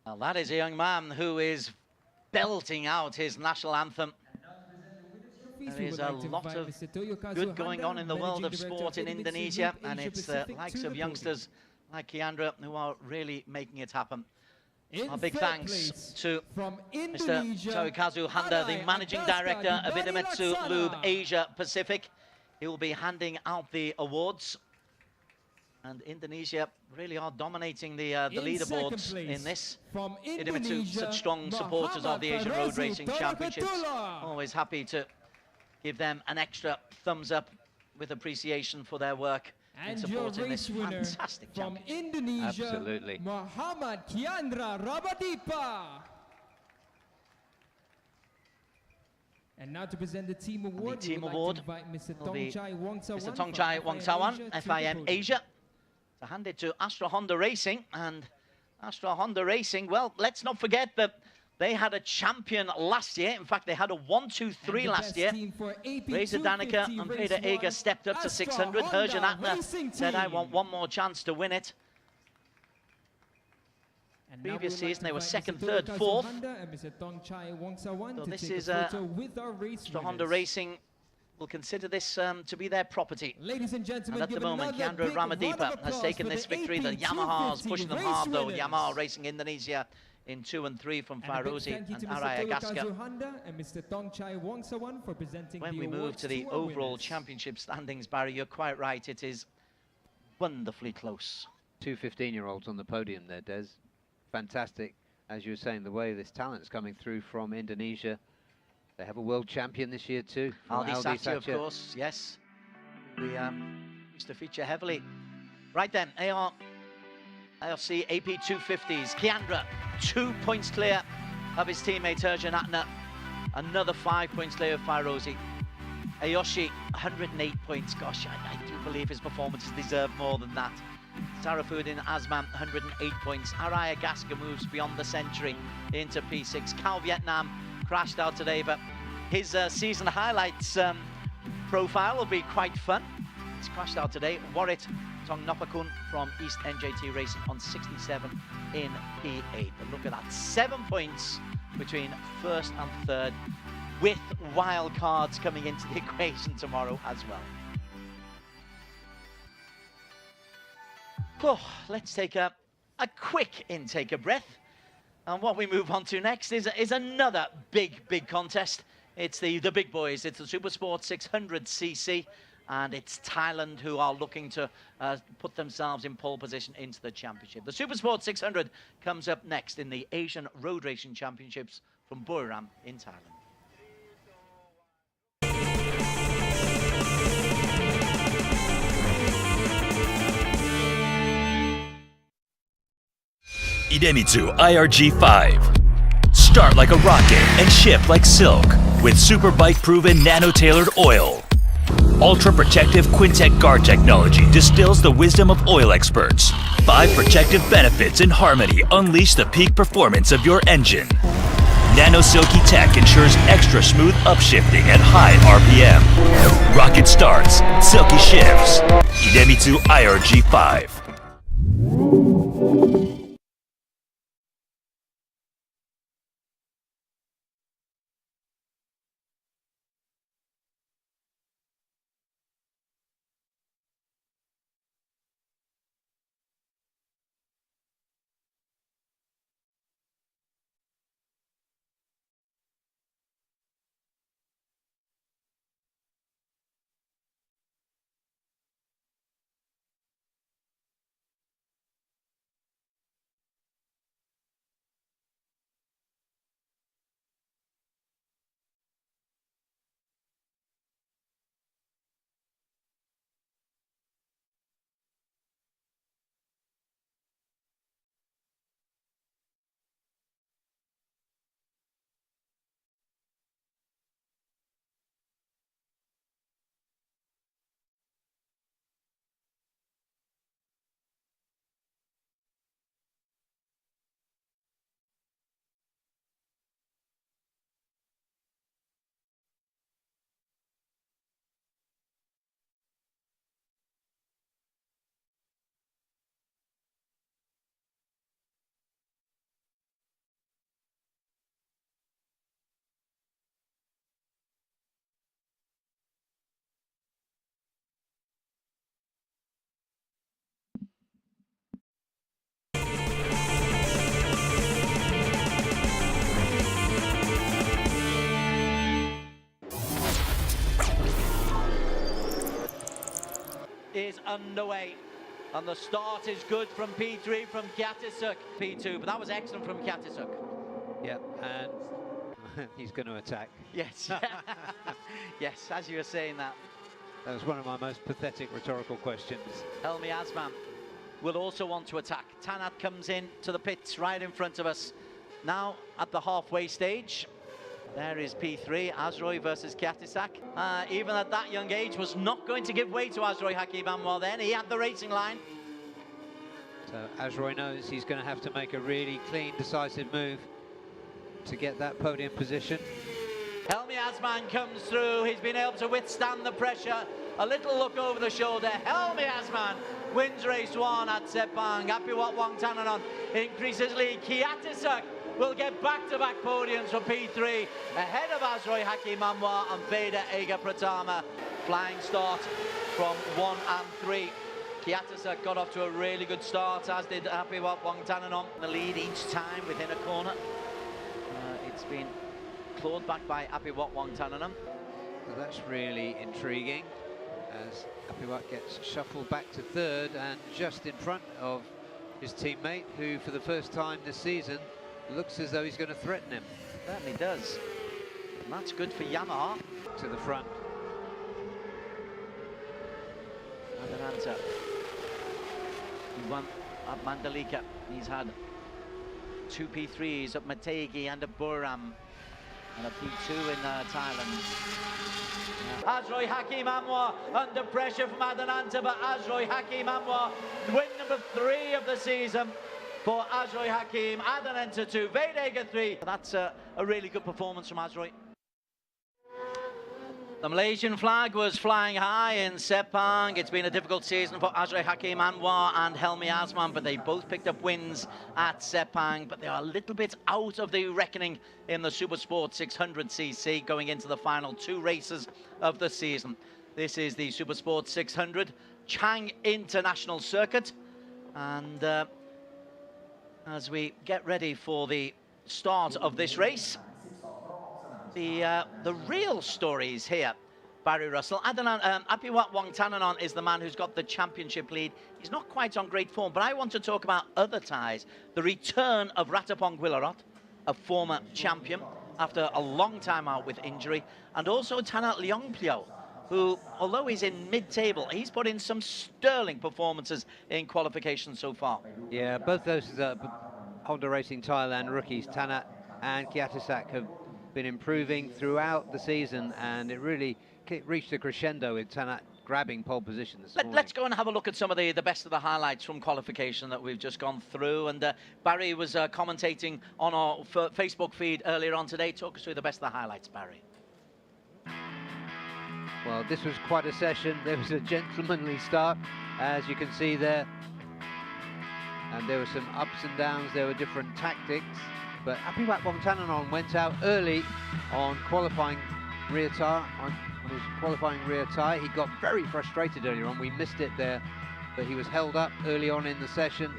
Well, that is a young man who is belting out his national anthem. There is a lot of good going on in the world of sport in Indonesia, and it's the likes of youngsters like Kiandra who are really making it happen. Our big thanks to Mr. Toyokazu Handa, the Managing Director of Idemitsu FIM Asia Pacific. He will be handing out the awards. And Indonesia really are dominating the leaderboards in this. Idemitsu, such strong supporters of the Asian Road Racing Championships. Always happy to give them an extra thumbs up with appreciation for their work in supporting this fantastic championship. From Indonesia, Absolutely. Muhammad Kiandra Ramadipa. And now to present the team award, The team we would award like to invite Mr. will be Tongchai Wongsawan Mr. Tongchai Wongsawan, FIM Asia, to hand it to Astra Honda Racing. And Astra Honda Racing, well, let's not forget that they had a champion last year. In fact, they had a 1-2-3 rest year. Reza Danica and Peter Eger stepped up to 600. Herjan Atner said, I want one more chance to win it. Previous season, they were second, third, fourth. So this is Astra Honda Racing will consider this to be their property. Ladies and gentlemen, And at the moment, Kiandra Ramadipa has taken this victory. The Yamaha's pushing them hard, though. Yamaha Racing Indonesia in 2 and 3 from Fairozi and Araya Gaska. When we move to the overall championship standings, Barry, you're quite right. It is wonderfully close. 2 15-year-olds on the podium there, Des. Fantastic. As you were saying, the way this talent's coming through from Indonesia. They have a world champion this year too. Aldi Satya, of course, yes. We used to feature heavily. Right then, ARC AP 250s. Kiandra, 2 points clear of his teammate Herjan Atner. Another 5 points clear of Fairozi. Ayoshi, 108 points. Gosh, I do believe his performances deserve more than that. Sarafuddin Azman, 108 points. Araya Gaska moves beyond the century into P6. Cal Vietnam crashed out today, but his season highlights profile will be quite fun. He's crashed out today. Warit Tongnopakun from East NJT Racing on 67 in P8. But look at that, 7 points between first and third, with wild cards coming into the equation tomorrow as well. Oh, let's take a quick intake of breath. And what we move on to next is another big contest. It's the big boys. It's the Supersport 600cc, and it's Thailand who are looking to put themselves in pole position into the championship. The Supersport 600 comes up next in the Asian Road Racing Championships from Buriram in Thailand. Idemitsu IRG5. Start like a rocket and ship like silk with super bike proven nano tailored oil. Ultra Protective Quintec guard technology distills the wisdom of oil experts. 5 protective benefits in harmony unleash the peak performance of your engine. Nano Silky Tech ensures extra smooth upshifting at high RPM. Rocket starts, silky shifts. Idemitsu IRG5. Is underway, and the start is good from P3 from Kiatisuk. P2, but that was excellent from Kiatisuk. Yeah, and he's going to attack. Yes. Yes, as you were saying that. That was one of my most pathetic rhetorical questions. Helmi Asman will also want to attack. Tanat comes in to the pits right in front of us. Now at the halfway stage. There is P3, Azroy versus Kiatisak. Even at that young age, was not going to give way to Azroy Hakim Anwar then. He had the racing line. So Azroy knows he's going to have to make a really clean, decisive move to get that podium position. Helmi Asman comes through. He's been able to withstand the pressure. A little look over the shoulder. Helmi Asman wins race 1 at Sepang. Apiwat Wangtananon increases lead. Kiatisak will get back-to-back podiums for P3 ahead of Azroy Hakim Anwar and Veda Ega Pratama. Flying start from 1 and 3. Kiatisak got off to a really good start, as did Apiwat Wangtananon. The lead each time within a corner. It's been clawed back by Apiwat Wangtananon. So that's really intriguing as Apiwat gets shuffled back to 3rd and just in front of his teammate, who for the first time this season looks as though he's going to threaten him. Certainly does. And that's good for Yamaha. To the front. Adananta. He won at Mandalika. He's had 2 P3s at Mategi and at Buram. And a P2 in Thailand. Azroy Hakim Anwar under pressure from Adananta, but Azroy Hakim Anwar, win number 3 of the season for Azroy Hakim. Adananta 2, Vedega 3. That's a really good performance from Azroy. The Malaysian flag was flying high in Sepang. It's been a difficult season for Azroy Hakim Anwar and Helmi Asman, but they both picked up wins at Sepang, but they are a little bit out of the reckoning in the Supersport 600cc going into the final 2 races of the season. This is the Supersport 600 Chang International Circuit, and as we get ready for the start of this race, the real stories here. Barry Russell. Apiwat Wangtananon is the man who's got the championship lead. He's not quite on great form, but I want to talk about other ties. The return of Ratapong Guilarot, a former champion, after a long time out with injury, and also Tanat Leongplio, who, although he's in mid-table, he's put in some sterling performances in qualification so far. Yeah, both those Honda Racing Thailand rookies, Tanat and Kiatisak, have been improving throughout the season, and it really reached a crescendo with Tanat grabbing pole position this morning. Let's go and have a look at some of the best of the highlights from qualification that we've just gone through. And Barry was commentating on our Facebook feed earlier on today. Talk us through the best of the highlights, Barry. Well, this was quite a session. There was a gentlemanly start, as you can see there. And there were some ups and downs. There were different tactics. But Apiwat Bongtananon went out early on qualifying rear tyre, on his qualifying rear tyre. He got very frustrated earlier on. We missed it there, but he was held up early on in the session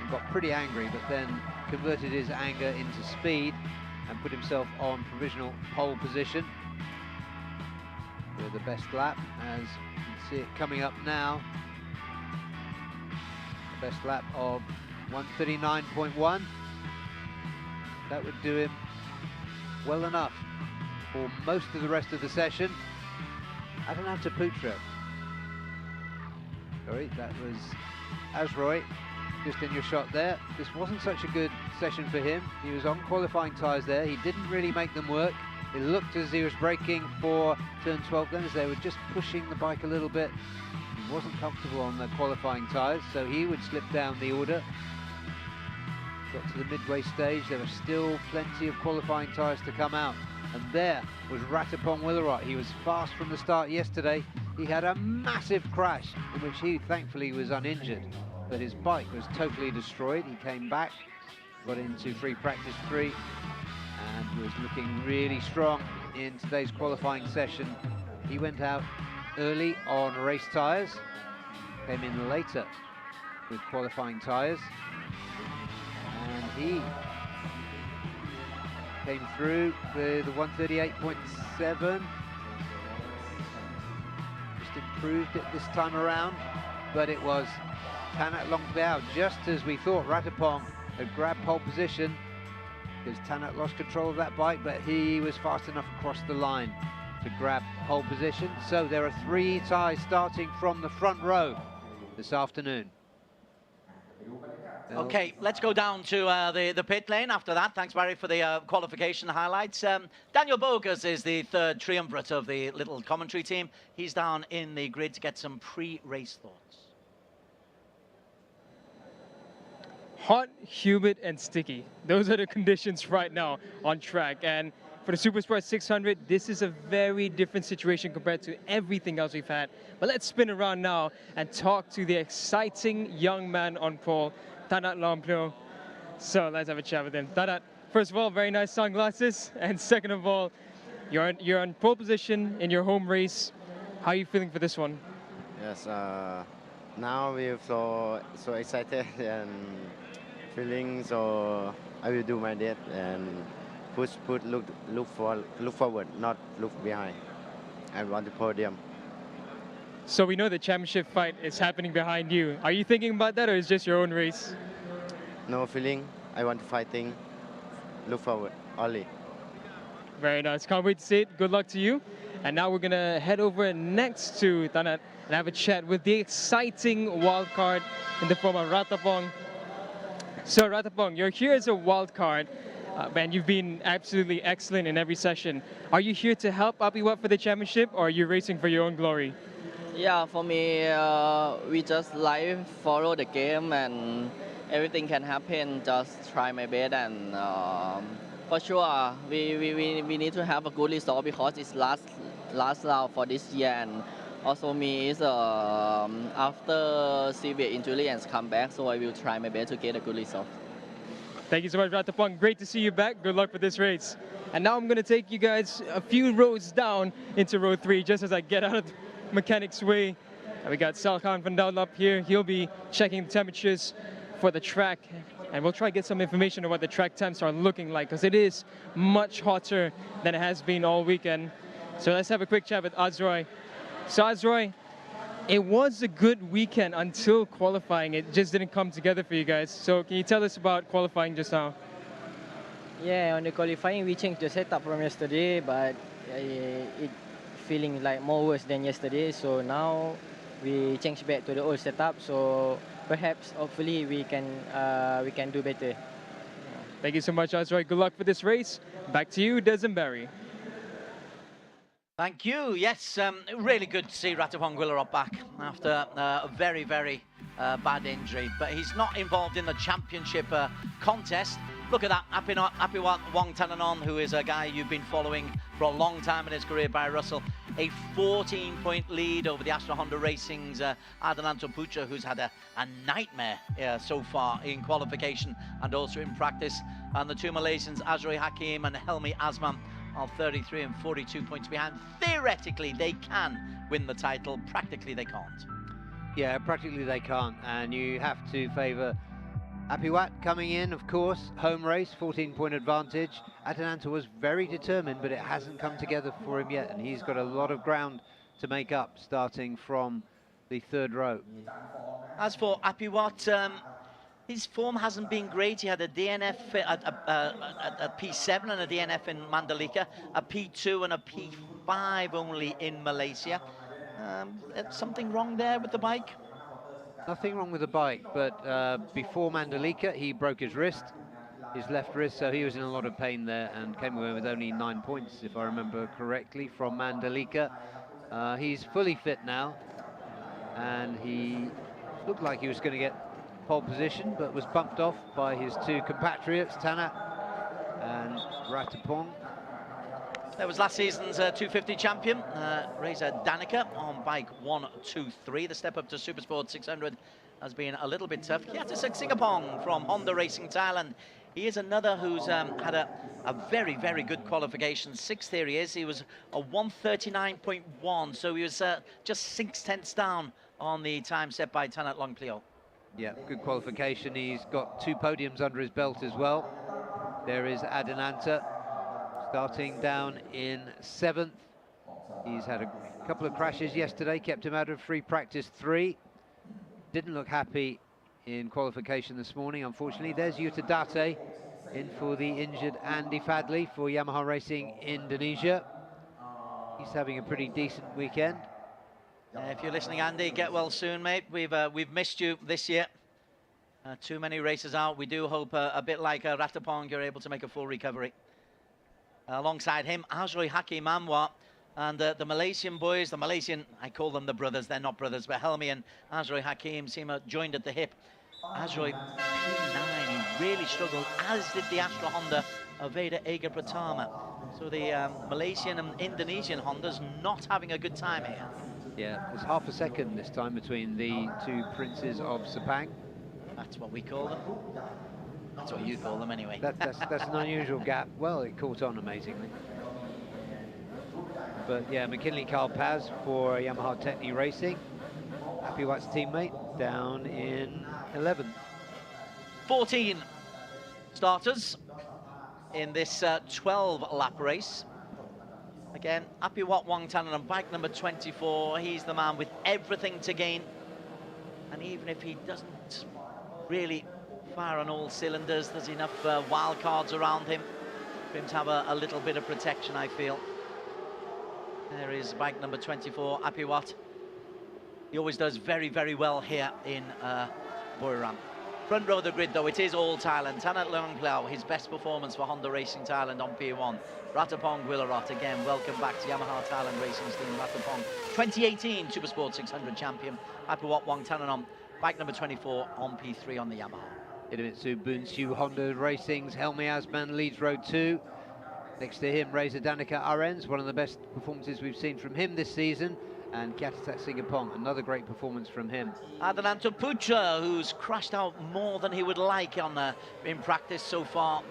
and got pretty angry, but then converted his anger into speed and put himself on provisional pole position with the best lap, as you can see it coming up now. The best lap of 1:39.1. That would do him well enough for most of the rest of the session. Adananta Putra. Sorry, that was Azroy, just in your shot there. This wasn't such a good session for him. He was on qualifying tyres there. He didn't really make them work. It looked as he was braking for turn 12 then, as they were just pushing the bike a little bit. He wasn't comfortable on the qualifying tyres, so he would slip down the order. Got to the midway stage, there were still plenty of qualifying tyres to come out. And there was Ratapong Willarot. He was fast from the start yesterday. He had a massive crash in which he thankfully was uninjured, but his bike was totally destroyed. He came back, got into free practice 3, and was looking really strong in today's qualifying session. He went out early on race tyres, came in later with qualifying tyres, and he came through with the 1:38.7. Just improved it this time around, but it was Tanat Longbeao, just as we thought. Ratapong had grabbed pole position because Tanat lost control of that bike, but he was fast enough across the line to grab pole position. So there are 3 ties starting from the front row this afternoon. Okay, let's go down to the pit lane after that. Thanks, Barry, for the qualification highlights. Daniel Bogus is the third triumvirate of the little commentary team. He's down in the grid to get some pre-race thoughts. Hot, humid, and sticky. Those are the conditions right now on track. And for the Supersport 600, this is a very different situation compared to everything else we've had. But let's spin around now and talk to the exciting young man on pole, Tanat Longbeao. So let's have a chat with him. Tanat, first of all, very nice sunglasses. And second of all, you're on pole position in your home race. How are you feeling for this one? Yes, now we're so excited and feeling so I will do my best and look forward, not look behind. I want the podium. So we know the championship fight is happening behind you. Are you thinking about that, or is it just your own race? No feeling. I want to fighting. Look forward only. Very nice. Can't wait to see it. Good luck to you. And now we're gonna head over next to Tanat and have a chat with the exciting wild card in the form of Ratapong. So Ratapong, you're here as a wild card. And you've been absolutely excellent in every session. Are you here to help Apiwat for the championship, or are you racing for your own glory? Yeah, for me, we just follow the game, and everything can happen. Just try my best, and for sure, we need to have a good result because it's last round for this year, and also me is after severe injury and come back, so I will try my best to get a good result. Thank you so much, Ratapong. Great to see you back. Good luck for this race. And now I'm going to take you guys a few rows down into row 3, just as I get out of the mechanic's way. And we got Salkhan van Dal up here. He'll be checking the temperatures for the track. And we'll try to get some information on what the track temps are looking like, because it is much hotter than it has been all weekend. So let's have a quick chat with Azroy. So Azroy, it was a good weekend until qualifying. It just didn't come together for you guys. So can you tell us about qualifying just now? Yeah, on the qualifying, we changed the setup from yesterday, but it feeling like more worse than yesterday. So now we changed back to the old setup. So perhaps, hopefully, we can do better. Thank you so much, Azroy. Good luck for this race. Back to you, Des and Barry. Thank you. Yes, really good to see Ratapong Guillerot back after a very, very bad injury. But he's not involved in the championship contest. Look at that, Apiwat Wongtananon, who is a guy you've been following for a long time in his career, by Russell. A 14-point lead over the Astra Honda Racing's Adelanto Pucha, who's had a nightmare so far in qualification and also in practice. And the two Malaysians, Azri Hakim and Helmi Azman, are 33 and 42 points behind. Theoretically, they can win the title. Practically, they can't. Yeah, practically they can't. And you have to favour Apiwat coming in, of course. Home race, 14-point advantage. Atalanta was very determined, but it hasn't come together for him yet. And he's got a lot of ground to make up, starting from the third row. As for Apiwat, his form hasn't been great. He had a DNF, a P7 and a DNF in Mandalika, a P2 and a P5 only in Malaysia. Something wrong there with the bike? Nothing wrong with the bike, but before Mandalika, he broke his wrist, his left wrist, so he was in a lot of pain there and came away with only 9 points, if I remember correctly, from Mandalika. He's fully fit now, and he looked like he was going to get pole position, but was bumped off by his two compatriots, Tanat and Ratapong. There was last season's 250 champion, Reza Danica, on bike 123. The step up to Supersport 600 has been a little bit tough. Kiatisuk Singapong from Honda Racing Thailand. He is another who's had a very, very good qualification. Sixth here he is. He was a 139.1, so he was just 6/10 down on the time set by Tanat Longplio. Yeah, good qualification. He's got 2 podiums under his belt as well. There is Adenanta, starting down in 7th. He's had a couple of crashes yesterday, kept him out of free practice 3. Didn't look happy in qualification this morning, unfortunately. There's Yuta Date in for the injured Andy Fadley for Yamaha Racing Indonesia. He's having a pretty decent weekend. If you're listening, Andy, get well soon, mate. We've missed you this year. Too many races out. We do hope a bit like Ratapong, you're able to make a full recovery. Alongside him, Azri Hakim Anwar and the Malaysian boys, I call them the brothers, they're not brothers, but Helmi and Azri Hakim seem joined at the hip. Azri, P9, he really struggled, as did the Astra Honda Aveda Ega Pratama. So the Malaysian and Indonesian Hondas not having a good time here. Yeah, there's half a second this time between the two princes of Sepang. That's what we call them. That's what you call them anyway. That's an unusual gap. Well, it caught on amazingly. But yeah, McKinley Carl Paz for Yamaha Techni Racing. Apiwat's teammate down in 11th. 14 starters in this 12-lap race. Again, Apiwat Wongtanan on bike number 24. He's the man with everything to gain. And even if he doesn't really fire on all cylinders, there's enough wild cards around him for him to have a little bit of protection, I feel. There is bike number 24, Apiwat. He always does very, very well here in Buriram. Front row of the grid, though, it is all Thailand. Tanat Longplao, his best performance for Honda Racing Thailand on P1. Ratapong Guillerot, again, welcome back to Yamaha Thailand Racing Team. Ratapong, 2018 Supersport 600 champion. Apiwat Wongtanan on bike number 24 on P3 on the Yamaha. Idemitsu Bunsu Honda Racing's Helmi Azman leads row 2. Next to him, Reza Danica Arens, one of the best performances we've seen from him this season. And Kiatisuk Singapong, another great performance from him. Adelanto Pucha, who's crashed out more than he would like in practice so far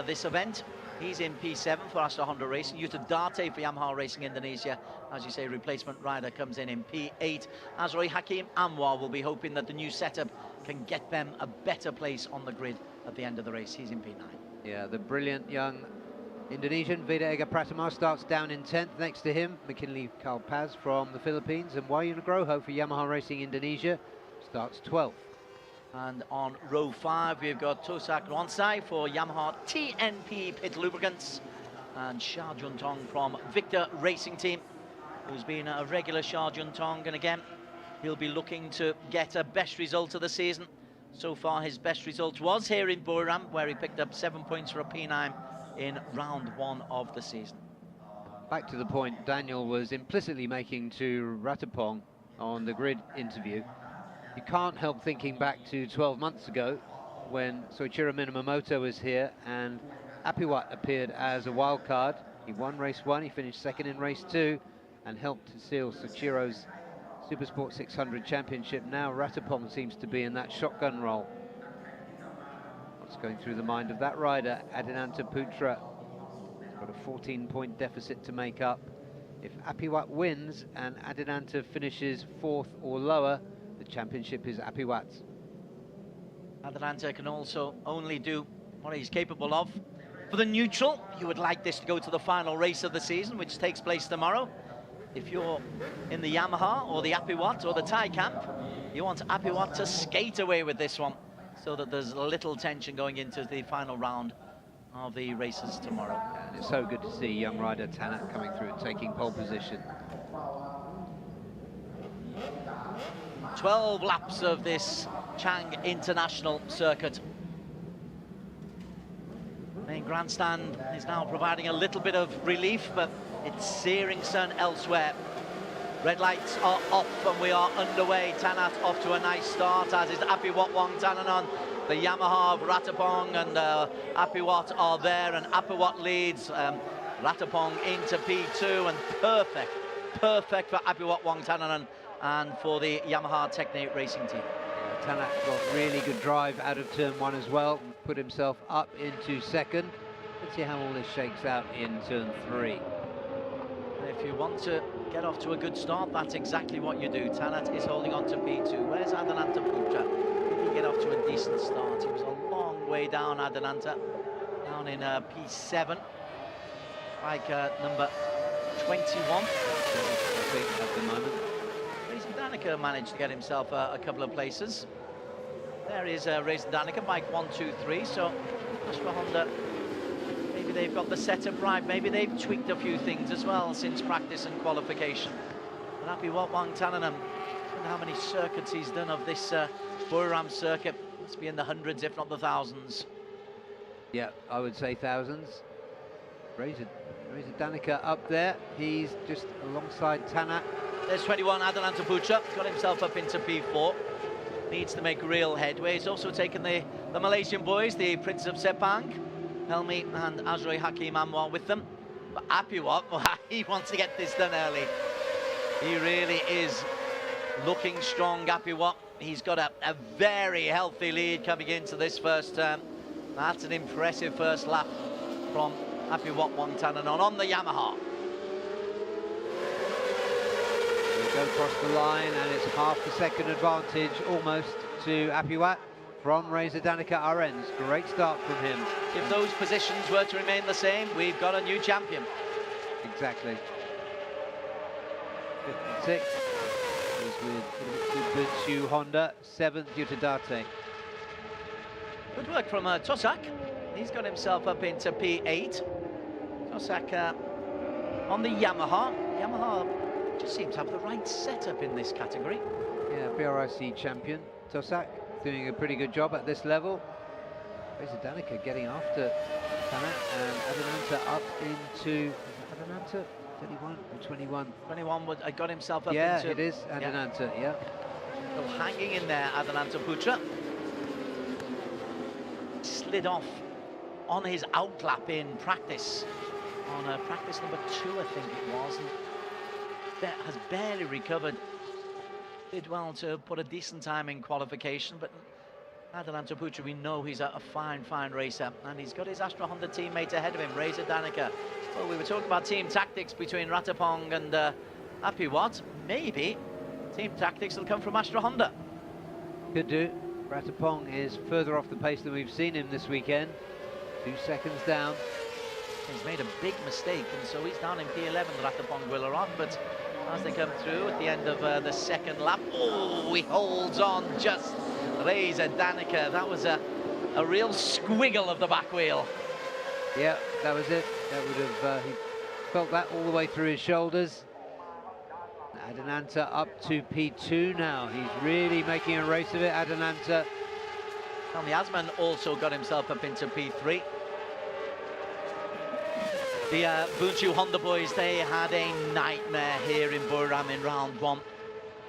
this event. He's in P7 for Astra Honda Racing. Yuta Date for Yamaha Racing Indonesia. As you say, replacement rider comes in P8. Azri Hakim Anwar will be hoping that the new setup can get them a better place on the grid at the end of the race. He's in P9. Yeah, the brilliant young Indonesian Veda Ega Pratama starts down in 10th. Next to him, McKinley Carl Paz from the Philippines, and Wayu Nugroho for Yamaha Racing Indonesia starts 12th. And on row 5, we've got Tosak Ronsai for Yamaha TNP Pit Lubricants, and Shah Juntong from Victor Racing Team, who's been a regular Shah Juntong, and again, he'll be looking to get a best result of the season. So far, his best result was here in Buriram, where he picked up 7 points for a P9 in round 1 of the season. back to the point Daniel was implicitly making to Ratapong on the grid interview. You can't help thinking back to 12 months ago when Soichiro Minamoto was here and Apiwat appeared as a wild card. He won race 1, he finished second in race 2 and helped to seal Soichiro's Supersport 600 championship. Now Ratapong seems to be in that shotgun role. What's going through the mind of that rider, Adinanta Putra? He's got a 14-point deficit to make up. If Apiwat wins and Adinanta finishes 4th or lower, the championship is Apiwat's. Adinanta can also only do what he's capable of. For the neutral, you would like this to go to the final race of the season, which takes place tomorrow. If you're in the Yamaha or the Apiwat or the Thai camp, you want Apiwat to skate away with this one so that there's little tension going into the final round of the races tomorrow. And it's so good to see young rider Tanat coming through and taking pole position. 12 laps of this Chang International Circuit. Main grandstand is now providing a little bit of relief, but it's searing sun elsewhere. Red lights are off and we are underway. Tanat off to a nice start, as is Apiwat Wangtananon. The Yamaha of Ratapong and Apiwat are there, and Apiwat leads. Ratapong into P2, and perfect for Apiwat Wangtananon and for the Yamaha Technique racing team. Tanat got really good drive out of turn 1 as well, put himself up into second. Let's see how all this shakes out in turn 3. If you want to get off to a good start, that's exactly what you do. Tanat is holding on to P2. Where's Adinanta Putra? Did he get off to a decent start? He was a long way down, Adinanta, down in P7, like number 21, I think, at the moment. Reza Danica managed to get himself a couple of places. There is Reza Danica, bike 1, 2, 3. So Astra Honda, maybe they've got the setup right. Maybe they've tweaked a few things as well since practice and qualification. But Apiwat Wangtananon, I don't know how many circuits he's done of this Buriram circuit. Must be in the hundreds, if not the thousands. Yeah, I would say thousands. Reza Danica up there. He's just alongside Tanat. There's 21, Adinanta Putra, got himself up into P4. Needs to make real headway. He's also taken the Malaysian boys, the Prince of Sepang, Helmi and Azroy Hakim Anwar with them. But Apiwat, he wants to get this done early. He really is looking strong, Apiwat. He's got a very healthy lead coming into this first turn. That's an impressive first lap from Apiwat Wangtananon on the Yamaha. Go across the line, and it's half a second advantage almost to Apiwat from Reza Danica Arens. Great start from him. If those positions were to remain the same, we've got a new champion. Exactly. 5th and 6th is with Idemitsu Honda, 7th Yutadate. Good work from Tosak. He's got himself up into P8. Tosak on the Yamaha. Yamaha just seems to have the right setup in this category. Yeah, BRIC champion Tosak doing a pretty good job at this level. Reza Danica getting after Tanat, and Adinanta up into Adinanta 31 or 21. 21 would got himself up yeah, into. Yeah, it is Adinanta. Yeah. Still hanging in there, Adinanta Putra. Slid off on his outlap in practice, on practice number 2, I think it was. And has barely recovered. Did well to put a decent time in qualification, but Adinanta Putra, we know he's a fine racer, and he's got his Astra Honda teammate ahead of him, Reza Danica. Well, we were talking about team tactics between Ratapong and Apiwat. Maybe team tactics will come from Astra Honda. Could do. Ratapong is further off the pace than we've seen him this weekend. 2 seconds down. He's made a big mistake, and so he's down in P11, Ratapong Guilarat, but as they come through at the end of the second lap, oh, he holds on just. Reza Danica, that was a real squiggle of the back wheel. Yeah, that was it. That would have, he felt that all the way through his shoulders. Adinanta up to P2 now. He's really making a race of it, Adinanta. And the Asman also got himself up into P3. The Bunchu Honda boys, they had a nightmare here in Buriram in round one.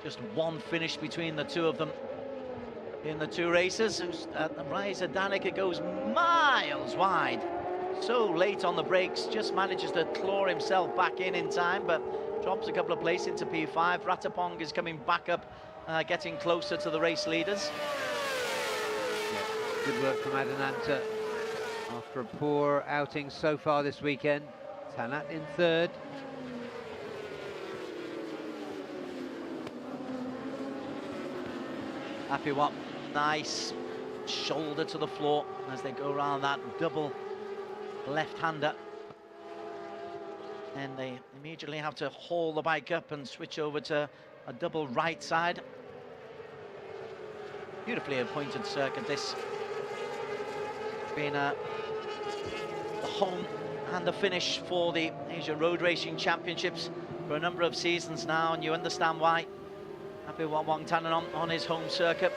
Just one finish between the two of them in the two races. Reza Danica goes miles wide. So late on the brakes, just manages to claw himself back in time, but drops a couple of places into P5. Ratapong is coming back up, getting closer to the race leaders. Yeah, good work from Adananta after a poor outing so far this weekend. Tanat in third. Apiwat, nice shoulder to the floor as they go around that double left-hander. And they immediately have to haul the bike up and switch over to a double right side. Beautifully appointed circuit, this. It's been the home and the finish for the Asia Road Racing Championships for a number of seasons now, and you understand why. Apiwat Wangtanan on his home circuit,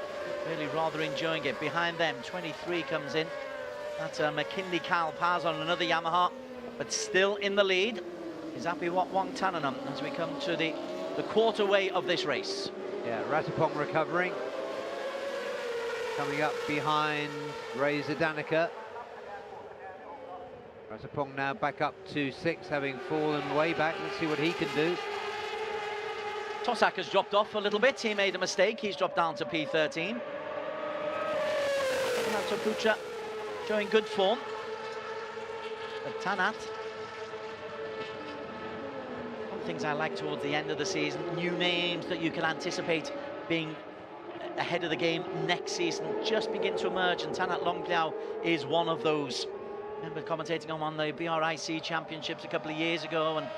really rather enjoying it. Behind them, 23 comes in. That's McKinley Kyle Paz on another Yamaha, but still in the lead is Apiwat Wangtanan as we come to the quarterway of this race. Yeah, Ratapong recovering. Coming up behind Reza Danica. Ratapong now back up to 6, having fallen way back. Let's see what he can do. Tosak has dropped off a little bit. He made a mistake. He's dropped down to P13. Pucha showing good form. But Tanat, one of the things I like towards the end of the season, new names that you can anticipate being ahead of the game next season just begin to emerge, and Tanat Longpiao is one of those. I remember commentating on the BRIC Championships a couple of years ago, and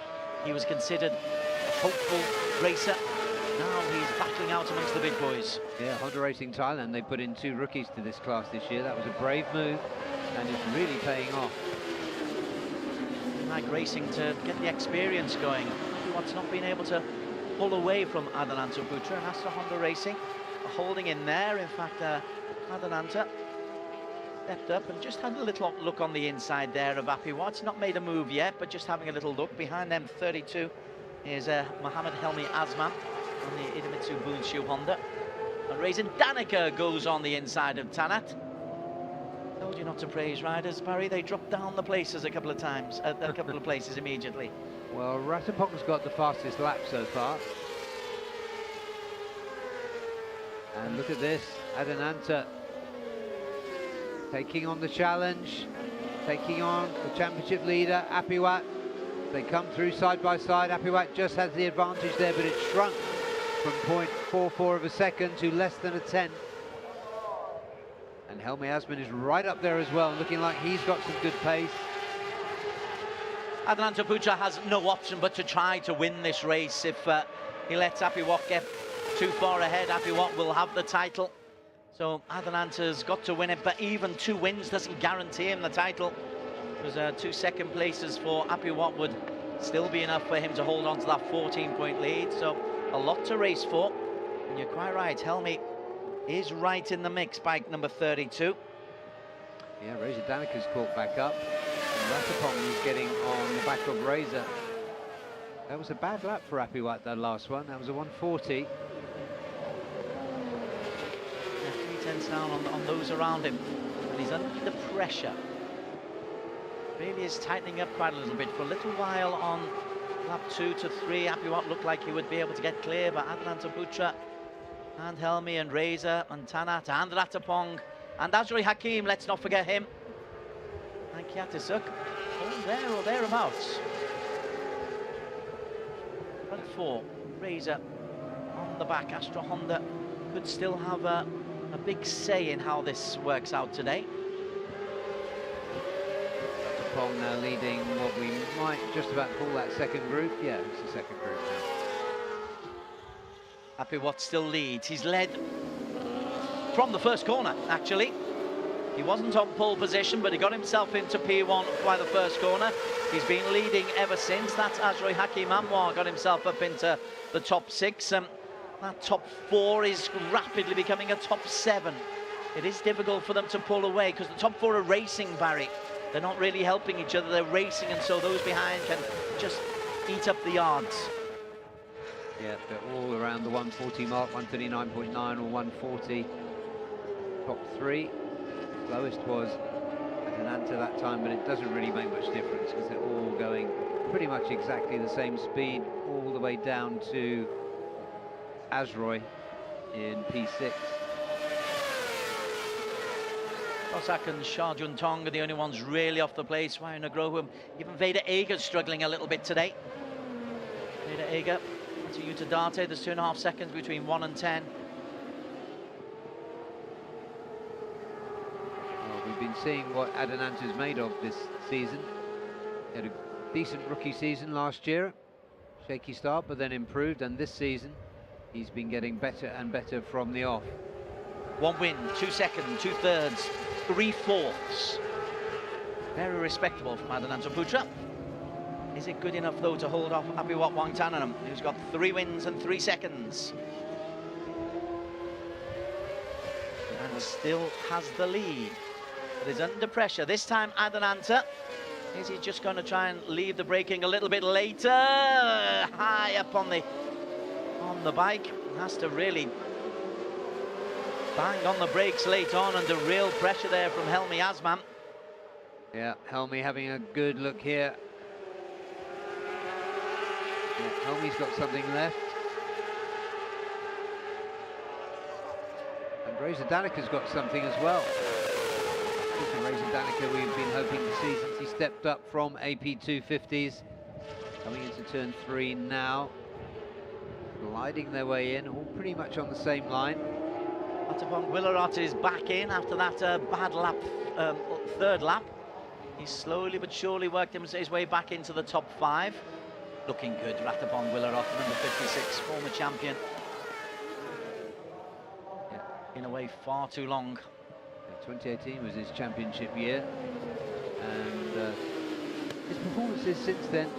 he was considered a hopeful racer. Now he's battling out amongst the big boys. Yeah, Honda Racing Thailand, they put in 2 rookies to this class this year. That was a brave move, and it's really paying off. Like racing to get the experience going. What's not been able to pull away from Adananta Putra, and Astra Honda Racing holding in there. In fact, Adananta stepped up and just had a little look on the inside there of Apiwat. Not made a move yet, but just having a little look. Behind them, 32 is Mohammed Helmi Azman on the Idemitsu Bunchu Honda. And Reza Danica goes on the inside of Tanat. Told you not to praise riders, Barry. They dropped down the places a couple of times, a couple of places immediately. Well, Ratapong's got the fastest lap so far. And look at this, Adananta taking on the challenge, taking on the championship leader, Apiwat. They come through side by side. Apiwat just has the advantage there, but it shrunk from 0.44 of a second to less than a 10. And Helmi Asman is right up there as well, looking like he's got some good pace. Adananta Pucha has no option but to try to win this race. If he lets Apiwat get too far ahead, Apiwat will have the title. So Adananta's got to win it, but even 2 wins doesn't guarantee him the title. Because 2 second places for Apiwat would still be enough for him to hold on to that 14-point lead. So a lot to race for. And you're quite right, Helmi is right in the mix, bike number 32. Yeah, Reza Danica's caught back up. And Ratapong is getting on the back of Reza. That was a bad lap for Apiwat, that last one. That was a 140. 3 tenths down on those around him. And he's under the pressure. Really is tightening up quite a little bit. For a little while on lap 2 to 3, Apiwat looked like he would be able to get clear, but Adananta Putra and Helmi and Reza and Tanat and Ratapong and Azri Hakim, let's not forget him, and Kiatisuk, all there or thereabouts. Front 4, Reza on the back. Astra Honda could still have a big say in how this works out today. Ratapong now leading what we might just about call that second group. Yeah, it's the second group now. Apiwat still leads. He's led from the first corner, actually. He wasn't on pole position, but he got himself into P1 by the first corner. He's been leading ever since. That's Azri Hakim Anwar got himself up into the top 6. That top 4 is rapidly becoming a top 7. It is difficult for them to pull away because the top 4 are racing, Barry. They're not really helping each other, they're racing, and so those behind can just eat up the yards. Yeah, they're all around the 140 mark, 139.9 or 140. Top three. Lowest was Adenanta that time, but it doesn't really make much difference because they're all going pretty much exactly the same speed all the way down to Azroy in P6. Cossack and Shah Jun Tong are the only ones really off the place. Ryan Agrohum, even Vader Ager's struggling a little bit today. Vader Ager to Yuta Date, there's 2.5 seconds between 1 and 10. Well, we've been seeing what Adenanta's made of this season. He had a decent rookie season last year. Shaky start, but then improved, and this season he's been getting better and better from the off. 1 win, 2 seconds, 2/3, 3/4. Very respectable from Adenanta Putra. Is it good enough though to hold off Apiwat Wangtananam, who's got 3 wins and 3 seconds? And still has the lead, but is under pressure. This time Adenanta, is he just going to try and leave the braking a little bit later? High up on the bike, has to really bang on the brakes late on, under real pressure there from Helmi Asman. Yeah, Helmi having a good look here. Yeah, Helmi's got something left. And Reza Danika's got something as well. Reza Danica we've been hoping to see since he stepped up from AP 250s. Coming into turn 3 now. Gliding their way in, all pretty much on the same line. Attapong Willarot is back in after that bad lap, third lap. He's slowly but surely worked his way back into the top 5. Looking good, Ratapong Willarot, number 56, former champion. Yeah, in a way, far too long. Yeah, 2018 was his championship year, and his performances since then,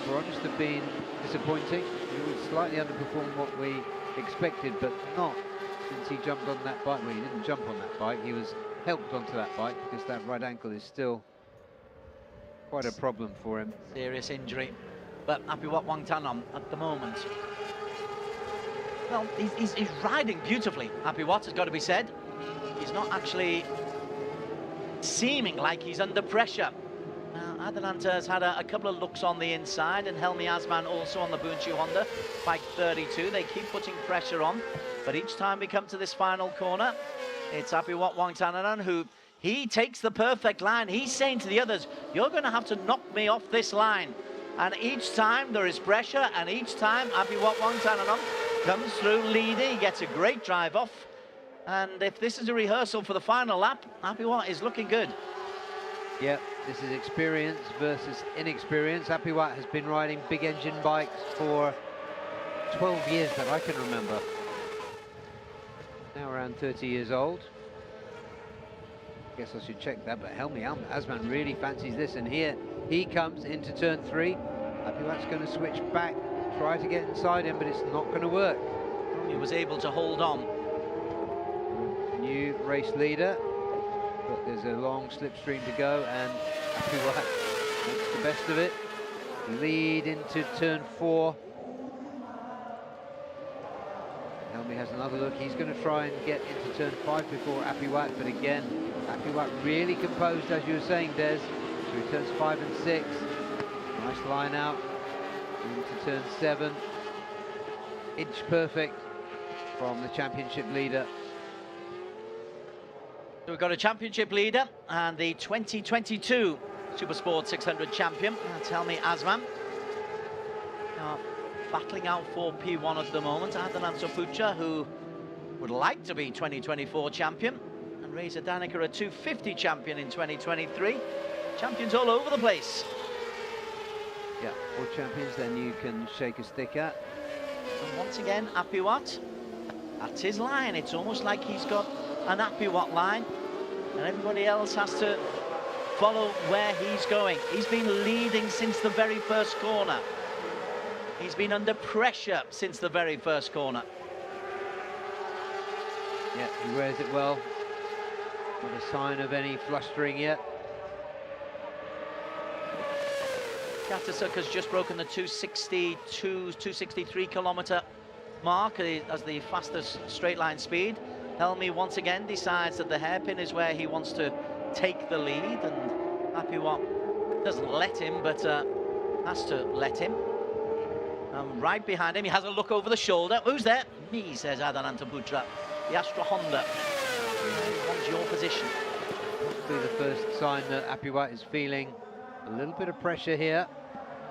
for honest, have been disappointing. He was slightly underperformed what we expected, but not since he jumped on that bike. Well, he didn't jump on that bike, he was helped onto that bike because that right ankle is still quite a problem for him. Serious injury. But Apiwat Wangtanam at the moment, well, he's riding beautifully. Apiwat has got to be said. He's not actually seeming like he's under pressure. Now, Adenanta has had a couple of looks on the inside, and Helmi Asman also on the Bunchu Honda, bike 32. They keep putting pressure on, but each time we come to this final corner, it's Apiwat Wangtananan who, he takes the perfect line. He's saying to the others, you're going to have to knock me off this line. And each time there is pressure, and each time Apiwat Wangtananan comes through leading. He gets a great drive off. And if this is a rehearsal for the final lap, Apiwat is looking good. Yeah, this is experience versus inexperience. Apiwat has been riding big engine bikes for 12 years that I can remember. Now around 30 years old. Guess I should check that, but Helmi Asman really fancies this, and here he comes into turn 3. Apiwat's going to switch back, try to get inside him, but it's not going to work. He was able to hold on. New race leader, but there's a long slipstream to go, and Apiwat makes the best of it. Lead into turn 4. Helmi has another look. He's going to try and get into turn 5 before Apiwat, but again, Apiwat really composed, as you were saying, Des, through turns 5 and 6. Nice line out into turn 7. Inch perfect from the championship leader. So we've got a championship leader and the 2022 Supersport 600 champion. That's Helmi Asman. Now, battling out for P1 at the moment, Adenanta Putra, who would like to be 2024 champion, and Reza Danica, a 250 champion in 2023. Champions all over the place. Yeah, 4 champions, then you can shake a stick at. And once again, Apiwat, that's his line. It's almost like he's got an Apiwat line, and everybody else has to follow where he's going. He's been leading since the very first corner. He's been under pressure since the very first corner. Yeah, he wears it well. Not a sign of any flustering yet. Skiatisuk has just broken the 263 kilometer mark as the fastest straight line speed. Helmy once again decides that the hairpin is where he wants to take the lead, and Apiwat doesn't let him, but has to let him. Right behind him, he has a look over the shoulder. Who's there? Me, says Adanantaputra, the Astra Honda. What's your position? Possibly the first sign that Apiwat is feeling a little bit of pressure here,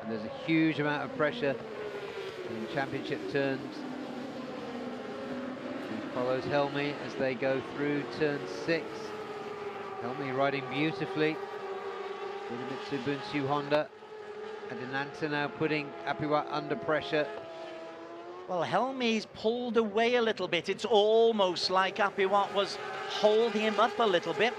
and there's a huge amount of pressure in championship turns. He follows Helmy as they go through turn 6. Helmy riding beautifully. Idemitsu Bunsu Honda. Adananta now putting Apiwat under pressure. Well, Helmy's pulled away a little bit. It's almost like Apiwat was holding him up a little bit.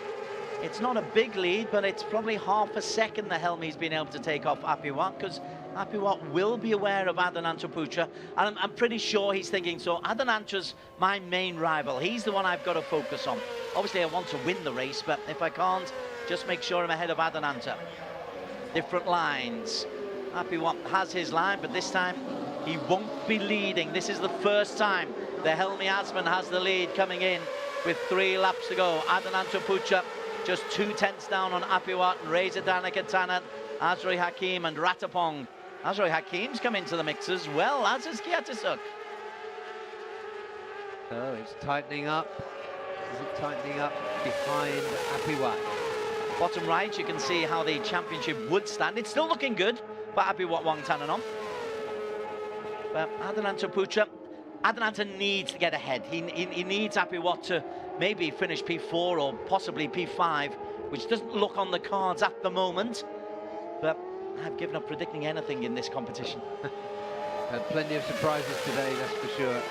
It's not a big lead, but it's probably half a second that Helmy's been able to take off Apiwat, because Apiwat will be aware of Adanantaputra, and I'm pretty sure he's thinking, so Adananta's my main rival. He's the one I've got to focus on. Obviously, I want to win the race, but if I can't, just make sure I'm ahead of Adananta. Different lines. Apiwat has his line, but this time he won't be leading. This is the first time the Helmy Asman has the lead coming in with 3 laps to go. Adanantaputra just 2 tenths down on Apiwat, and Reza Danica Tanat, Azroi Hakim and Ratapong. Azroi Hakim's come into the mix as well, as is Skiatisuk. So it's tightening up. Is it tightening up behind Apiwat? Bottom right, you can see how the championship would stand. It's still looking good for Apiwat Wangtananon. But Adanantaputra, Adananta needs to get ahead. He needs Apiwat to maybe finish P4 or possibly P5, which doesn't look on the cards at the moment. But I've given up predicting anything in this competition. Had plenty of surprises today, that's for sure.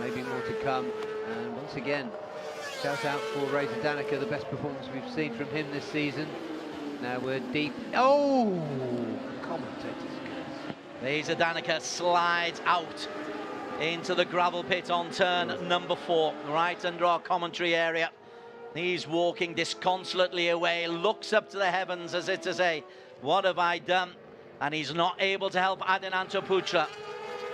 Maybe more to come. And once again, shout out for Reza Danica, the best performance we've seen from him this season. Now we're deep. Oh, commentators. Reza Danica slides out into the gravel pit on turn number 4, right under our commentary area. He's walking disconsolately away, looks up to the heavens as if to say, what have I done? And he's not able to help Adanantaputra.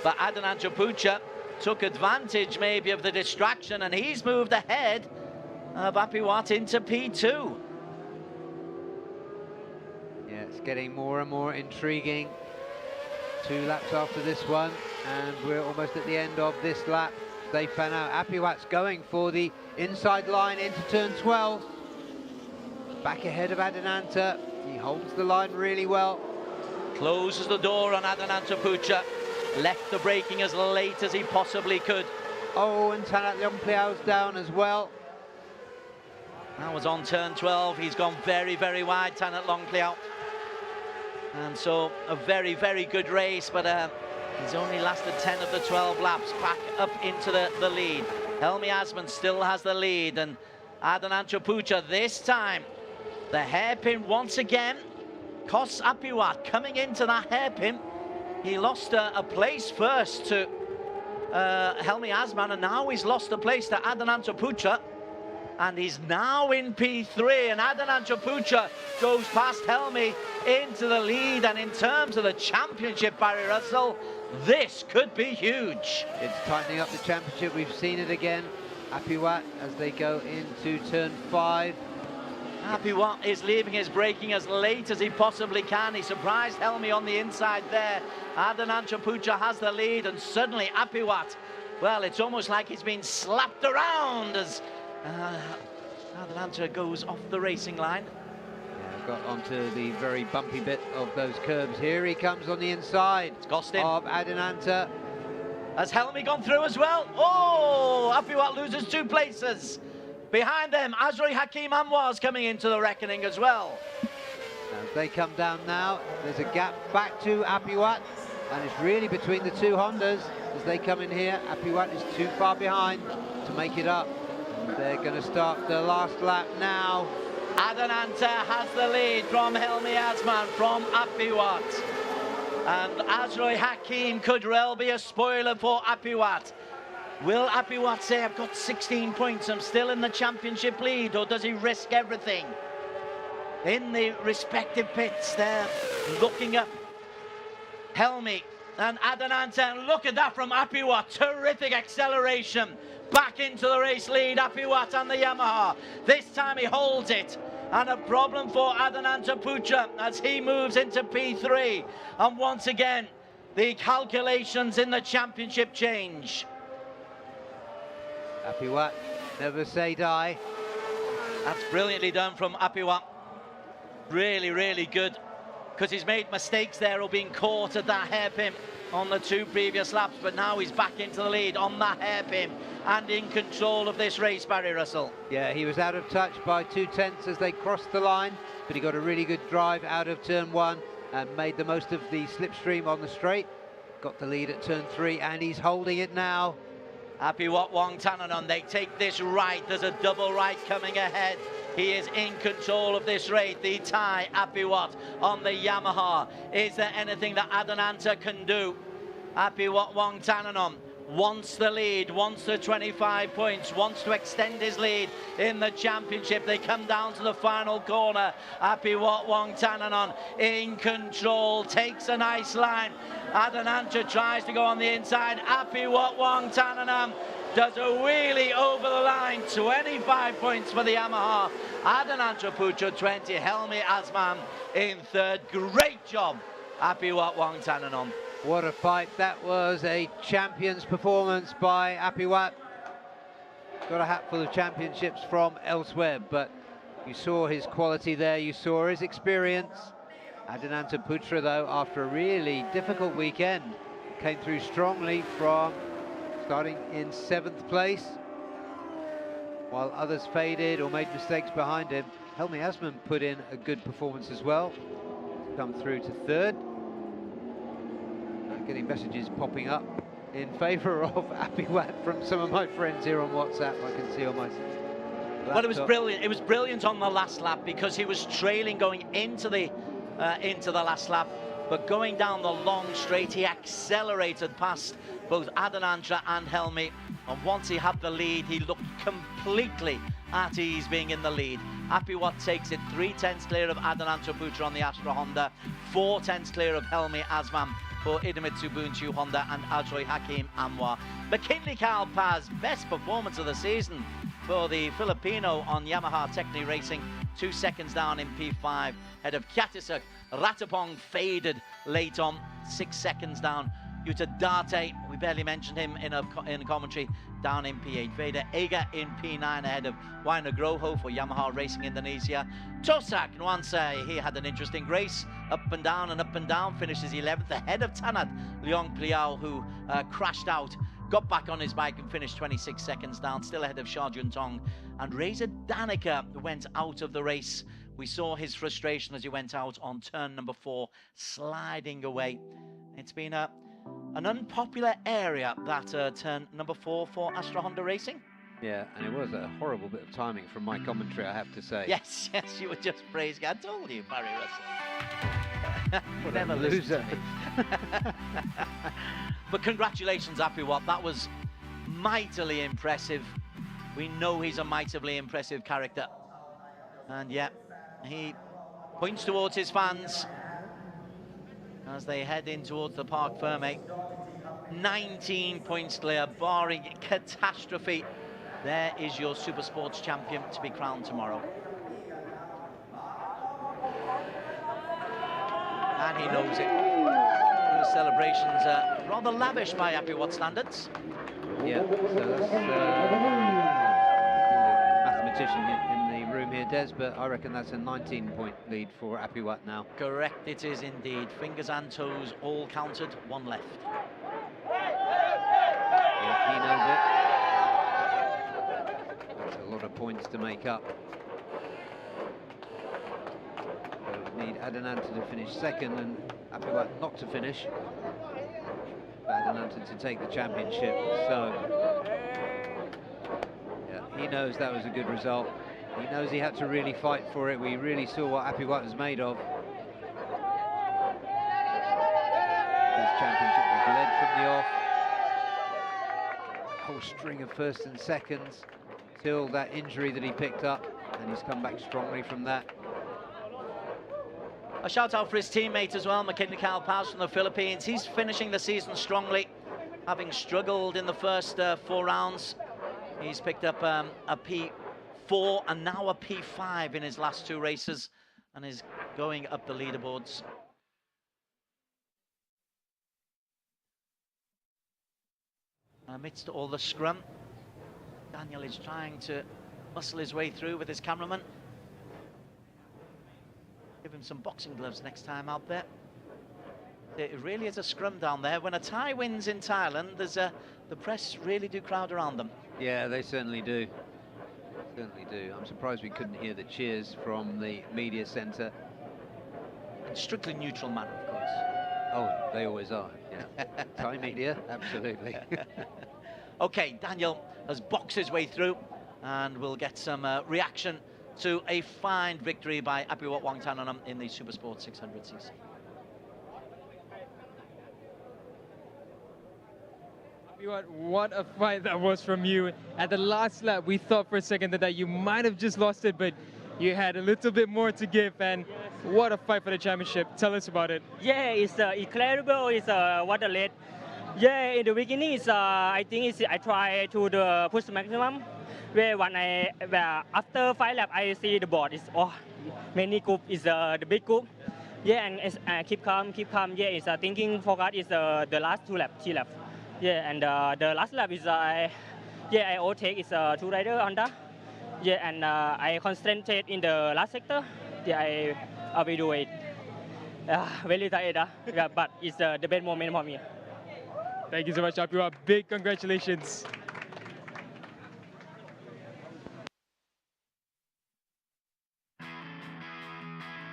But Adanantaputra took advantage maybe of the distraction, and he's moved ahead of Apiwat into P2. Yeah, it's getting more and more intriguing. 2 laps after this one, and we're almost at the end of this lap. They fan out. Apiwat's going for the inside line into turn 12. Back ahead of Adananta. He holds the line really well. Closes the door on Adanantaputra. Left the braking as late as he possibly could. Oh, and Tanat Leongpliao's down as well. That was on turn 12. He's gone very, very wide, Tanat Leongpliao. And so a very, very good race, but he's only lasted 10 of the 12 laps, back up into the lead. Helmy Asman still has the lead, and Adanantaputra this time, the hairpin once again costs Apiwat. Coming into that hairpin, he lost a place first to Helmy Asman, and now he's lost a place to Adanantaputra. And he's now in P3, and Adanantaputra goes past Helmy into the lead. And in terms of the championship, Barry Russell, this could be huge. It's tightening up the championship. We've seen it again. Apiwat as they go into turn 5. Apiwat is leaving his braking as late as he possibly can. He surprised Helmy on the inside there. Adanantaputra has the lead, and suddenly Apiwat, well, it's almost like he's been slapped around as Adananta goes off the racing line. Yeah, got onto the very bumpy bit of those curbs. Here he comes on the inside of Adananta. Has Helmy gone through as well? Oh, Apiwat loses 2 places. Behind them, Azroi Hakim Anwar's coming into the reckoning as well. As they come down now, there's a gap back to Apiwat, and it's really between the 2 Hondas as they come in here. Apiwat is too far behind to make it up. They're going to start the last lap now. Adananta has the lead from Helmy Asman, from Apiwat. And Azroi Hakim could well be a spoiler for Apiwat. Will Apiwat say, I've got 16 points, I'm still in the championship lead, or does he risk everything? in the respective pits. They're looking up. Helmi and Adananta, look at that from Apiwat, terrific acceleration. Back into the race lead, Apiwat and the Yamaha. This time he holds it. And a problem for Adananta Putra as he moves into P3. And once again, the calculations in the championship change. Apiwat, never say die. That's brilliantly done from Apiwat. Really, really good. Because he's made mistakes there or being caught at that hairpin on the 2 previous laps, but now he's back into the lead on that hairpin and in control of this race, Barry Russell. Yeah, he was out of touch by 2/10 as they crossed the line, but he got a really good drive out of turn 1 and made the most of the slipstream on the straight. Got the lead at turn 3 and he's holding it now. Apiwat Wongtananon, they take this right, there's a double right coming ahead. He is in control of this race, the Thai Apiwat on the Yamaha. Is there anything that Adananta can do? Apiwat Wongtananon wants the lead, wants the 25 points, wants to extend his lead in the championship. They come down to the final corner. Apiwat Wongtananon in control, takes a nice line. Adananta tries to go on the inside. Apiwat Wongtananon does a wheelie over the line. 25 points for the Yamaha. Adananta Putra 20, Helmi Asman in third. Great job, Apiwat Wongtananon. What a fight. That was a champion's performance by Apiwat. Got a hatful of championships from elsewhere, but you saw his quality there, you saw his experience. Adananta Putra, though, after a really difficult weekend, came through strongly from starting in 7th place, while others faded or made mistakes behind him. Helmi Asman put in a good performance as well, come through to 3rd. Getting messages popping up in favour of Apiwat from some of my friends here on WhatsApp. I can see on my laptop. Well, it was brilliant. It was brilliant on the last lap because he was trailing going into the last lap, but going down the long straight, he accelerated past both Adananta and Helmi, and once he had the lead, he looked completely at ease being in the lead. Apiwat takes it 3/10 clear of Adananta Putra on the Astra Honda, 4/10 clear of Helmi Asman for Idemitsu Bunchu Honda and Ajoy Hakim Anwar. McKinley Carl Paz, best performance of the season for the Filipino on Yamaha Techni Racing, 2 seconds down in P5, head of Kiatisuk. Ratapong faded late on, 6 seconds down. Yuta Date, we barely mentioned him in a commentary, down in P8. Veda Ega in P9 ahead of Waina Groho for Yamaha Racing Indonesia. Tosak Nwanse, he had an interesting race, up and down, finishes 11th ahead of Tanat Leong Pliao, who crashed out, got back on his bike and finished 26 seconds down, still ahead of Sha Jun Tong. And Reza Danica went out of the race. We saw his frustration as he went out on turn number 4, sliding away. It's been an unpopular area, that turn number 4 for Astra Honda Racing. Yeah, and it was a horrible bit of timing from my commentary, I have to say. Yes, you were just praising. I told you, Barry Russell. What Never a listen loser. to me. But congratulations, Apiwat. That was mightily impressive. We know he's a mightily impressive character. And yeah, he points towards his fans as they head in towards the Parc Ferme. 19 points clear, barring catastrophe. There is your Super Sports champion to be crowned tomorrow. And he knows it. The celebrations are rather lavish by Apiwat standards. Yeah, so that's mathematician in the room here, Des, but I reckon that's a 19-point lead for Apiwat now. Correct, it is indeed. Fingers and toes all counted, one left. Yeah, he knows it. That's a lot of points to make up. So we need Adananta to finish 2nd and Apiwat not to finish. For Adananta to take the championship. So yeah, he knows that was a good result. He knows he had to really fight for it. We really saw what Apiwat was made of. His championship was led from the off. A whole string of 1st and 2nds till that injury that he picked up, and he's come back strongly from that. A shout out for his teammate as well, McKinley Paz from the Philippines. He's finishing the season strongly, having struggled in the first 4 rounds. He's picked up a P4 and now a P5 in his last 2 races and is going up the leaderboards. Amidst all the scrum, Daniel is trying to muscle his way through with his cameraman. Give him some boxing gloves next time out there. It really is a scrum down there. When a Thai wins in Thailand, the press really do crowd around them. Yeah, they certainly do. Certainly do. I'm surprised we couldn't hear the cheers from the media centre. In strictly neutral manner, of course. Oh, they always are, yeah. Thai media, absolutely. Okay, Daniel has boxed his way through, and we'll get some reaction to a fine victory by Apiwat Wongtananam in the Supersport 600cc. What a fight that was from you. At the last lap, we thought for a second that you might have just lost it, but you had a little bit more to give, and what a fight for the championship. Tell us about it. Yeah, it's incredible. It's what a late. Yeah, in the beginning, I think I try to push the maximum. Where after 5 laps, I see the board is many group is the big group. Yeah, and keep calm. Yeah, it's thinking focus is the last 2 laps, 3 laps. Yeah, and the last lap is I overtake is 2 rider Honda. Yeah, and I concentrate in the last sector. Yeah, I will do it. Very tired, yeah, but it's the best moment for me. Thank you so much, Apiwat. Big congratulations.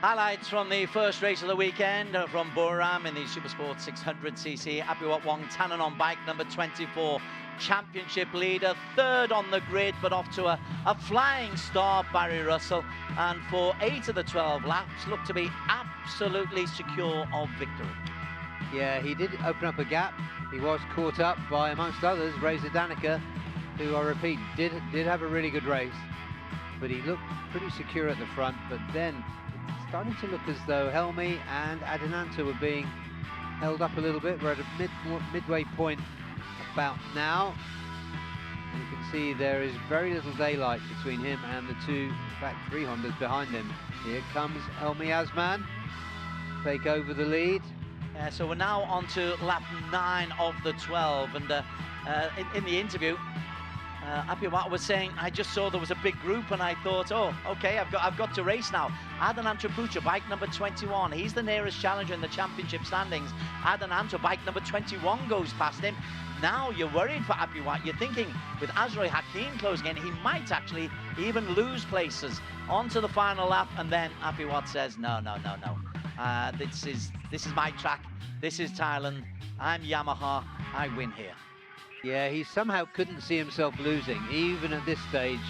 Highlights from the first race of the weekend from Buriram in the Supersport 600cc. Apiwat Wongtananam bike number 24, championship leader, 3rd on the grid, but off to a flying start, Barry Russell. And for 8 of the 12 laps, looked to be absolutely secure of victory. Yeah, he did open up a gap. He was caught up by, amongst others, Reza Danica, who, I repeat, did have a really good race. But he looked pretty secure at the front, but then starting to look as though Helmi and Adenanta were being held up a little bit. We're at a midway point about now. And you can see there is very little daylight between him and the 2, in fact 3 Hondas behind him. Here comes Helmi Asman, take over the lead. So we're now on to lap 9 of the 12, and in the interview, Apiwat was saying, I just saw there was a big group and I thought, oh, okay, I've got to race now. Adenanta Pucha, bike number 21. He's the nearest challenger in the championship standings. Adenanta, bike number 21, goes past him. Now you're worried for Apiwat. You're thinking with Azroy Hakim closing in, he might actually even lose places onto the final lap. And then Apiwat says, no. This is my track. This is Thailand. I'm Yamaha. I win here. Yeah, he somehow couldn't see himself losing, even at this stage,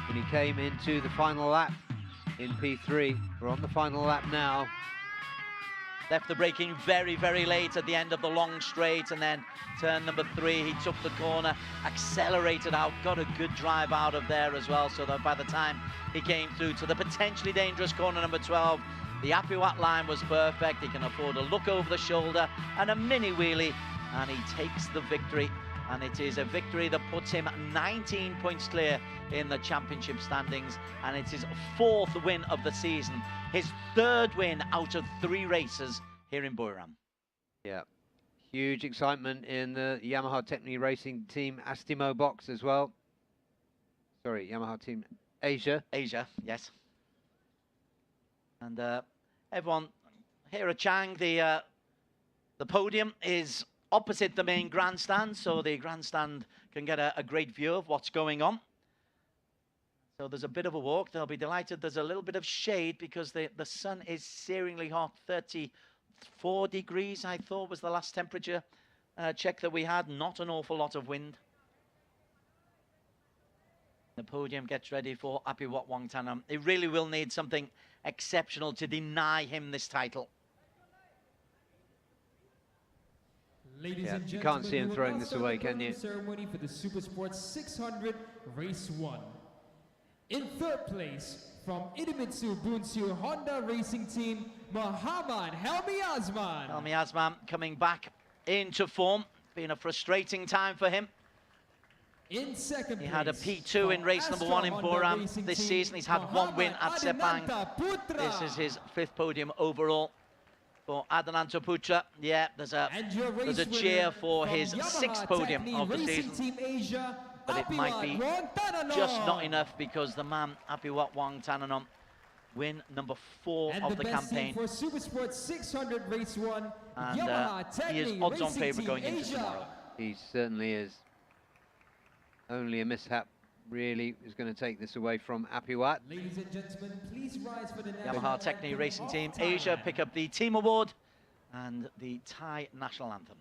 when he came into the final lap in P3. We're on the final lap now. Left the braking very, very late at the end of the long straight, and then turn number 3, he took the corner, accelerated out, got a good drive out of there as well, so that by the time he came through to the potentially dangerous corner number 12, the Apiwat line was perfect. He can afford a look over the shoulder and a mini wheelie, and he takes the victory. And it is a victory that puts him 19 points clear in the championship standings, and it's his 4th win of the season, his 3rd win out of 3 races here in Buriram. Yeah, huge excitement in the Yamaha Techni Racing Team Astimo box as well. Sorry, Yamaha Team Asia. Asia, yes. And everyone here at Chang, the podium is opposite the main grandstand, so the grandstand can get a great view of what's going on. So there's a bit of a walk. They'll be delighted there's a little bit of shade because the sun is searingly hot. 34 degrees, I thought, was the last temperature check that we had. Not an awful lot of wind. The podium gets ready for Apiwat Wongtananam. It really will need something exceptional to deny him this title. Ladies and you can't see him throwing this away, can you? Ceremony for the Supersport 600 Race 1. In 3rd place, from Idemitsu Bunsu Honda Racing Team, Muhammad Helmi Azman. Helmi Azman coming back into form. Been a frustrating time for him. In second he had a P2 in race number 1 in Boram this season. He's had one win at Sepang. This is his 5th podium overall for Adananto Putra. Yeah, there's a cheer for his 6th podium of the season. But it might be just not enough because the man, Apiwat Wang Tananon, win number 4 of the campaign. For Supersport 600 race 1, and he is odds-on favourite going into tomorrow. He certainly is. Only a mishap really is going to take this away from Apiwat. Ladies and gentlemen, please rise for the Yamaha Techni Racing Team Asia pick up the team award and the Thai national anthem.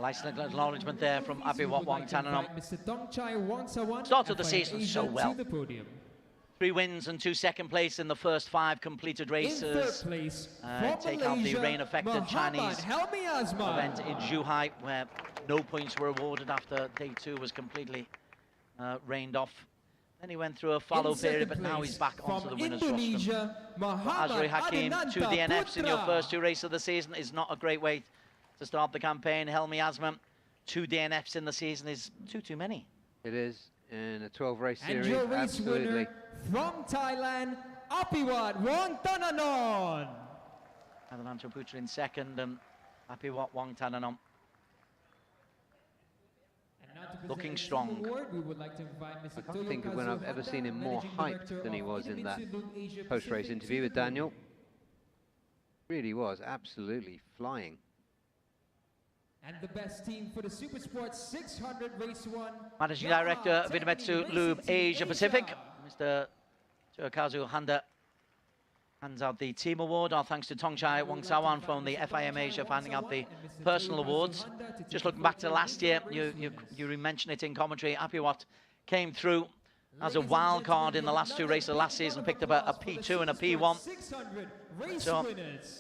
License acknowledgement there from Apiwat Wang Tananon. Started the season so well. 3 wins and 2 second place in the first 5 completed races. Take out the rain-affected Chinese event in Zhuhai, where no points were awarded after day 2 was completely rained off. Then he went through a fallow period, but now he's back onto the winner's roster. Azri Hakim, 2 DNFs in your first 2 races of the season is not a great way to start the campaign. Helmi Azman, 2 DNFs in the season is too many. It is in a 12-race series. And your race absolutely. winner from Thailand, Apiwat Wang Tananon. Adananto Putra in second, and Apiwat Wang Tananon looking strong. I can't think of when I've ever seen him more hyped than he was in that post-race interview with Daniel. Really was absolutely flying. And the best team for the Supersport 600 race 1. Managing Director of Idemitsu Lube Asia Pacific, Mr. Tsuyokazu Handa, hands out the team award. Our thanks to Tongchai Wongsawan from the FIM Asia for handing out the personal awards. Just looking back to last year, you mentioned it in commentary, Apiwat came through as a wild card in the last 2 races last season, picked up a P2 and a P1. So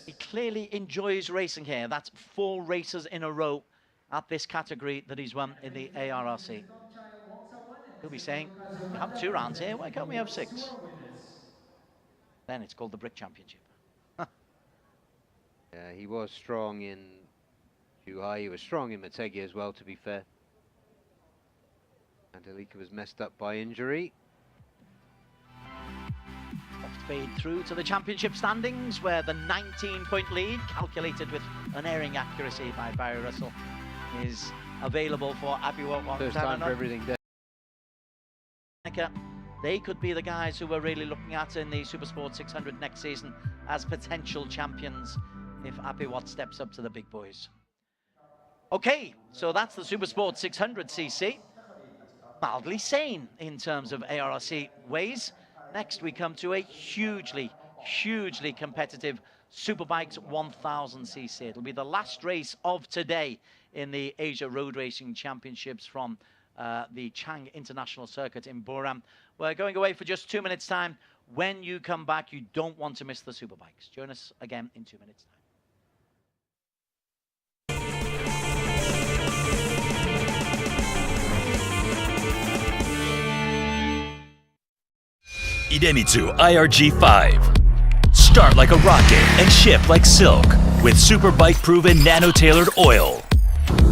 he clearly enjoys racing here. That's 4 races in a row at this category that he's won in the ARRC. He'll be saying, we have 2 rounds here, why can't we have 6? Then it's called the Brick Championship. Yeah, he was strong in Zhuhai, he was strong in Motegi as well, to be fair. Angelika was messed up by injury. Fade through to the championship standings, where the 19-point lead, calculated with unerring accuracy by Barry Russell, is available for Apiwat Wang Tananon. First time for everything there. They could be the guys who we're really looking at in the Supersport 600 next season as potential champions if Apiwat steps up to the big boys. Okay, so that's the Supersport 600cc. Mildly sane in terms of ARRC ways. Next, we come to a hugely competitive Superbikes 1000cc. It'll be the last race of today in the Asia Road Racing Championships from the Chang International Circuit in Boram. We're going away for just 2 minutes' time. When you come back, you don't want to miss the Superbikes. Join us again in 2 minutes' time. Idemitsu IRG5. Start like a rocket and ship like silk with Superbike proven nano-tailored oil.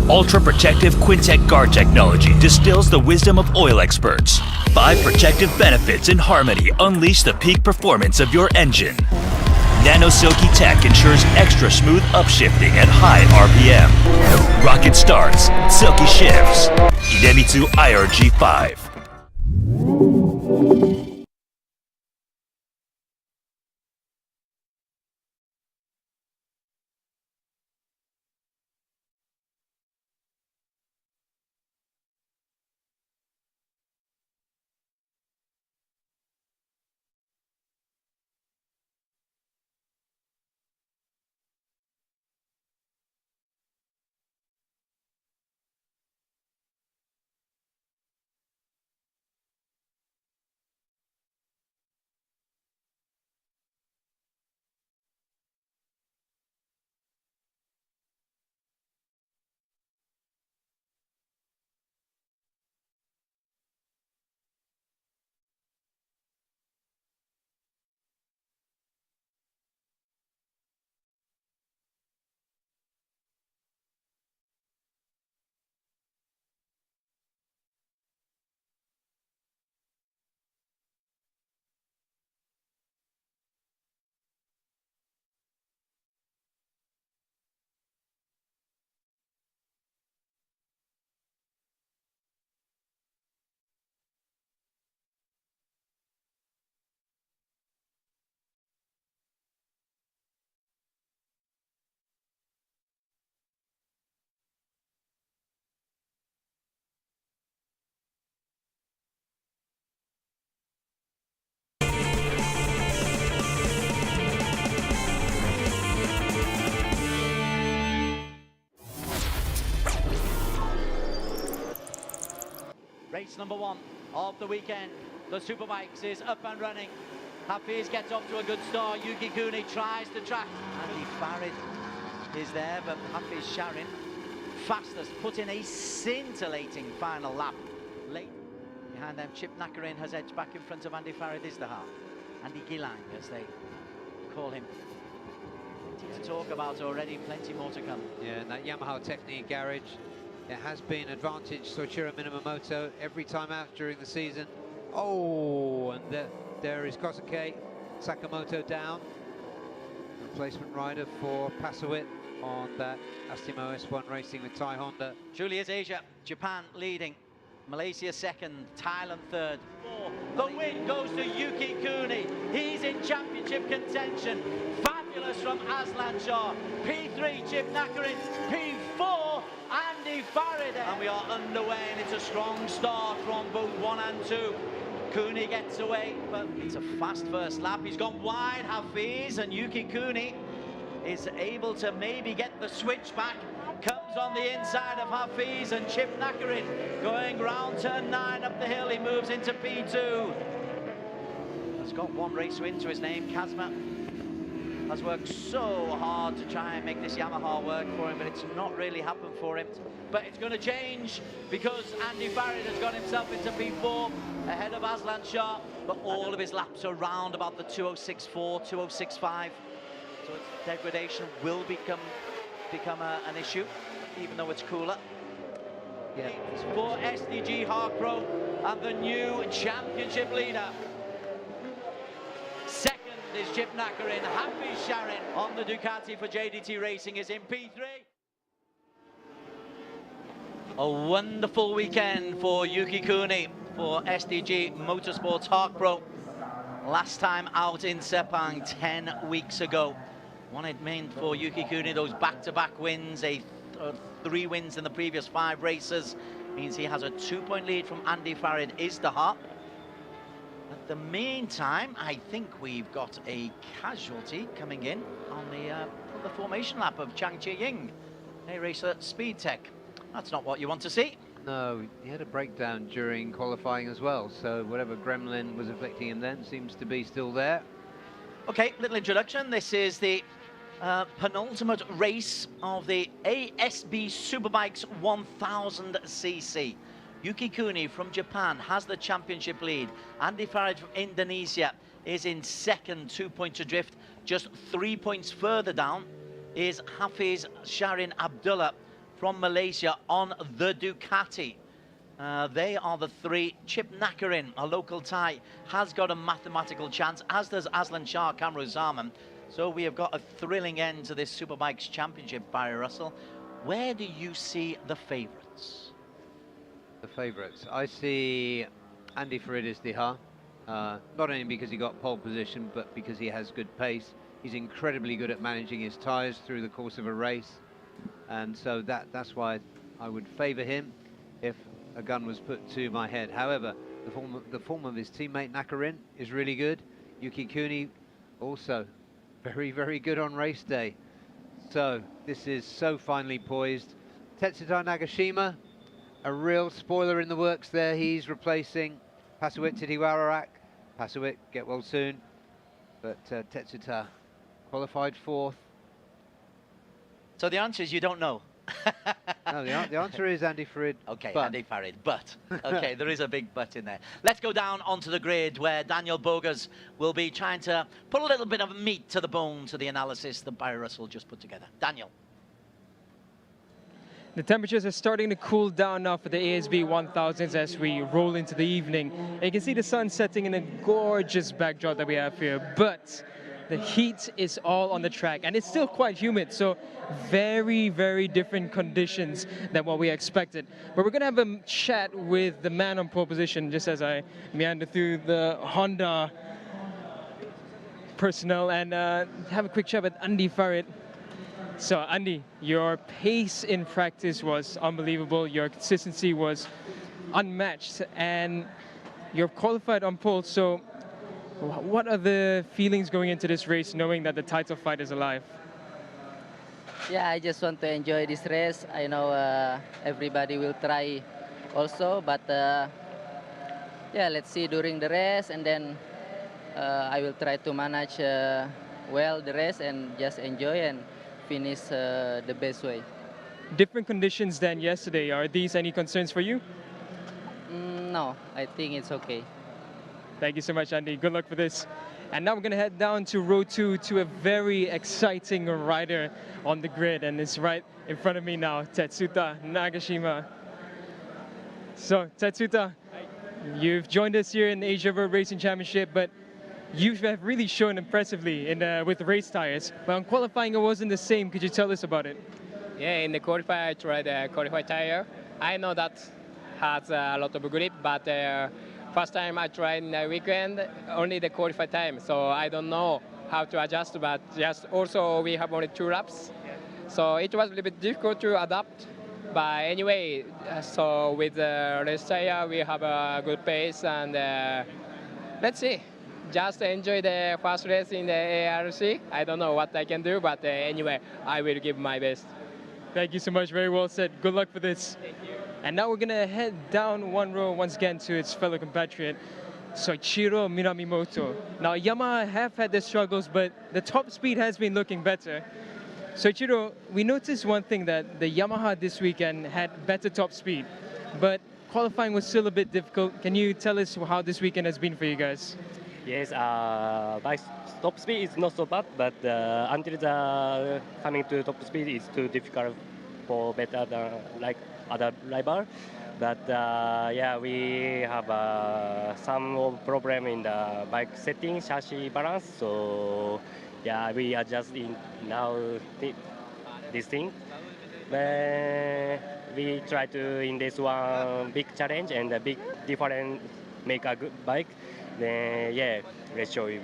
Ultra protective Quintec guard technology distills the wisdom of oil experts. 5 protective benefits in harmony unleash the peak performance of your engine. Nano Silky Tech ensures extra smooth upshifting at high RPM. Rocket starts, silky shifts. Idemitsu IRG5. Race number 1 of the weekend. The Superbikes is up and running. Hafiz gets off to a good start. Yuki Kuni tries to track. Andy Farid is there, but Hafiz Sharin, fastest, put in a scintillating final lap. Late behind them, Chip Nakarin has edged back in front of Andy Farid Izdaha. Andy Gilang, as they call him. Plenty to talk about already, plenty more to come. Yeah, and that Yamaha Technique garage, it has been advantage Soichiro Minamoto every time out during the season. Oh, and there is Kosuke Sakamoto down. Replacement rider for Pasowit on that Astemo S1 Racing with Thai Honda. TVS Asia, Japan leading. Malaysia second, Thailand third. The win goes to Yuki Kuni. He's in championship contention. Fabulous from Aslan Shah. P3, Chip Nakarin. P4, Andy Farid. And we are underway, and it's a strong start from both 1 and 2. Kuni gets away, but it's a fast first lap. He's gone wide, Hafiz, and Yuki Kuni is able to maybe get the switch back. Comes on the inside of Hafiz, and Chip Nakarin going round turn 9 up the hill. He moves into P2. Has got one race win to his name. Kazma has worked so hard to try and make this Yamaha work for him, but it's not really happened for him. But it's going to change because Andy Farid has got himself into P4 ahead of Aslan Shah, but all of his laps are round about the 206.4, 206.5. So its degradation will become an issue, even though it's cooler. Yeah. For SDG Harkro and the new championship leader. Second is Chip Nakarin. Happy Sharon on the Ducati for JDT Racing is in P3. A wonderful weekend for Yuki Kuni for SDG Motorsports Harkro. Last time out in Sepang 10 weeks ago. What it meant for Yuki Kuni, those back-to-back wins, 3 wins in the previous 5 races, means he has a 2-point lead from Andy Farid Izdaha. At the meantime, I think we've got a casualty coming in on the formation lap of Chang Chi-ying, a racer at Speed Tech. That's not what you want to see. No, he had a breakdown during qualifying as well, so whatever gremlin was afflicting him then seems to be still there. Okay, little introduction. This is the penultimate race of the ASB Superbikes 1000cc. Yuki Kuni from Japan has the championship lead. Andy Farid from Indonesia is in second, 2 points adrift. Just 3 points further down is Hafiz Sharin Abdullah from Malaysia on the Ducati. They are the 3. Chip Nakarin, a local Thai, has got a mathematical chance, as does Aslan Shah Kamruzaman. So we have got a thrilling end to this Superbikes Championship, Barry Russell. Where do you see the favourites? The favourites. I see Andy Farid Izdaha not only because he got pole position, but because he has good pace. He's incredibly good at managing his tyres through the course of a race. And so that's why I would favour him if a gun was put to my head. However, the form of his teammate Nakarin is really good. Yuki Kuni also very, very good on race day. So this is so finely poised. Tetsuta Nagashima, a real spoiler in the works there. He's replacing Pasuit Titiwararak. Pasuit, get well soon. But Tetsuta qualified 4th. So the answer is you don't know. No, the answer is Andy Farid. Okay, but. Andy Farid, but. Okay, there is a big but in there. Let's go down onto the grid where Daniel Bogas will be trying to put a little bit of meat to the bone to the analysis that Barry Russell just put together. Daniel. The temperatures are starting to cool down now for the ASB 1000s as we roll into the evening. And you can see the sun setting in a gorgeous backdrop that we have here, but the heat is all on the track and it's still quite humid, so very, very different conditions than what we expected. But we're going to have a chat with the man on pole position just as I meander through the Honda personnel and have a quick chat with Andy Farid. So Andy, your pace in practice was unbelievable, your consistency was unmatched, and you're qualified on pole, so what are the feelings going into this race knowing that the title fight is alive? Yeah, I just want to enjoy this race. I know everybody will try also, but yeah, let's see during the race, and then I will try to manage well the race and just enjoy and finish the best way. Different conditions than yesterday. Are these any concerns for you? No, I think it's okay. Thank you so much, Andy. Good luck for this. And now we're going to head down to row 2 to a very exciting rider on the grid. And it's right in front of me now, Tetsuta Nagashima. So, Tetsuta, you've joined us here in the Asia Road Racing Championship, but you have really shown impressively with the race tires. But on qualifying, it wasn't the same. Could you tell us about it? Yeah, in the qualifier, I tried a qualified tire. I know that has a lot of grip, but first time I tried in the weekend, only the qualified time. So I don't know how to adjust, but just also we have only 2 laps. So it was a little bit difficult to adapt. But anyway, so with the race tire, we have a good pace, and let's see. Just enjoy the first race in the ARC. I don't know what I can do, but anyway, I will give my best. Thank you so much. Very well said. Good luck for this. Thank you. And now we're going to head down one row once again to its fellow compatriot, Soichiro Minamimoto. Now, Yamaha have had their struggles, but the top speed has been looking better. Soichiro, we noticed one thing, that the Yamaha this weekend had better top speed, but qualifying was still a bit difficult. Can you tell us how this weekend has been for you guys? Yes, my top speed is not so bad, but until the coming to top speed is too difficult for better than like other rival. But yeah, we have some problem in the bike setting, chassis balance. So yeah, we adjust in now this thing. But we try to in this one big challenge and a big different make a good bike. Then yeah, let's show you.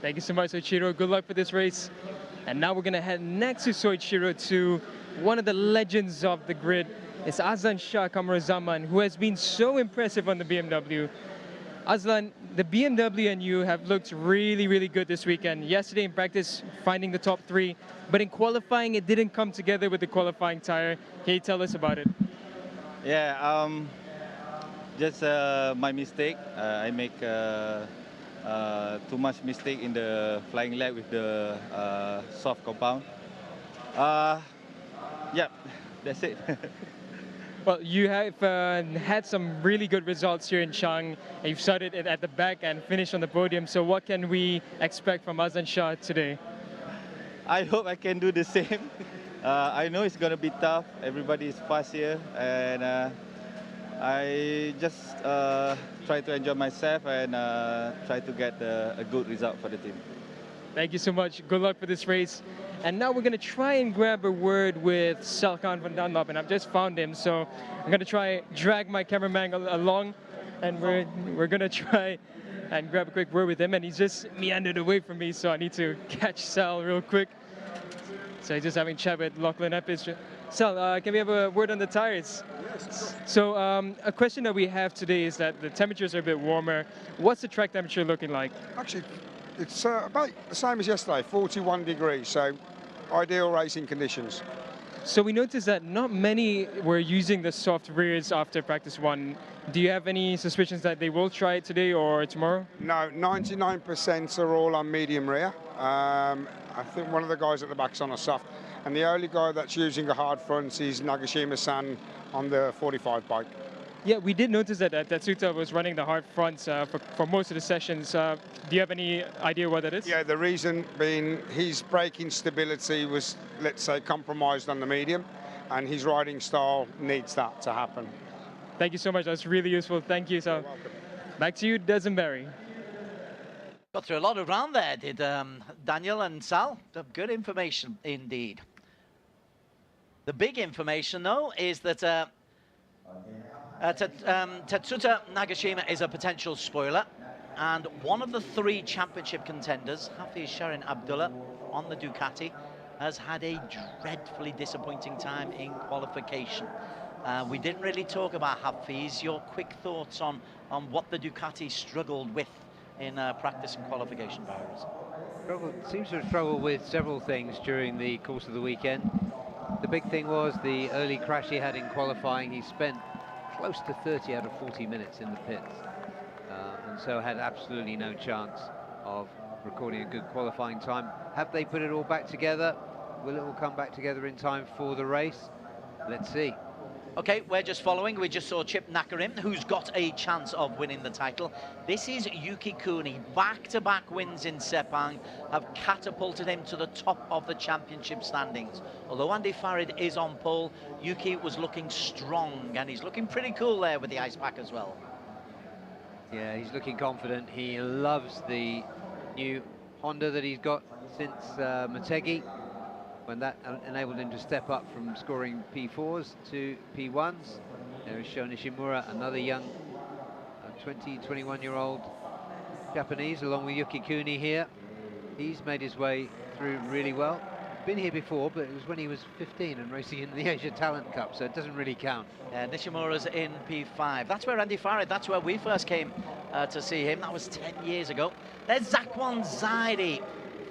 Thank you so much, Soichiro. Good luck for this race. And now we're going to head next to Soichiro to one of the legends of the grid. It's Azlan Shah Kamarazaman, who has been so impressive on the BMW. Azlan, the BMW and you have looked really, really good this weekend. Yesterday in practice, finding the top 3, but in qualifying, it didn't come together with the qualifying tire. Can you tell us about it? Yeah, just my mistake. I make too much mistake in the flying leg with the soft compound. Yeah, that's it. Well, you have had some really good results here in Chang. You've started it at the back and finished on the podium. So what can we expect from Azlan Shah today? I hope I can do the same. I know it's going to be tough. Everybody is fast here. And I just try to enjoy myself and try to get a good result for the team. Thank you so much. Good luck for this race. And now we're going to try and grab a word with Salkan van Dunlop, and I've just found him. So I'm going to try drag my cameraman along, and we're going to try and grab a quick word with him, and he's just meandered away from me, so I need to catch Sal real quick. So he's just having a chat with Lachlan Epis. Sal, can we have a word on the tires? Yes. So a question that we have today is that the temperatures are a bit warmer. What's the track temperature looking like? Actually, it's about the same as yesterday, 41 degrees, so ideal racing conditions. So we noticed that not many were using the soft rears after practice one. Do you have any suspicions that they will try it today or tomorrow? No, 99% are all on medium rear. I think one of the guys at the back's on a soft, and the only guy that's using a hard front is Nagashima-san on the 45 bike. Yeah, we did notice that Tatsuta was running the hard fronts for most of the sessions. Do you have any idea what that is? Yeah, the reason being his braking stability was, let's say, compromised on the medium, and his riding style needs that to happen. Thank you so much. That's really useful. Thank you, Sal. Back to you, Desenberry. Got through a lot of ground there, did Daniel and Sal. Good information indeed. The big information, though, is that Tatsuta Nagashima is a potential spoiler, and one of the 3 championship contenders, Hafiz Sharin Abdullah, on the Ducati, has had a dreadfully disappointing time in qualification. We didn't really talk about Hafiz. Your quick thoughts on what the Ducati struggled with in practice and qualification, Barrows? Seems to have struggled with several things during the course of the weekend. The big thing was the early crash he had in qualifying. He spent close to 30 out of 40 minutes in the pits, and so had absolutely no chance of recording a good qualifying time. Have they put it all back together? Will it all come back together in time for the race? Let's see. Okay, we're just following. We just saw Chip Nakarim, who's got a chance of winning the title. This is Yuki Kuni. Back-to-back wins in Sepang have catapulted him to the top of the championship standings. Although Andy Farid is on pole, Yuki was looking strong, and he's looking pretty cool there with the ice pack as well. Yeah, he's looking confident. He loves the new Honda that he's got since Motegi, when that enabled him to step up from scoring P4s to P1s. There is Sho Nishimura, another young 21-year-old Japanese, along with Yuki Kuni here. He's made his way through really well. Been here before, but it was when he was 15 and racing in the Asia Talent Cup, so it doesn't really count. Nishimura's in P5. That's where Andy Farid, that's where we first came to see him. That was 10 years ago. There's Zakwan Zaidi,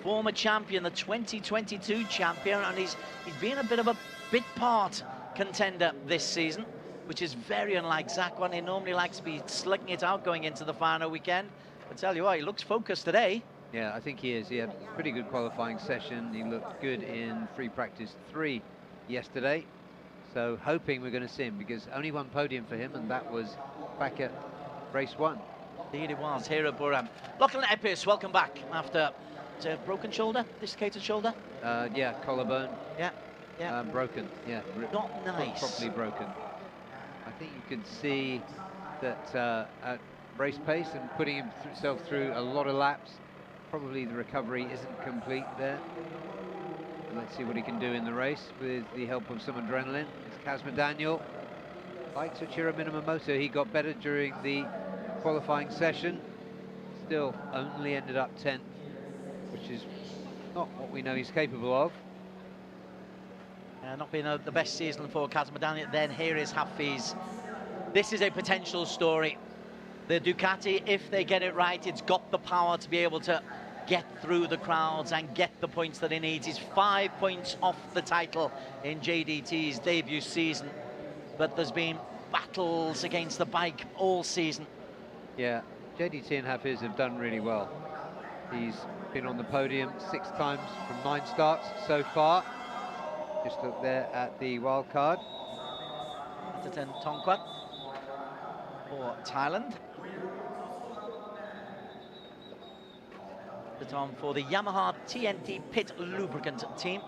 former champion, the 2022 champion, and he's been a bit of a bit part contender this season, which is very unlike Zakwan. He normally likes to be slicking it out going into the final weekend. I tell you what, he looks focused today. Yeah, I think he is. He had a pretty good qualifying session. He looked good in free practice 3 yesterday. So hoping we're going to see him, because only one podium for him, and that was back at race 1. Indeed it was, here at Buram. Lachlan Epis, welcome back after a broken shoulder, dislocated shoulder? Yeah, collarbone. Yeah. Broken, yeah. Not nice. Properly broken. I think you could see that at race pace and putting himself through a lot of laps, probably the recovery isn't complete there. And let's see what he can do in the race with the help of some adrenaline. It's Kazma Daniel. Like Tsuchiro Minamoto, he got better during the qualifying session. Still only ended up 10th, which is not what we know he's capable of. Not been the best season for Kazma Daniel. Then here is Hafiz. This is a potential story. The Ducati, if they get it right, it's got the power to be able to get through the crowds and get the points that it needs. He's 5 points off the title in JDT's debut season, but there's been battles against the bike all season. Yeah, JDT and Hafiz have done really well. He's been on the podium 6 times from 9 starts so far. Just look there at the wild card. Ataten Tongkwat for Thailand. The Tom for the Yamaha TNT Pit Lubricant team.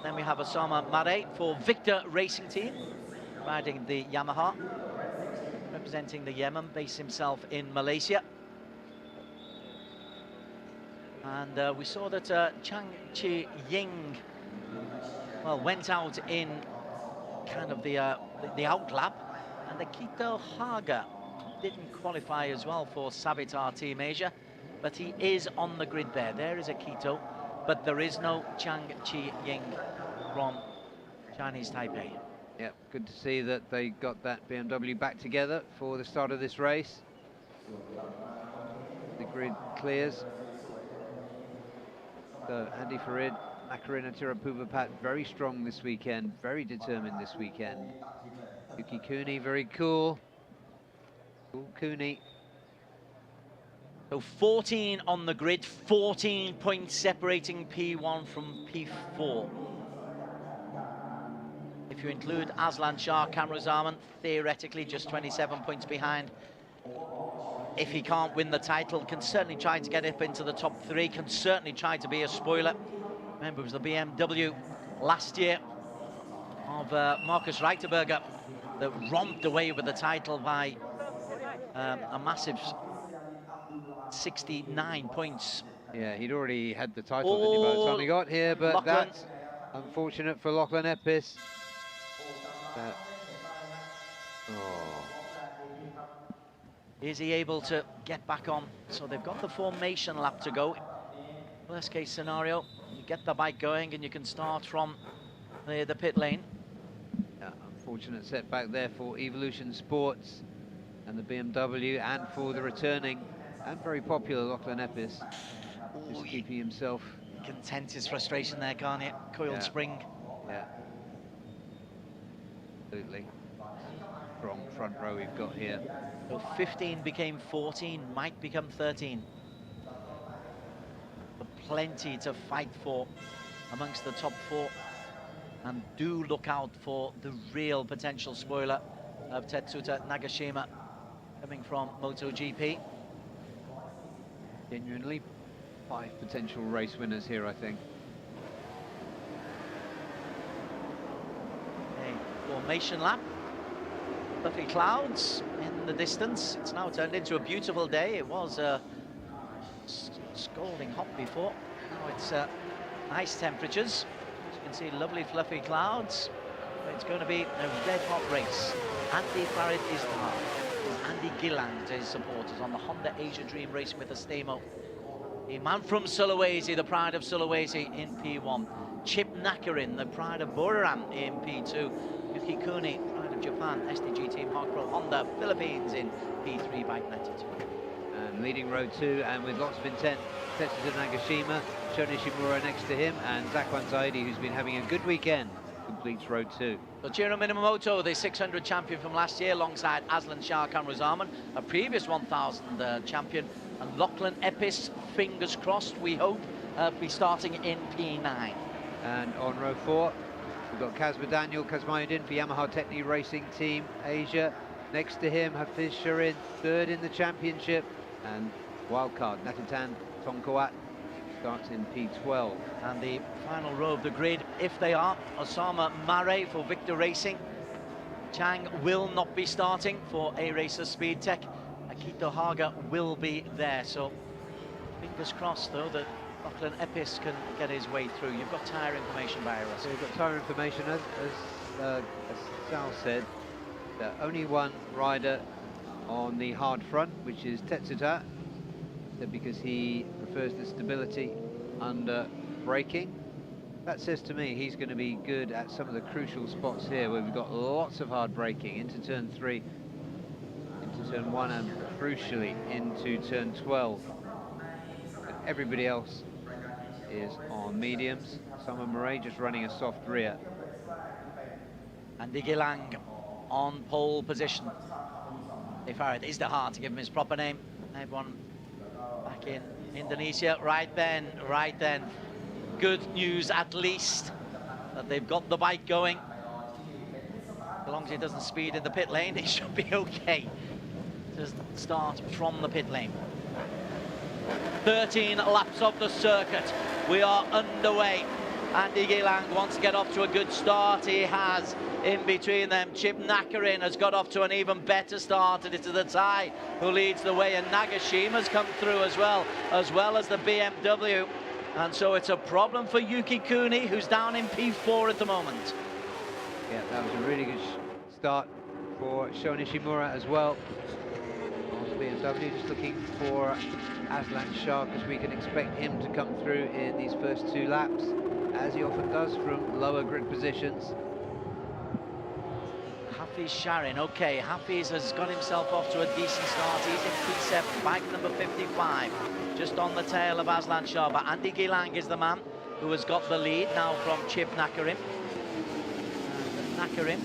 Then we have Osama Mare for Victor Racing Team, riding the Yamaha, representing the Yemen, based himself in Malaysia. And we saw that Chang Chi Ying, well, went out in kind of the outlap, and Akito Haga didn't qualify as well for Savitar Team Asia, but he is on the grid there. There is Akito, but there is no Chang Chi-ying from Chinese Taipei. Yeah, good to see that they got that BMW back together for the start of this race. The grid clears. So Andy Farid, Macarena Tirapuvapat, very strong this weekend, very determined this weekend. Yuki Kuni, very cool. Cool Kuni. So 14 on the grid, 14 points separating P1 from P4. If you include Aslan Shah, Kamruzaman, theoretically just 27 points behind. If he can't win the title, can certainly try to get up into the top 3, can certainly try to be a spoiler. Remember, it was the BMW last year of Markus Reiterberger that romped away with the title by a massive 69 points. Yeah, he'd already had the title didn't he, by the time he got here, but Lachlan. that's unfortunate for Lachlan Epis. Is he able to get back on? So they've got the formation lap to go. Worst case scenario, you get the bike going and you can start from the pit lane. Yeah, unfortunate setback there for Evolution Sports and the BMW, and for the returning and very popular Lachlan Epis, just keeping himself. Content his frustration there, can't you? Coiled spring. Yeah. Absolutely. Strong front row we've got here. So 15 became 14, might become 13. But plenty to fight for amongst the top 4. And do look out for the real potential spoiler of Tetsuta Nagashima coming from MotoGP. Genuinely 5 potential race winners here, I think. A formation lap. Fluffy clouds in the distance. It's now turned into a beautiful day. It was scalding hot before. Now it's nice temperatures. As you can see, lovely fluffy clouds. It's going to be a red-hot race. Andy Farid is there. Andy Gilland to his supporters on the Honda Asia Dream racing with Estemo. A man from Sulawesi, the pride of Sulawesi in P1. Chip Nakarin, the pride of Buriram in P2. Yuki Kuni, pride of Japan, SDG Team Hawkpro Honda, Philippines in P3 Bike 92. And leading row 2, and with lots of intent, Tetsuya Nagashima, Shun Ishimura next to him, and Zakwan Zaidi, who's been having a good weekend, completes row 2. So Chiro Minamoto, the 600 champion from last year, alongside Aslan Shah Kamruzaman, a previous 1,000 champion, and Lachlan Epis, fingers crossed, we hope, be starting in P9. And on row 4, we've got Kazma Daniel Kazmayuddin for Yamaha Technique Racing Team Asia. Next to him, Hafiz Sharin, 3rd in the championship. And wildcard, Natatan Tongkoat starts in P12. And the final row of the grid, if they are, Osama Mare for Victor Racing. Chang will not be starting for A-Racer Speed Tech. Akito Haga will be there. So fingers crossed, though, that Lachlan Epis can get his way through. You've got tyre information, Byron. So you've got tyre information, as Sal said, only one rider on the hard front, which is Tetsuta, because he prefers the stability under braking. That says to me he's going to be good at some of the crucial spots here, where we've got lots of hard braking into turn 3, into turn 1, and crucially into turn 12. And everybody else is on mediums. Summer Murray just running a soft rear. Andy Gilang on pole position. Farid is the hard to give him his proper name. Everyone back in Indonesia. Right then. Good news, at least, that they've got the bike going. As long as he doesn't speed in the pit lane, he should be okay to start from the pit lane. 13 laps of the circuit. We are underway. Andy Gilang wants to get off to a good start. He has. In between them, Chip Nakarin has got off to an even better start, and it's the tie who leads the way, and Nagashima's come through as well as the BMW. And so it's a problem for Yuki Kuni, who's down in P4 at the moment. Yeah, that was a really good start for Shun Ishimura as well. BMW, just looking for Aslan Shah, because we can expect him to come through in these first 2 laps, as he often does from lower grid positions. Hafiz Sharin, okay, Hafiz has got himself off to a decent start. He's in P7, bike number 55, just on the tail of Aslan Shah. But Andy Gilang is the man who has got the lead now from Chip Nakarim. Nakarim,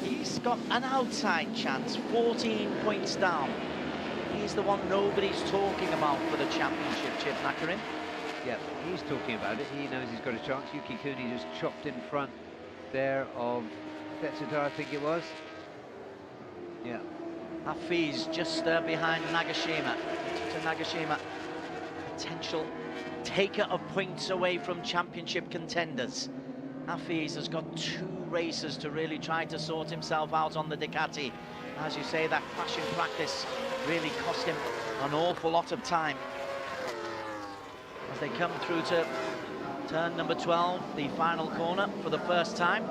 he's got an outside chance, 14 points down. He's the one nobody's talking about for the championship, Chip Nakarim. Yeah, he's talking about it. He knows he's got a chance. Yuki Kuni just chopped in front there of Tetsuta, I think it was. Yeah. Hafiz just behind Nagashima. To Nagashima, potential taker of points away from championship contenders. Hafiz has got 2 races to really try to sort himself out on the Ducati. As you say, that crash in practice really cost him an awful lot of time. As they come through to turn number 12, the final corner for the first time.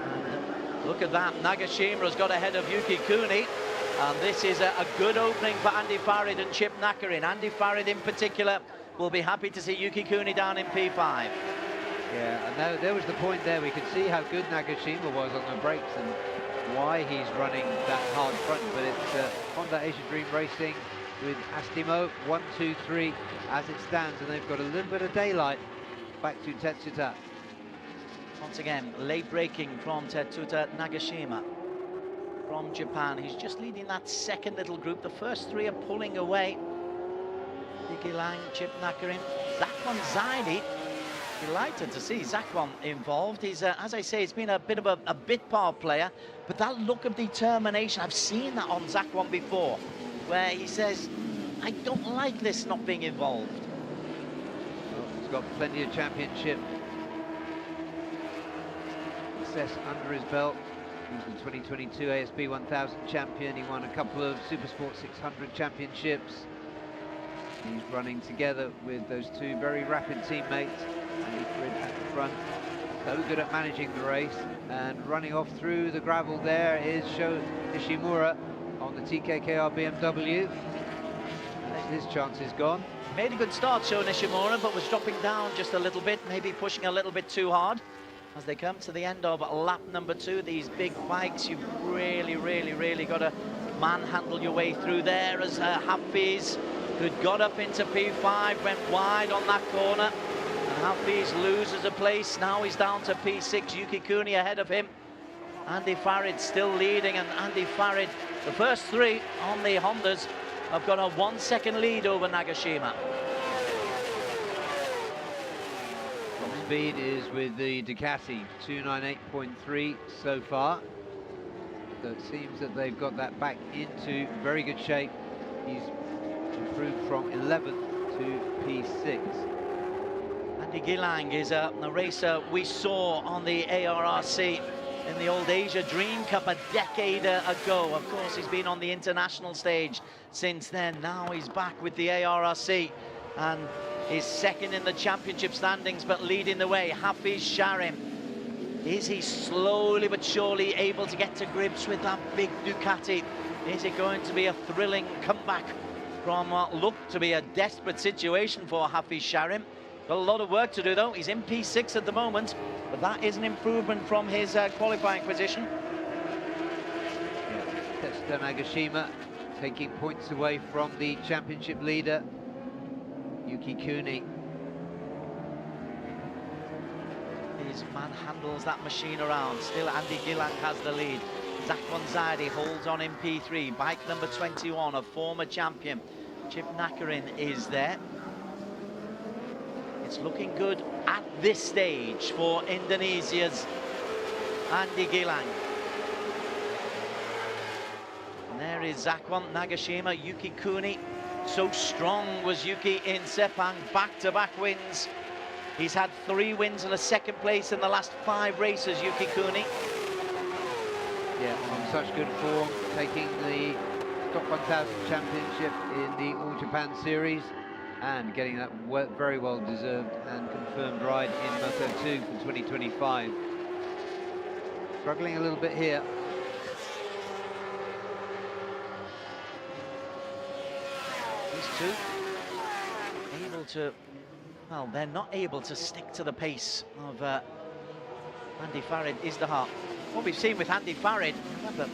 And look at that, Nagashima has got ahead of Yuki Kuni. And this is a good opening for Andy Farid and Chip Nakarin. Andy Farid in particular will be happy to see Yuki Kuni down in P5. Yeah, and there was the point there. We could see how good Nagashima was on the brakes and why he's running that hard front. But it's Honda Asia Dream Racing with Astimo 1, 2, 3 as it stands, and they've got a little bit of daylight back to Tetsuta. Once again, late braking from Tetsuta Nagashima from Japan. He's just leading that second little group. The first 3 are pulling away. Yuki Lang, Chip Nakarim, Zakwan Zaidi. Delighted to see Zakwan involved. He's, as I say, he's been a bit of a bit part player, but that look of determination, I've seen that on Zakwan before, where he says, I don't like this not being involved. Well, he's got plenty of championship success under his belt. He's the 2022 ASB 1000 champion. He won a couple of Supersport 600 championships. He's running together with those 2 very rapid teammates. Andy Farid at the front, so good at managing the race, and running off through the gravel there is Sho Ishimura on the TKKR BMW. His chance is gone. Made a good start, Sho Nishimura, but was dropping down just a little bit, maybe pushing a little bit too hard. As they come to the end of lap number 2, these big bikes, you've really got to manhandle your way through there. As Hafiz, who'd got up into P5, went wide on that corner. Hafiz loses a place. Now he's down to P6. Yuki Kuni ahead of him. Andy Farid still leading, and Andy Farid, the first 3 on the Hondas, have got a 1-second lead over Nagashima. Top speed is with the Ducati, 298.3 so far. So it seems that they've got that back into very good shape. He's improved from 11th to P6. Andy Gilang is a racer we saw on the ARRC in the old Asia Dream Cup a decade ago. Of course, he's been on the international stage since then. Now he's back with the ARRC and is second in the championship standings, but leading the way. Hafiz Sharim. Is he slowly but surely able to get to grips with that big Ducati? Is it going to be a thrilling comeback from what looked to be a desperate situation for Hafiz Sharim? Got a lot of work to do, though. He's in P6 at the moment, but that is an improvement from his qualifying position. Yeah, Tetsuta Nagashima taking points away from the championship leader, Yuki Kuni. His man handles that machine around. Still, Andy Gilang has the lead. Zakwan Zaidi holds on in P3. Bike number 21, a former champion. Chip Nakarin is there. It's looking good at this stage for Indonesia's Andy Gilang. And there is Zakwan Nagashima, Yuki Kuni. So strong was Yuki in Sepang, back-to-back wins. He's had 3 wins and a second place in the last 5 races, Yuki Kuni. Yeah, on such good form, taking the Top 1000 championship in the All Japan Series and getting that very well deserved and confirmed ride in Moto 2 for 2025. Struggling a little bit here. These two able to, well, they're not able to stick to the pace of Andy Farid Izdihar. What we've seen with Andy Farid, remember,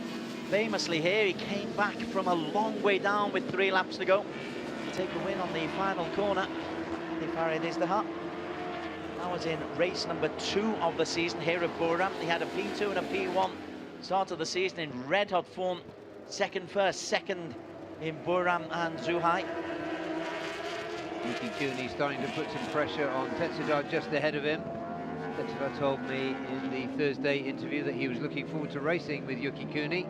famously here, he came back from a long way down with 3 laps to go to take a win on the final corner. Andy Farid Izdihar. That was in race number 2 of the season here at Buriram. He had a P2 and a P1 start of the season in red-hot form. Second in Buriram and Zhuhai. Yuki Kuni starting to put some pressure on Tetsuda just ahead of him. Tetsuda told me in the Thursday interview that he was looking forward to racing with Yuki Kuni.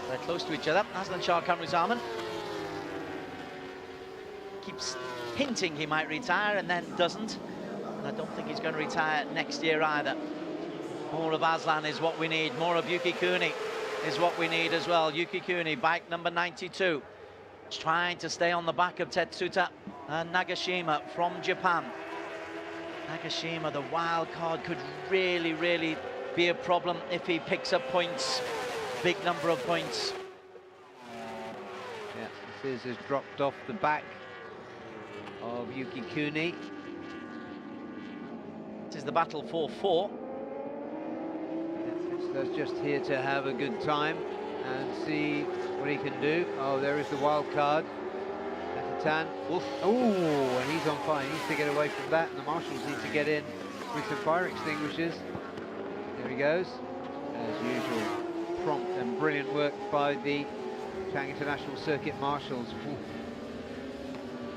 They're close to each other. Aslan Shah Kamruzaman keeps hinting he might retire and then doesn't. And I don't think he's going to retire next year either. More of Aslan is what we need. More of Yuki Kuni is what we need as well. Yuki Kuni, bike number 92, trying to stay on the back of Tetsuta and Nagashima from Japan. Nagashima, the wild card, could really be a problem if he picks up points, big number of points. Yeah, this has dropped off the back of Yuki Kuni. It is the battle for 4. That's just here to have a good time and see what he can do. Oh, there is the wild card. Nakatan. Oh, and he's on fire. He needs to get away from that, and the marshals need to get in with some fire extinguishers. There he goes. As usual, prompt and brilliant work by the Chang International Circuit marshals. Ooh.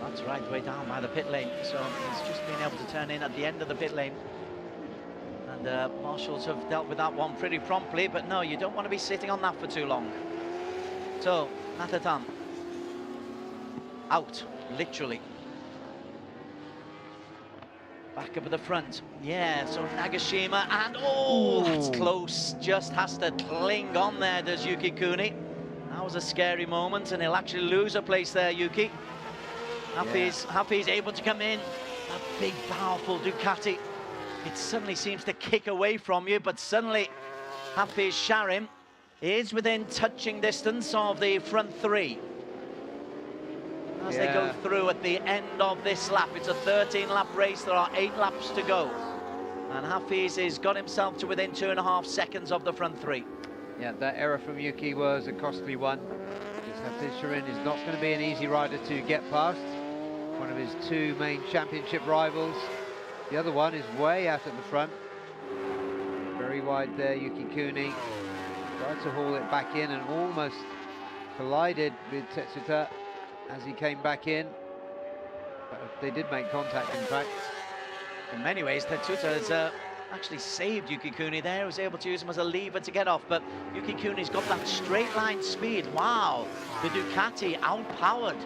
That's right way down by the pit lane, so he's just been able to turn in at the end of the pit lane. And marshals have dealt with that one pretty promptly, but no, you don't want to be sitting on that for too long. So, Natatan out, literally. Back up at the front. Yeah, so Nagashima, and oh, that's close. Just has to cling on there, does Yuki Kuni. That was a scary moment, and he'll actually lose a place there, Yuki. Hafi's able to come in. That big, powerful Ducati. It suddenly seems to kick away from you, but suddenly Hafiz Sharim is within touching distance of the front 3. As they go through at the end of this lap, it's a 13-lap race, there are 8 laps to go. And Hafiz has got himself to within 2.5 seconds of the front 3. Yeah, that error from Yuki was a costly one. Hafiz Sharim is not going to be an easy rider to get past. One of his 2 main championship rivals. The other one is way out at the front. Very wide there, Yuki Kuni. Tried to haul it back in and almost collided with Tetsuta as he came back in. But they did make contact, in fact. In many ways, Tetsuta has actually saved Yuki Kuni there. He was able to use him as a lever to get off, but Yuki Kuni's got that straight line speed. Wow, the Ducati outpowered.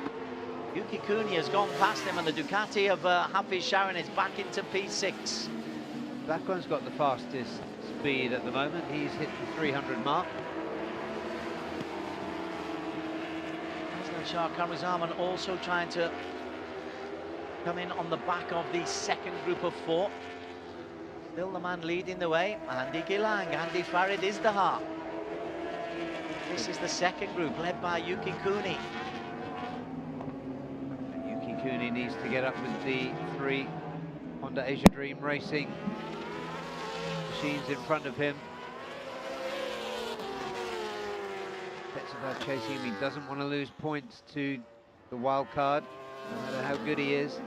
Yuki Kuni has gone past him, and the Ducati of Hafiz Sharon is back into P6. That one's got the fastest speed at the moment. He's hit the 300 mark. Aslan Shah Kamruzaman also trying to come in on the back of the second group of 4. Still the man leading the way, Andy Gilang, Andy Farid Izdihar. This is the second group led by Yuki Kuni. Kuni needs to get up with the 3 Honda Asia Dream Racing machines in front of him. Tetsuda chasing him. He doesn't want to lose points to the wild card, no matter how good he is.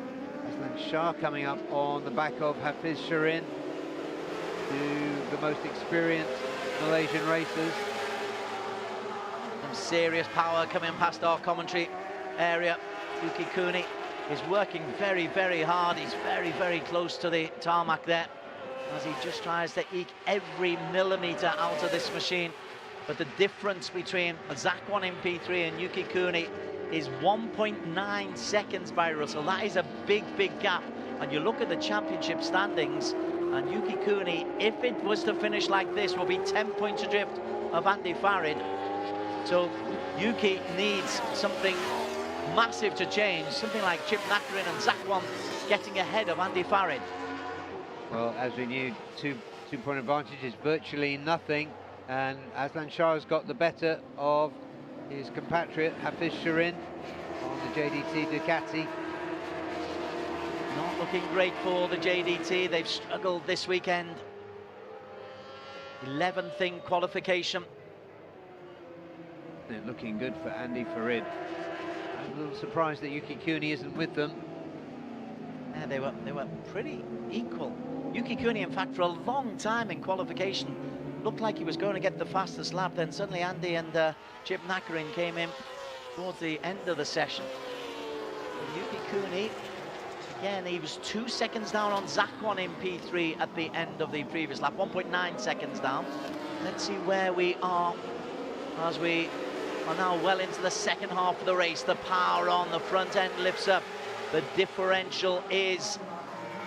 Aslan Shah coming up on the back of Hafiz Sharin, the most experienced Malaysian racers. Some serious power coming past our commentary area. Yuki Kuni is working very hard. He's very close to the tarmac there as he just tries to eke every millimetre out of this machine. But the difference between Zakwan in P3 and Yuki Kuni is 1.9 seconds by Russell. That is a big gap. And you look at the championship standings, and Yuki Kuni, if it was to finish like this, will be 10 points adrift of Andy Farid. So Yuki needs something massive to change, something like Chip Nakarin and Zakwan getting ahead of Andy Farid. Well, as we knew, two-point advantage is virtually nothing And Aslan Shah has got the better of his compatriot Hafiz Shirin on the JDT Ducati. Not looking great for the JDT. They've struggled this weekend. 11th in qualification. They're looking good for Andy Farid. I'm a little surprised that Yuki Kuni isn't with them. Yeah, they were pretty equal. Yuki Kuni, in fact, for a long time in qualification, looked like he was going to get the fastest lap. Then suddenly Andy and Chip Nakarin came in towards the end of the session. And Yuki Kuni, again, he was 2 seconds down on Zakwan in P3 at the end of the previous lap, 1.9 seconds down. Let's see where we are as we are now well into the second half of the race. The power on the front end lifts up. The differential is,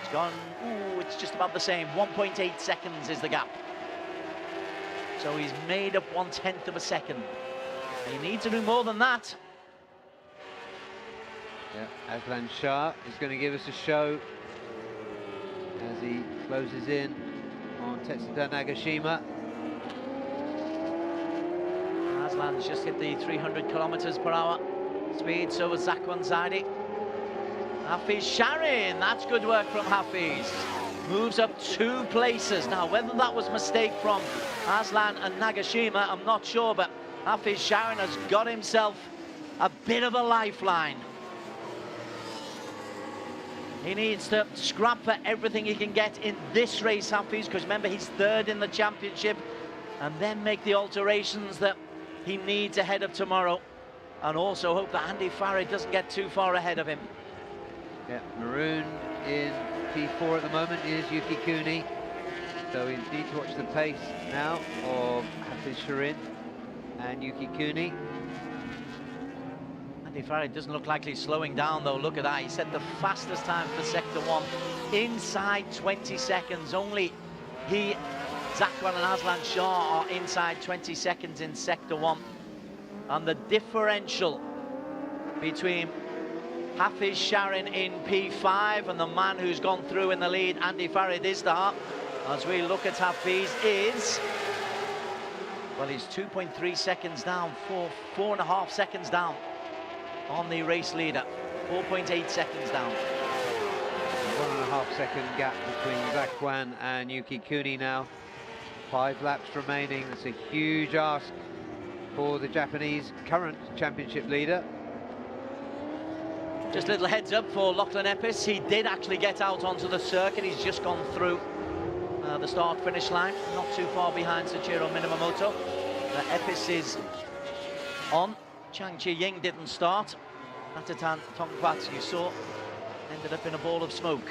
it's gone, ooh, it's just about the same. 1.8 seconds is the gap. So he's made up 1/10 of a second. He needs to do more than that. Yeah, Aslan Shah is going to give us a show as he closes in on Tetsuta Nagashima. Aslan's just hit the 300 kilometers per hour speed, so was Zakwan Zaidi. Hafiz Sharin, that's good work from Hafiz. Moves up 2 places. Now, whether that was a mistake from Aslan and Nagashima, I'm not sure, but Hafiz Sharin has got himself a bit of a lifeline. He needs to scrap for everything he can get in this race, Hafiz, because remember, he's 3rd in the championship, and then make the alterations that he needs ahead of tomorrow, and also hope that Andy Farid doesn't get too far ahead of him. Yeah, marooned in P4 at the moment is Yuki Kuni. So we need to watch the pace now of Hafiz Shirin and Yuki Kuni. Andy Farid doesn't look like he's slowing down, though. Look at that. He set the fastest time for Sector 1 inside 20 seconds. Only he, Zakwan and Aslan Shah are inside 20 seconds in Sector 1. And the differential between Hafiz Sharin in P5 and the man who's gone through in the lead, Andy Farid Izdahar, as we look at Hafiz, is, well, he's 2.3 seconds down, 4.5 seconds down on the race leader, 4.8 seconds down. 1.5 second gap between Zakwan and Yuki Kuni now. 5 laps remaining. That's a huge ask for the Japanese current championship leader. Just a little heads up for Lachlan Epis. He did actually get out onto the circuit. He's just gone through the start-finish line, not too far behind Soichiro Minamoto. Epis is on. Chang Chi-ying didn't start. Natatan Tongkwat, you saw, ended up in a ball of smoke.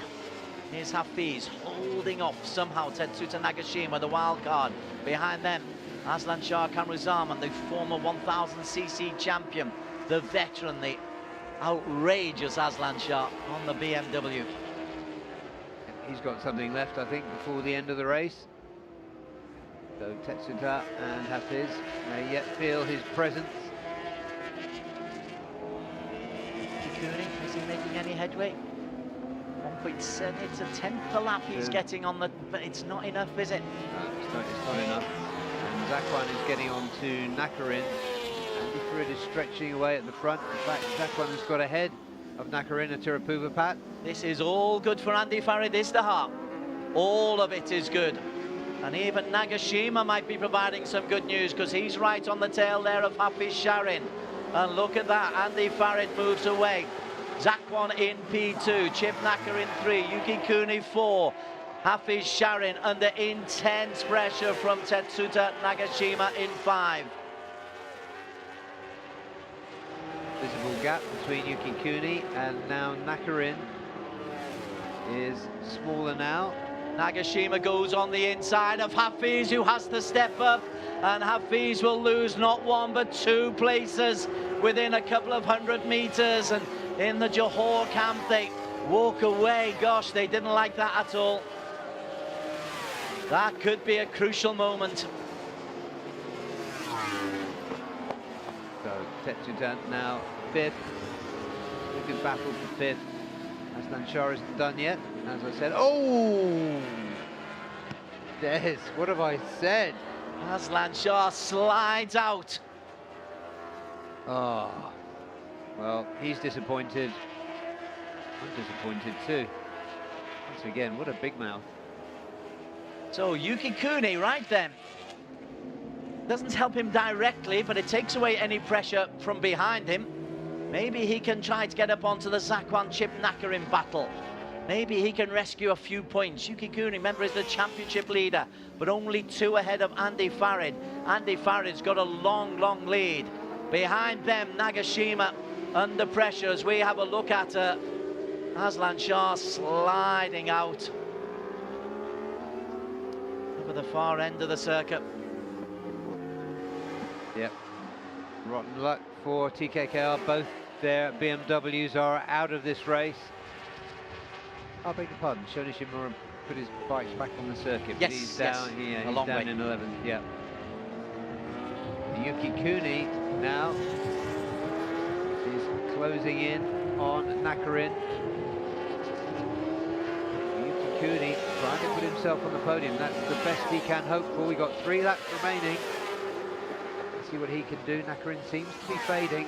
Here's Hafiz holding off somehow Tetsuta Nagashima, the wild card. Behind them, Aslan Shah Kamruzaman, the former 1000cc champion, the veteran, the outrageous Aslan Shah on the BMW. He's got something left, I think, before the end of the race. So Tetsuta and Hafiz may yet feel his presence. Kuni, is he making any headway? 1.7, it's a 10th a lap he's getting on the, but it's not enough, is it? No, it's not enough. And Zakwan is getting on to Nakarin. Andy Farid is stretching away at the front. In fact, Zakwan has got ahead of Nakarin and Tirapuvapat. This is all good for Andy Farid Izdahar. All of it is good. And even Nagashima might be providing some good news, because he's right on the tail there of Hafiz Sharin. And look at that, Andy Farid moves away. Zakwan in P2, Chip Nacker in 3, Yuki Kuni 4. Hafiz Sharin under intense pressure from Tetsuta Nagashima in 5. Visible gap between Yuki Kuni and now Nakarin is smaller now. Nagashima goes on the inside of Hafiz, who has to step up, and Hafiz will lose not 1 but 2 places within a couple of 100 meters. And in the Johor camp, they walk away. Gosh, they didn't like that at all. That could be a crucial moment. So Tetsuta now 5th. We can battle for 5th. Aslan Shah isn't done yet. As I said, oh! Des, what have I said? Aslan Shah slides out. Oh, well, he's disappointed. I'm disappointed too. Once again, what a big mouth. So Yuki Kuni right then. Doesn't help him directly, but it takes away any pressure from behind him. Maybe he can try to get up onto the Zakwan Chip Nakarin battle. Maybe he can rescue a few points. Yuki Kuni, remember, is the championship leader, but only 2 ahead of Andy Farid. Andy Farid's got a long, long lead. Behind them, Nagashima under pressure as we have a look at Aslan Shah sliding out over the far end of the circuit. Yep. Rotten luck for TKKR. Both their BMWs are out of this race. I beg your pardon, Shoni Shimura put his bikes back on the circuit. Yes, he's down here. He's down in 11th. Yeah. Yuki Kuni now is closing in on Nakarin. Yuki Kuni trying to put himself on the podium. That's the best he can hope for. We got 3 laps remaining. Let's see what he can do. Nakarin seems to be fading.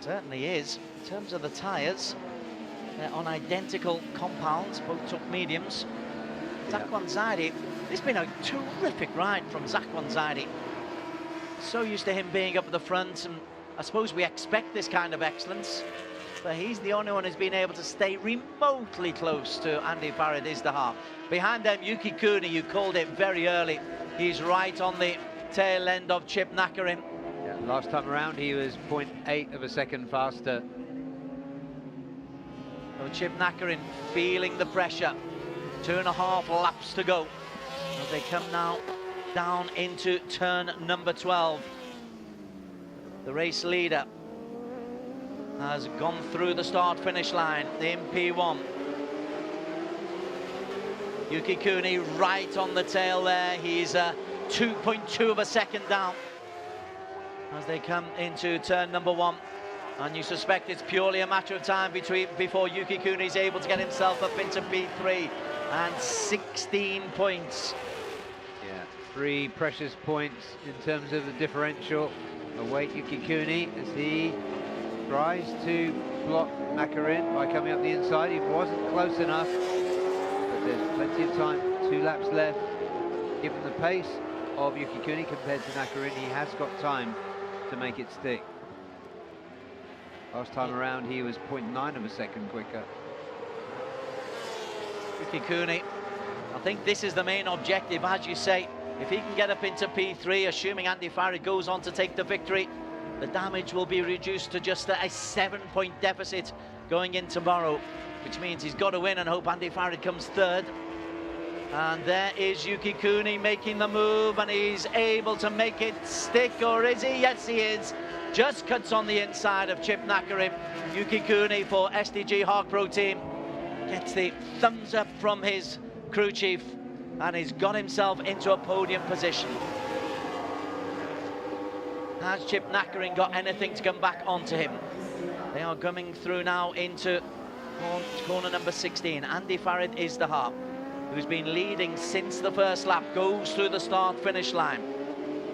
Certainly is. In terms of the tyres, they're on identical compounds, both took mediums. Zakwan Zaidi, it's been a terrific ride from Zakwan Zaidi. So used to him being up at the front, and I suppose we expect this kind of excellence, but he's the only one who's been able to stay remotely close to Andy Farid Izdahar. Behind them, Yuki Kuni, you called it very early. He's right on the tail end of Chip Nakarin. Yeah, last time around he was 0.8 of a second faster. So Chip Nakarin feeling the pressure. 2.5 laps to go. As they come now down into turn number 12. The race leader has gone through the start-finish line in P1. Yuki Kuni right on the tail there. He's 2.2 of a second down as they come into turn number 1. And you suspect it's purely a matter of time before Yuki Kuni is able to get himself up into P3 and 16 points. Yeah, 3 precious points in terms of the differential. Await Yuki Kuni as he tries to block Nakarin by coming up the inside. He wasn't close enough, but there's plenty of time. 2 laps left. Given the pace of Yuki Kuni compared to Nakarin, he has got time to make it stick. Last time around he was 0.9 of a second quicker. Yuki Kuni, I think this is the main objective, as you say. If he can get up into P3, assuming Andy Farid goes on to take the victory, the damage will be reduced to just a 7-point deficit going in tomorrow, which means he's got to win and hope Andy Farid comes third. And there is Yuki Kuni making the move, and he's able to make it stick, or is he? Yes, he is. Just cuts on the inside of Chip Nakarin. Yuki Kuni for SDG Hark Pro team gets the thumbs up from his crew chief, and he's got himself into a podium position. Has Chip Nakarin got anything to come back onto him? They are coming through now into corner number 16. Andy Farid Izdahar, who's been leading since the first lap, goes through the start-finish line.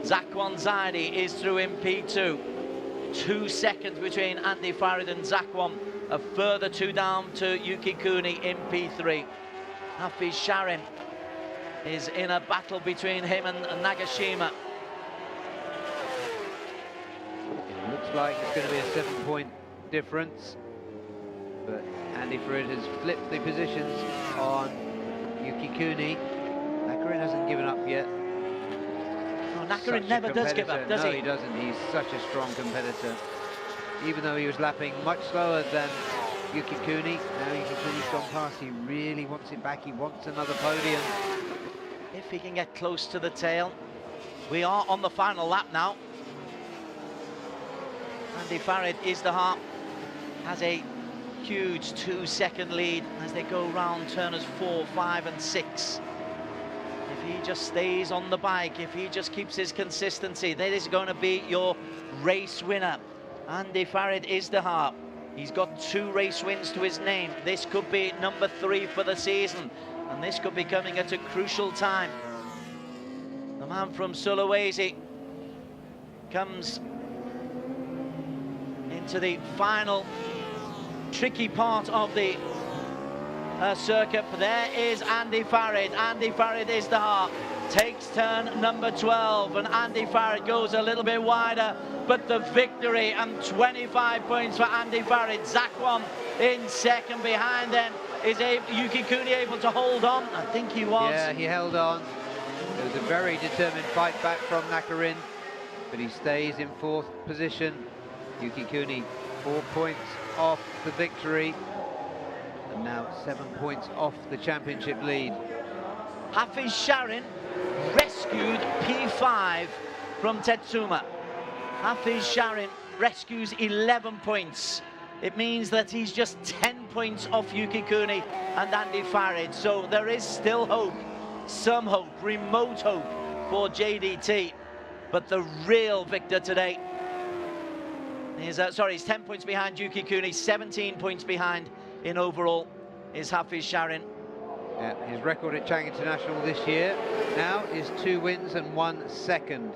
Zakwan Zaidi is through in P2. 2 seconds between Andy Farid and Zakwan. A further 2 down to Yuki Kuni in P3. Hafiz Sharim is in a battle between him and Nagashima. It looks like it's going to be a 7-point difference, but Andy Farid has flipped the positions on Yuki Kuni. Nakarin hasn't given up yet. Oh, Nakarin never does give up, does he? No, he doesn't. He's such a strong competitor. Even though he was lapping much slower than Yuki Kuni, now Yuki Kuni's gone past. He really wants it back. He wants another podium. If he can get close to the tail. We are on the final lap now. Andy Farid Izdahar has a huge 2-second lead as they go round turners 4, 5 and 6. If he just stays on the bike, if he just keeps his consistency, that is going to be your race winner. Andy Farid Izdahar, he's got 2 race wins to his name. This could be number 3 for the season, and this could be coming at a crucial time. The man from Sulawesi comes into the final tricky part of the circuit. There is Andy Farid. Andy Farid is the heart. Takes turn number 12, and Andy Farid goes a little bit wider, but the victory and 25 points for Andy Farid. Zakwan in second. Behind then is Yuki Kuni able to hold on? I think he was. Yeah, he held on. It was a very determined fight back from Nakarin, but he stays in fourth position. Yuki Kuni 4 points off the victory, and now 7 points off the championship lead. Hafiz Sharin rescued P5 from Tetsuma. Hafiz Sharin rescues 11 points. It means that he's just 10 points off Yuki Kuni and Andy Farid. So there is still hope, some hope, remote hope for JDT. But the real victor today is, he's 10 points behind Yuki Kuni, 17 points behind in overall is Hafiz Sharin. Yeah, his record at Chang International this year now is 2 wins and 1 second.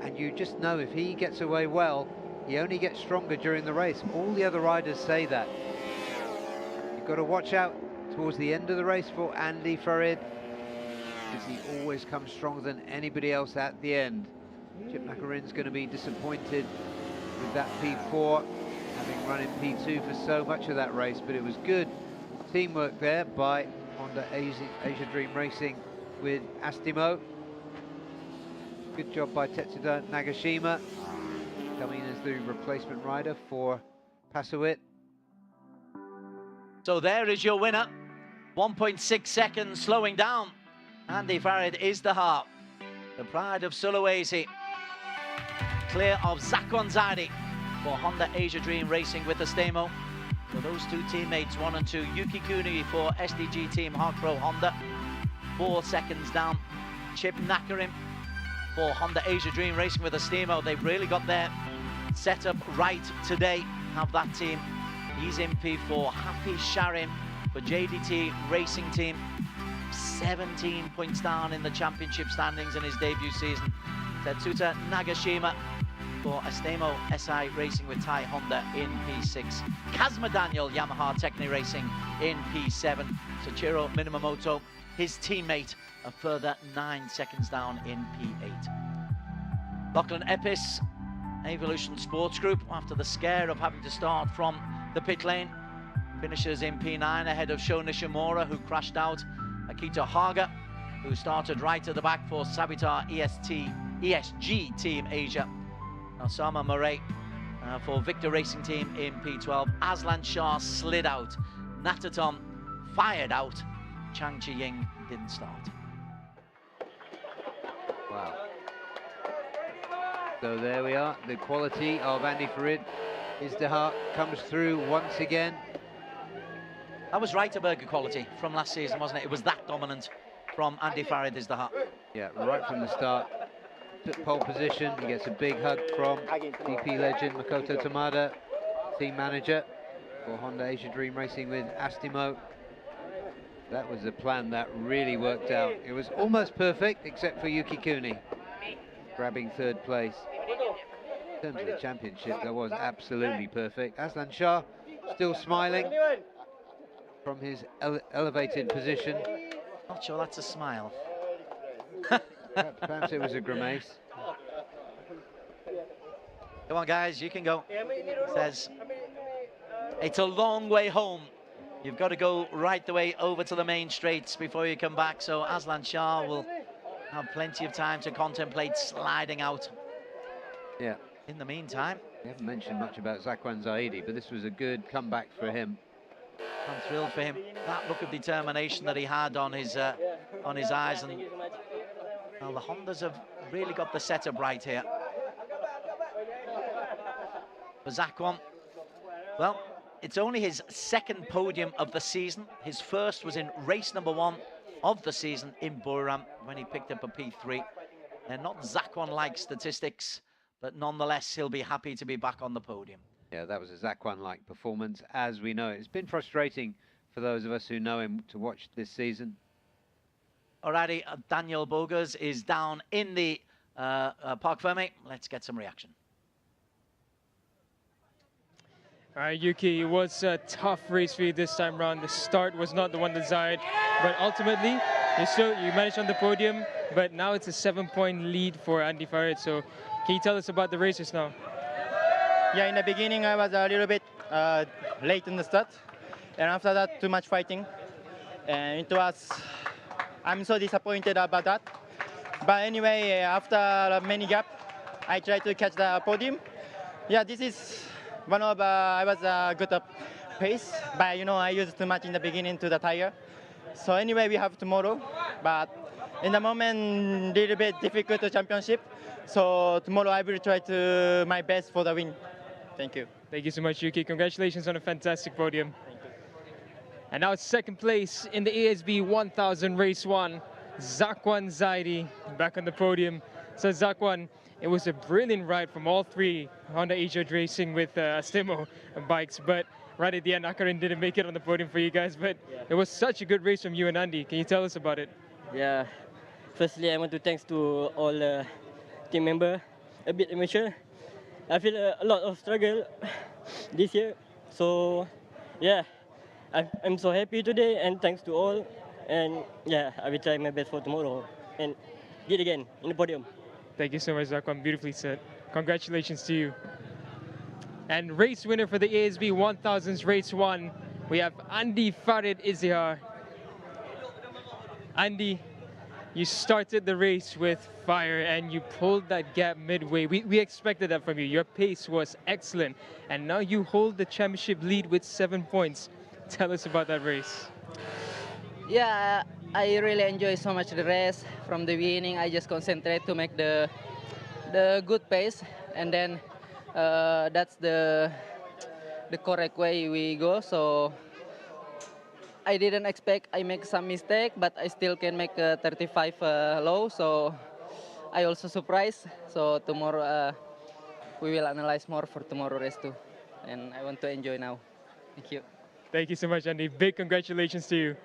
And you just know if he gets away well, he only gets stronger during the race. All the other riders say that. You've got to watch out towards the end of the race for Andy Farid, because he always comes stronger than anybody else at the end. Chip Nakarin's going to be disappointed with that P4, having run in P2 for so much of that race, but it was good teamwork there by Honda Asia Dream Racing with Astimo. Good job by Tetsuda Nagashima, coming in as the replacement rider for Pasuit. So there is your winner. 1.6 seconds slowing down. Andy Farid is the heart. The pride of Sulawesi. Clear of Zakwan Zadi for Honda Asia Dream Racing with Astemo. So those two teammates, 1 and 2. Yuki Kuni for SDG Team Hawk Pro Honda. 4 seconds down. Chip Nakarin for Honda Asia Dream Racing with Astemo. They've really got their setup right today, have that team. He's in P4. Hafiz Sharin for JDT Racing Team. 17 points down in the championship standings in his debut season. Tetsuta Nagashima for Astemo SI Racing with Thai Honda in P6. Kazuma Daniel, Yamaha Techni Racing in P7. Soichiro Minamoto, his teammate, a further 9 seconds down in P8. Lachlan Epis, Evolution Sports Group, after the scare of having to start from the pit lane, finishes in P9 ahead of Sho Nishimura, who crashed out. Akito Haga, who started right at the back for Savitar ESG Team Asia. Osama Murray for Victor Racing Team in P12. Aslan Shah slid out. Natatom fired out. Chang Chi-ying didn't start. Wow. So there we are. The quality of Andy Farid. Izdihar comes through once again. That was Reiterberger quality from last season, wasn't it? It was that dominant from Andy Farid Izdihar. Yeah, right from the start. Took pole position. He gets a big hug from DP legend Makoto Tamada, team manager for Honda Asia Dream Racing with Astimo. That was a plan that really worked out. It was almost perfect, except for Yuki Kuni, grabbing third place. In terms of the championship, that was absolutely perfect. Aslan Shah still smiling from his elevated position. Not sure that's a smile. Perhaps it was a grimace. Come on, guys, you can go. Says, it's a long way home. You've got to go right the way over to the main straights before you come back. So Aslan Shah will have plenty of time to contemplate sliding out. Yeah. In the meantime, we haven't mentioned much about Zakwan Zaidi, but this was a good comeback for him. I'm thrilled for him. That look of determination that he had on his eyes, and well, the Hondas have really got the setup right here. For Zakwan, well, it's only his second podium of the season. His first was in race number 1 of the season in Buriram when he picked up a P3. They're not Zakwan-like statistics, but nonetheless, he'll be happy to be back on the podium. Yeah, that was a Zakwan-like performance, as we know. It's been frustrating for those of us who know him to watch this season. Alrighty, Daniel Bogas is down in the Parc Fermé. Let's get some reaction. All right, Yuki, it was a tough race for you this time around. The start was not the one desired, but ultimately, you managed on the podium, but now it's a 7-point lead for Andy Farid. So can you tell us about the races now? Yeah, in the beginning, I was a little bit late in the start, and after that, too much fighting. And it was, I'm so disappointed about that. But anyway, after many gap, I tried to catch the podium. Yeah, this is one of, I was good pace, but I used too much in the beginning to the tire. So anyway, we have tomorrow, but in the moment, little bit difficult to championship. So tomorrow I will try to my best for the win. Thank you. Thank you so much, Yuki. Congratulations on a fantastic podium. Thank you. And now second place in the ASB 1000 Race 1, Zakwan Zaidi back on the podium. So Zakwan, it was a brilliant ride from all three Honda Asia Racing with Astemo bikes, but right at the end, Nakarin didn't make it on the podium for you guys, but it was such a good race from you and Andy. Can you tell us about it? Yeah, firstly, I want to thanks to all team members. A bit emotional. I feel a lot of struggle this year, so yeah, I'm so happy today, and thanks to all. And yeah, I will try my best for tomorrow and get again in the podium. Thank you so much, Zakwan. Beautifully said. Congratulations to you. And race winner for the ASB 1000's Race 1, we have Andy Farid Izihar. Andy, you started the race with fire and you pulled that gap midway. We expected that from you. Your pace was excellent. And now you hold the championship lead with 7 points. Tell us about that race. Yeah, I really enjoy so much the race. From the beginning, I just concentrate to make the good pace, and then that's the correct way we go. So I didn't expect I make some mistake, but I still can make a 35 low. So I also surprised. So tomorrow we will analyze more for tomorrow race too, and I want to enjoy now. Thank you. Thank you so much, Andy. Big congratulations to you.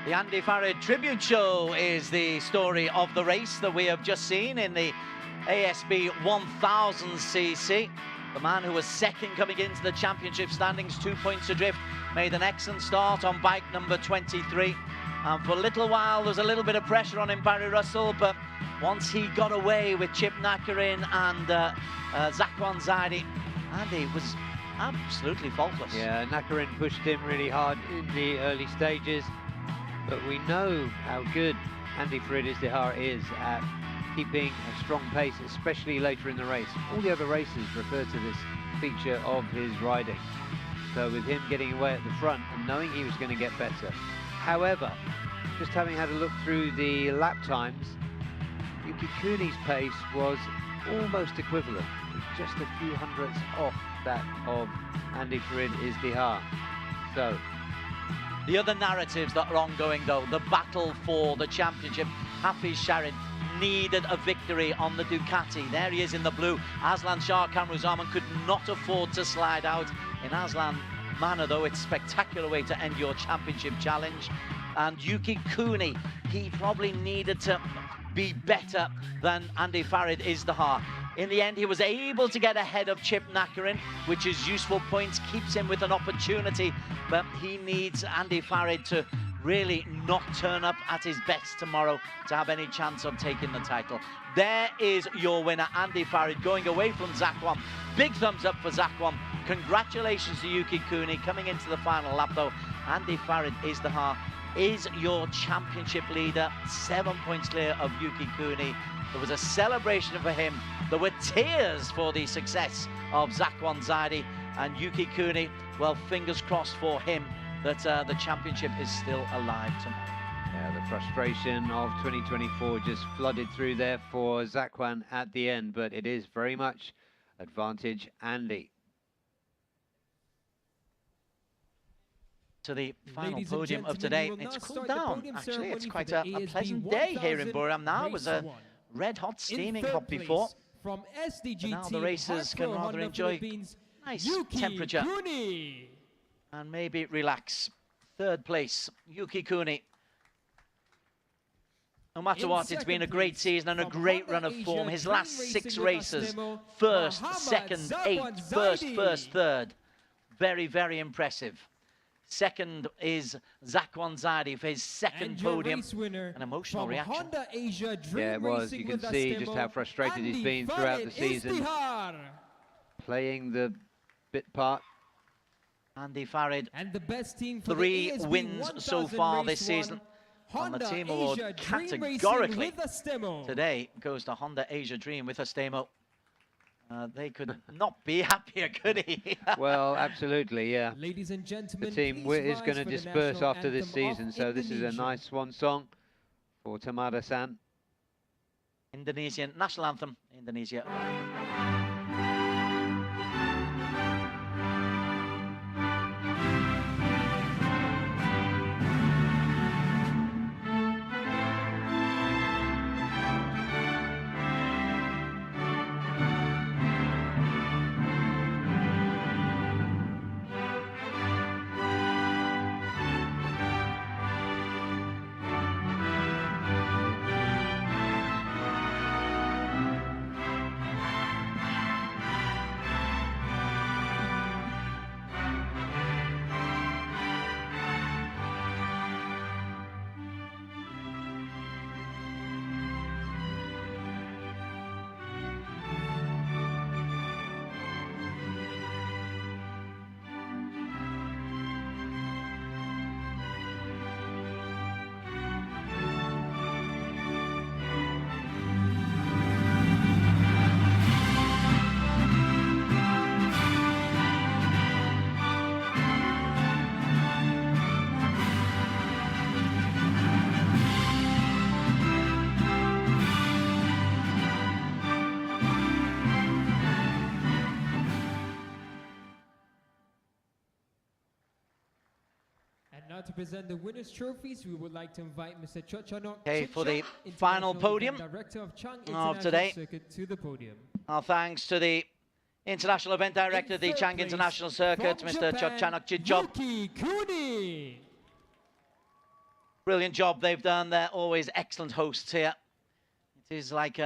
The Andy Farid Tribute Show is the story of the race that we have just seen in the ASB 1000cc. The man who was second coming into the championship standings, 2 points adrift, made an excellent start on bike number 23. And for a little while, there was a little bit of pressure on him, Barry Russell, but once he got away with Chip Nakarin and Zakwan Zaidi, Andy was absolutely faultless. Yeah, Nakarin pushed him really hard in the early stages, but we know how good Andy Farid Izihar is at keeping a strong pace, especially later in the race. All the other races refer to this feature of his riding. So with him getting away at the front and knowing he was going to get better. However, just having had a look through the lap times, Yuki Kuni's pace was almost equivalent, just a few hundredths off that of Andy Farid Izihar. So the other narratives that are ongoing, though, the battle for the championship. Hafiz Sharin needed a victory on the Ducati. There he is in the blue. Aslan Shah Kamruzaman could not afford to slide out. In Aslan manner, though, it's a spectacular way to end your championship challenge. And Yuki Kuni, he probably needed to be better than Andy Farid Izihar. In the end, he was able to get ahead of Chip Nakarin, which is useful points, keeps him with an opportunity, but he needs Andy Farid to really not turn up at his best tomorrow to have any chance of taking the title. There is your winner, Andy Farid, going away from Zakwan. Big thumbs up for Zakwan. Congratulations to Yuki Kuni coming into the final lap, though. Andy Farid Izihar is your championship leader, 7 points clear of Yuki Kuni. There was a celebration for him. There were tears for the success of Zakwan Zaidi, and Yuki Kuni, well, fingers crossed for him that the championship is still alive tomorrow. Yeah, the frustration of 2024 just flooded through there for Zakwan at the end, but it is very much advantage Andy. To the final podium of today. It's cooled down, actually. It's quite a pleasant day here in Buriram now. It was a red hot, steaming hot before. From SDG but now the racers can rather enjoy nice temperature. And and maybe relax. Third place, Yuki Kuni. No matter what, it's been a great season and a great run of form. His last 6 races, first, second, 8th, first, third. Very, very impressive. Second is Zakwan Zadi for his second podium. An emotional reaction. Yeah, it was. You can see just how frustrated he's been throughout the season. Playing the bit part. Andy Farid, and the best team for 3 wins so far this season. On the team award, categorically today goes to Honda Asia Dream with Astemo. They could not be happier, could he? Well, absolutely, yeah. Ladies and gentlemen, the team is going to disperse after this season, so this is a nice swan song for Tamada-san. Indonesian national anthem, Indonesia. Now to present the winners' trophies, we would like to invite Mr. Chochanok. Okay, for the final podium of today. To the podium. Our thanks to the International Event Director of the Chang International Circuit, Mr. Chochanok Chidjob. Brilliant job they've done. They're always excellent hosts here. It is like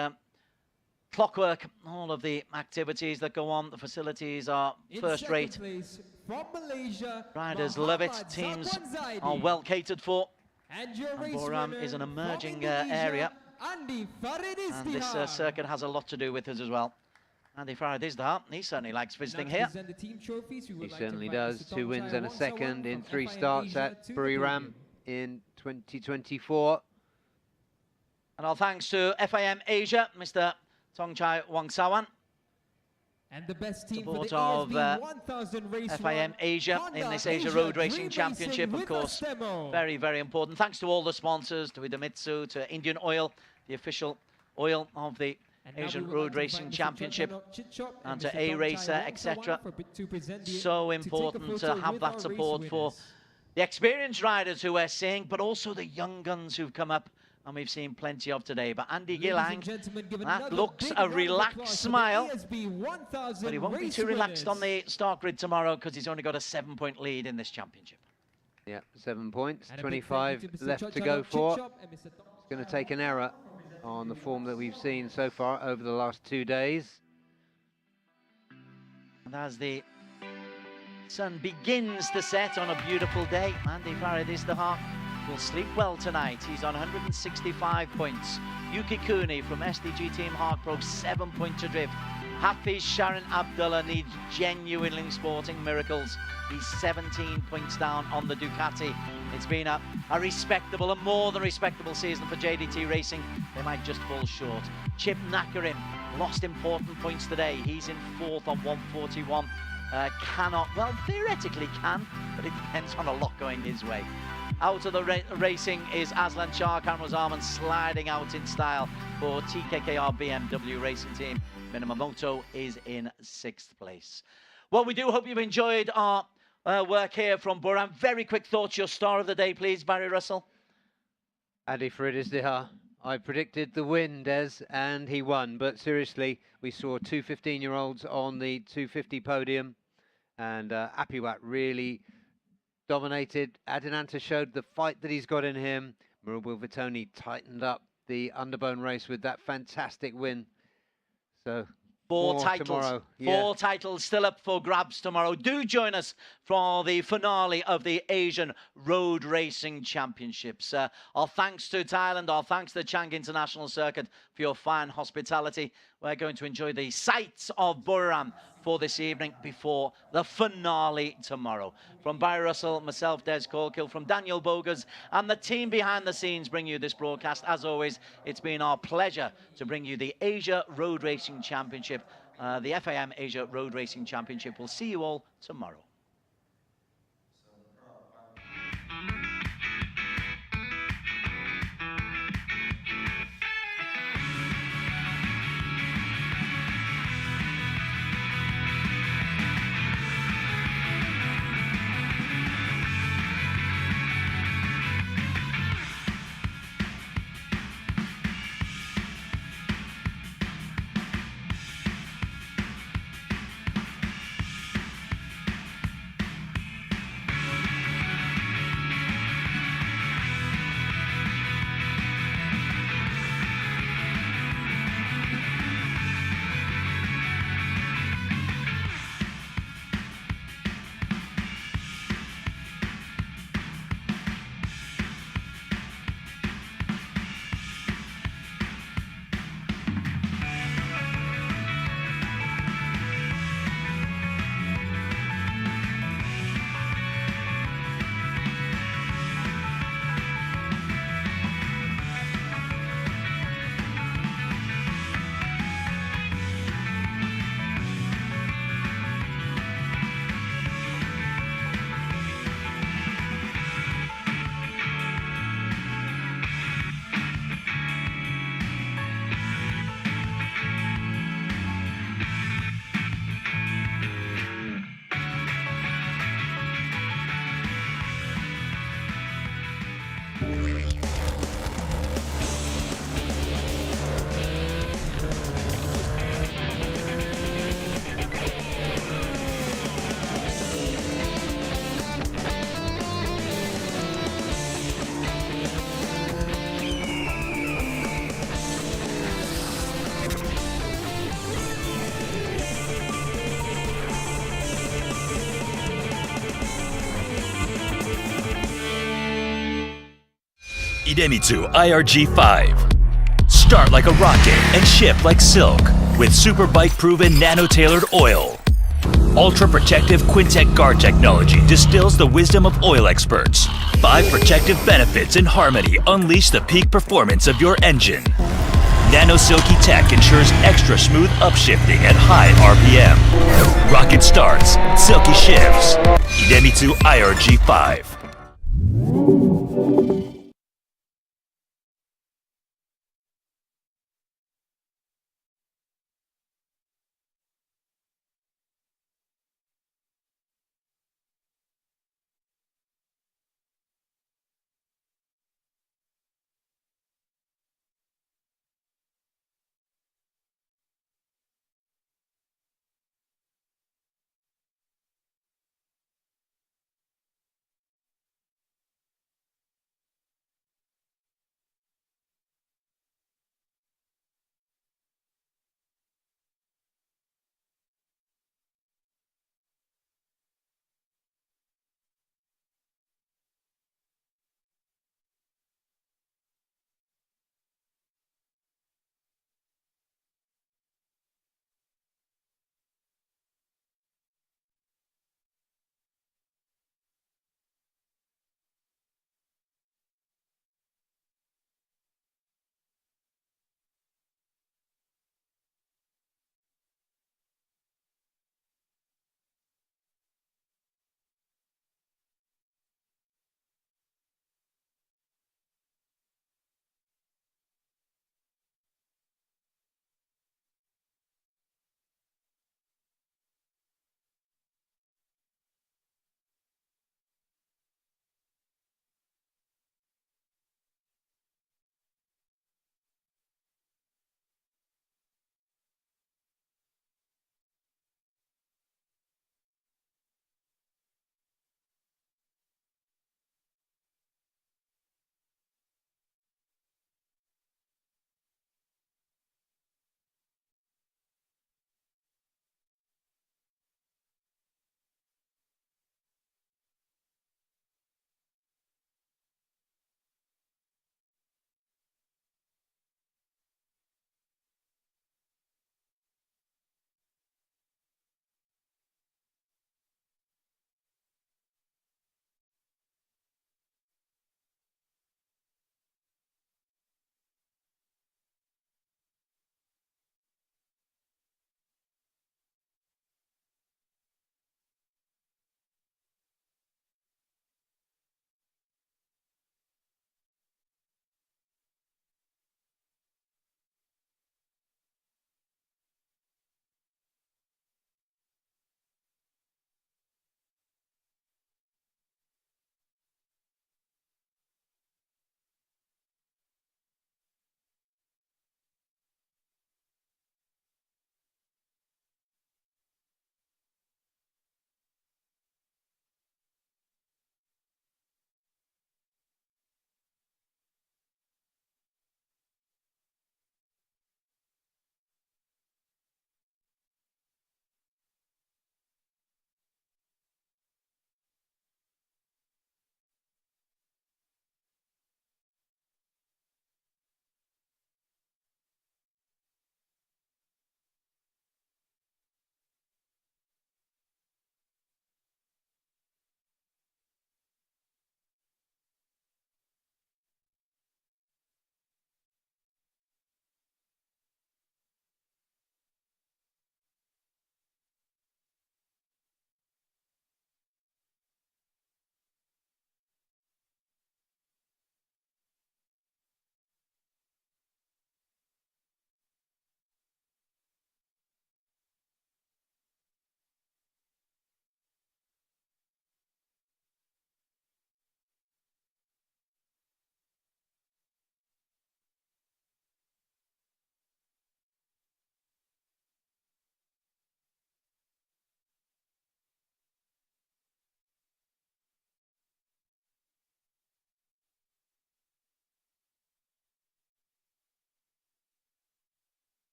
clockwork, all of the activities that go on. The facilities are first rate. From Malaysia, Riders love it. Teams are well catered for. And Boram is an emerging area. And this circuit has a lot to do with us as well. Andy Farid is there. He certainly likes visiting here. He certainly does. 2 wins and a second in 3 starts at Buriram in 2024. And our thanks to FIM Asia, Mr. Tongchai Wangsawan. And the best team support for the of 1000 race FIM Asia in this Asia Road Racing Championship, of course. Very, very important. Thanks to all the sponsors, to Idemitsu, to Indian Oil, the official oil of the Asian Road Racing Championship, and to A-Racer, etc. So important to have that support for the experienced riders who we're seeing, but also the young guns who've come up, and we've seen plenty of today. But Andy Gillang, that looks a relaxed smile, but he won't be too relaxed on the start grid tomorrow because he's only got a 7-point lead in this championship. Yeah, 7 points, 25 left to go for. It's going to take an error on the form that we've seen so far over the last 2 days. And as the sun begins to set on a beautiful day, Andy Farid Izdihar will sleep well tonight. He's on 165 points. Yuki Kuni from SDG Team Harkbro, 7-point adrift. Hafiz Sharon Abdullah needs genuinely sporting miracles. He's 17 points down on the Ducati. It's been a respectable, a more than respectable season for JDT Racing. They might just fall short. Chip Nakarin lost important points today. He's in 4th on 141. Cannot, well, theoretically can, but it depends on a lot going his way. Out of the racing is Aslan Shah Kamrazaman, sliding out in style for TKKR BMW Racing Team. Minamoto is in 6th place. Well, we do hope you've enjoyed our work here from Buriram. Very quick thoughts, your star of the day, please, Barry Russell. Adi Farid Izdihar. I predicted the win, Des, and he won. But seriously, we saw 2 15-year-olds on the 250 podium, and Apiwat really dominated. Adinanta showed the fight that he's got in him. Murubul Vitoni tightened up the Underbone race with that fantastic win. So Four titles. tomorrow. Four titles still up for grabs tomorrow. Do join us for the finale of the Asian Road Racing Championships. Our thanks to Thailand, our thanks to the Chang International Circuit for your fine hospitality. We're going to enjoy the sights of Buriram for this evening before the finale tomorrow. From Barry Russell, myself, Des Corkill, from Daniel Bogas and the team behind the scenes bring you this broadcast. As always, it's been our pleasure to bring you the Asia Road Racing Championship, the FIM Asia Road Racing Championship. We'll see you all tomorrow. Idemitsu IRG5. Start like a rocket and ship like silk with super bike-proven nano-tailored oil. Ultra-protective Quintec guard technology distills the wisdom of oil experts. 5 protective benefits in harmony unleash the peak performance of your engine. Nano Silky Tech ensures extra smooth upshifting at high RPM. Rocket starts, silky shifts. Idemitsu IRG5.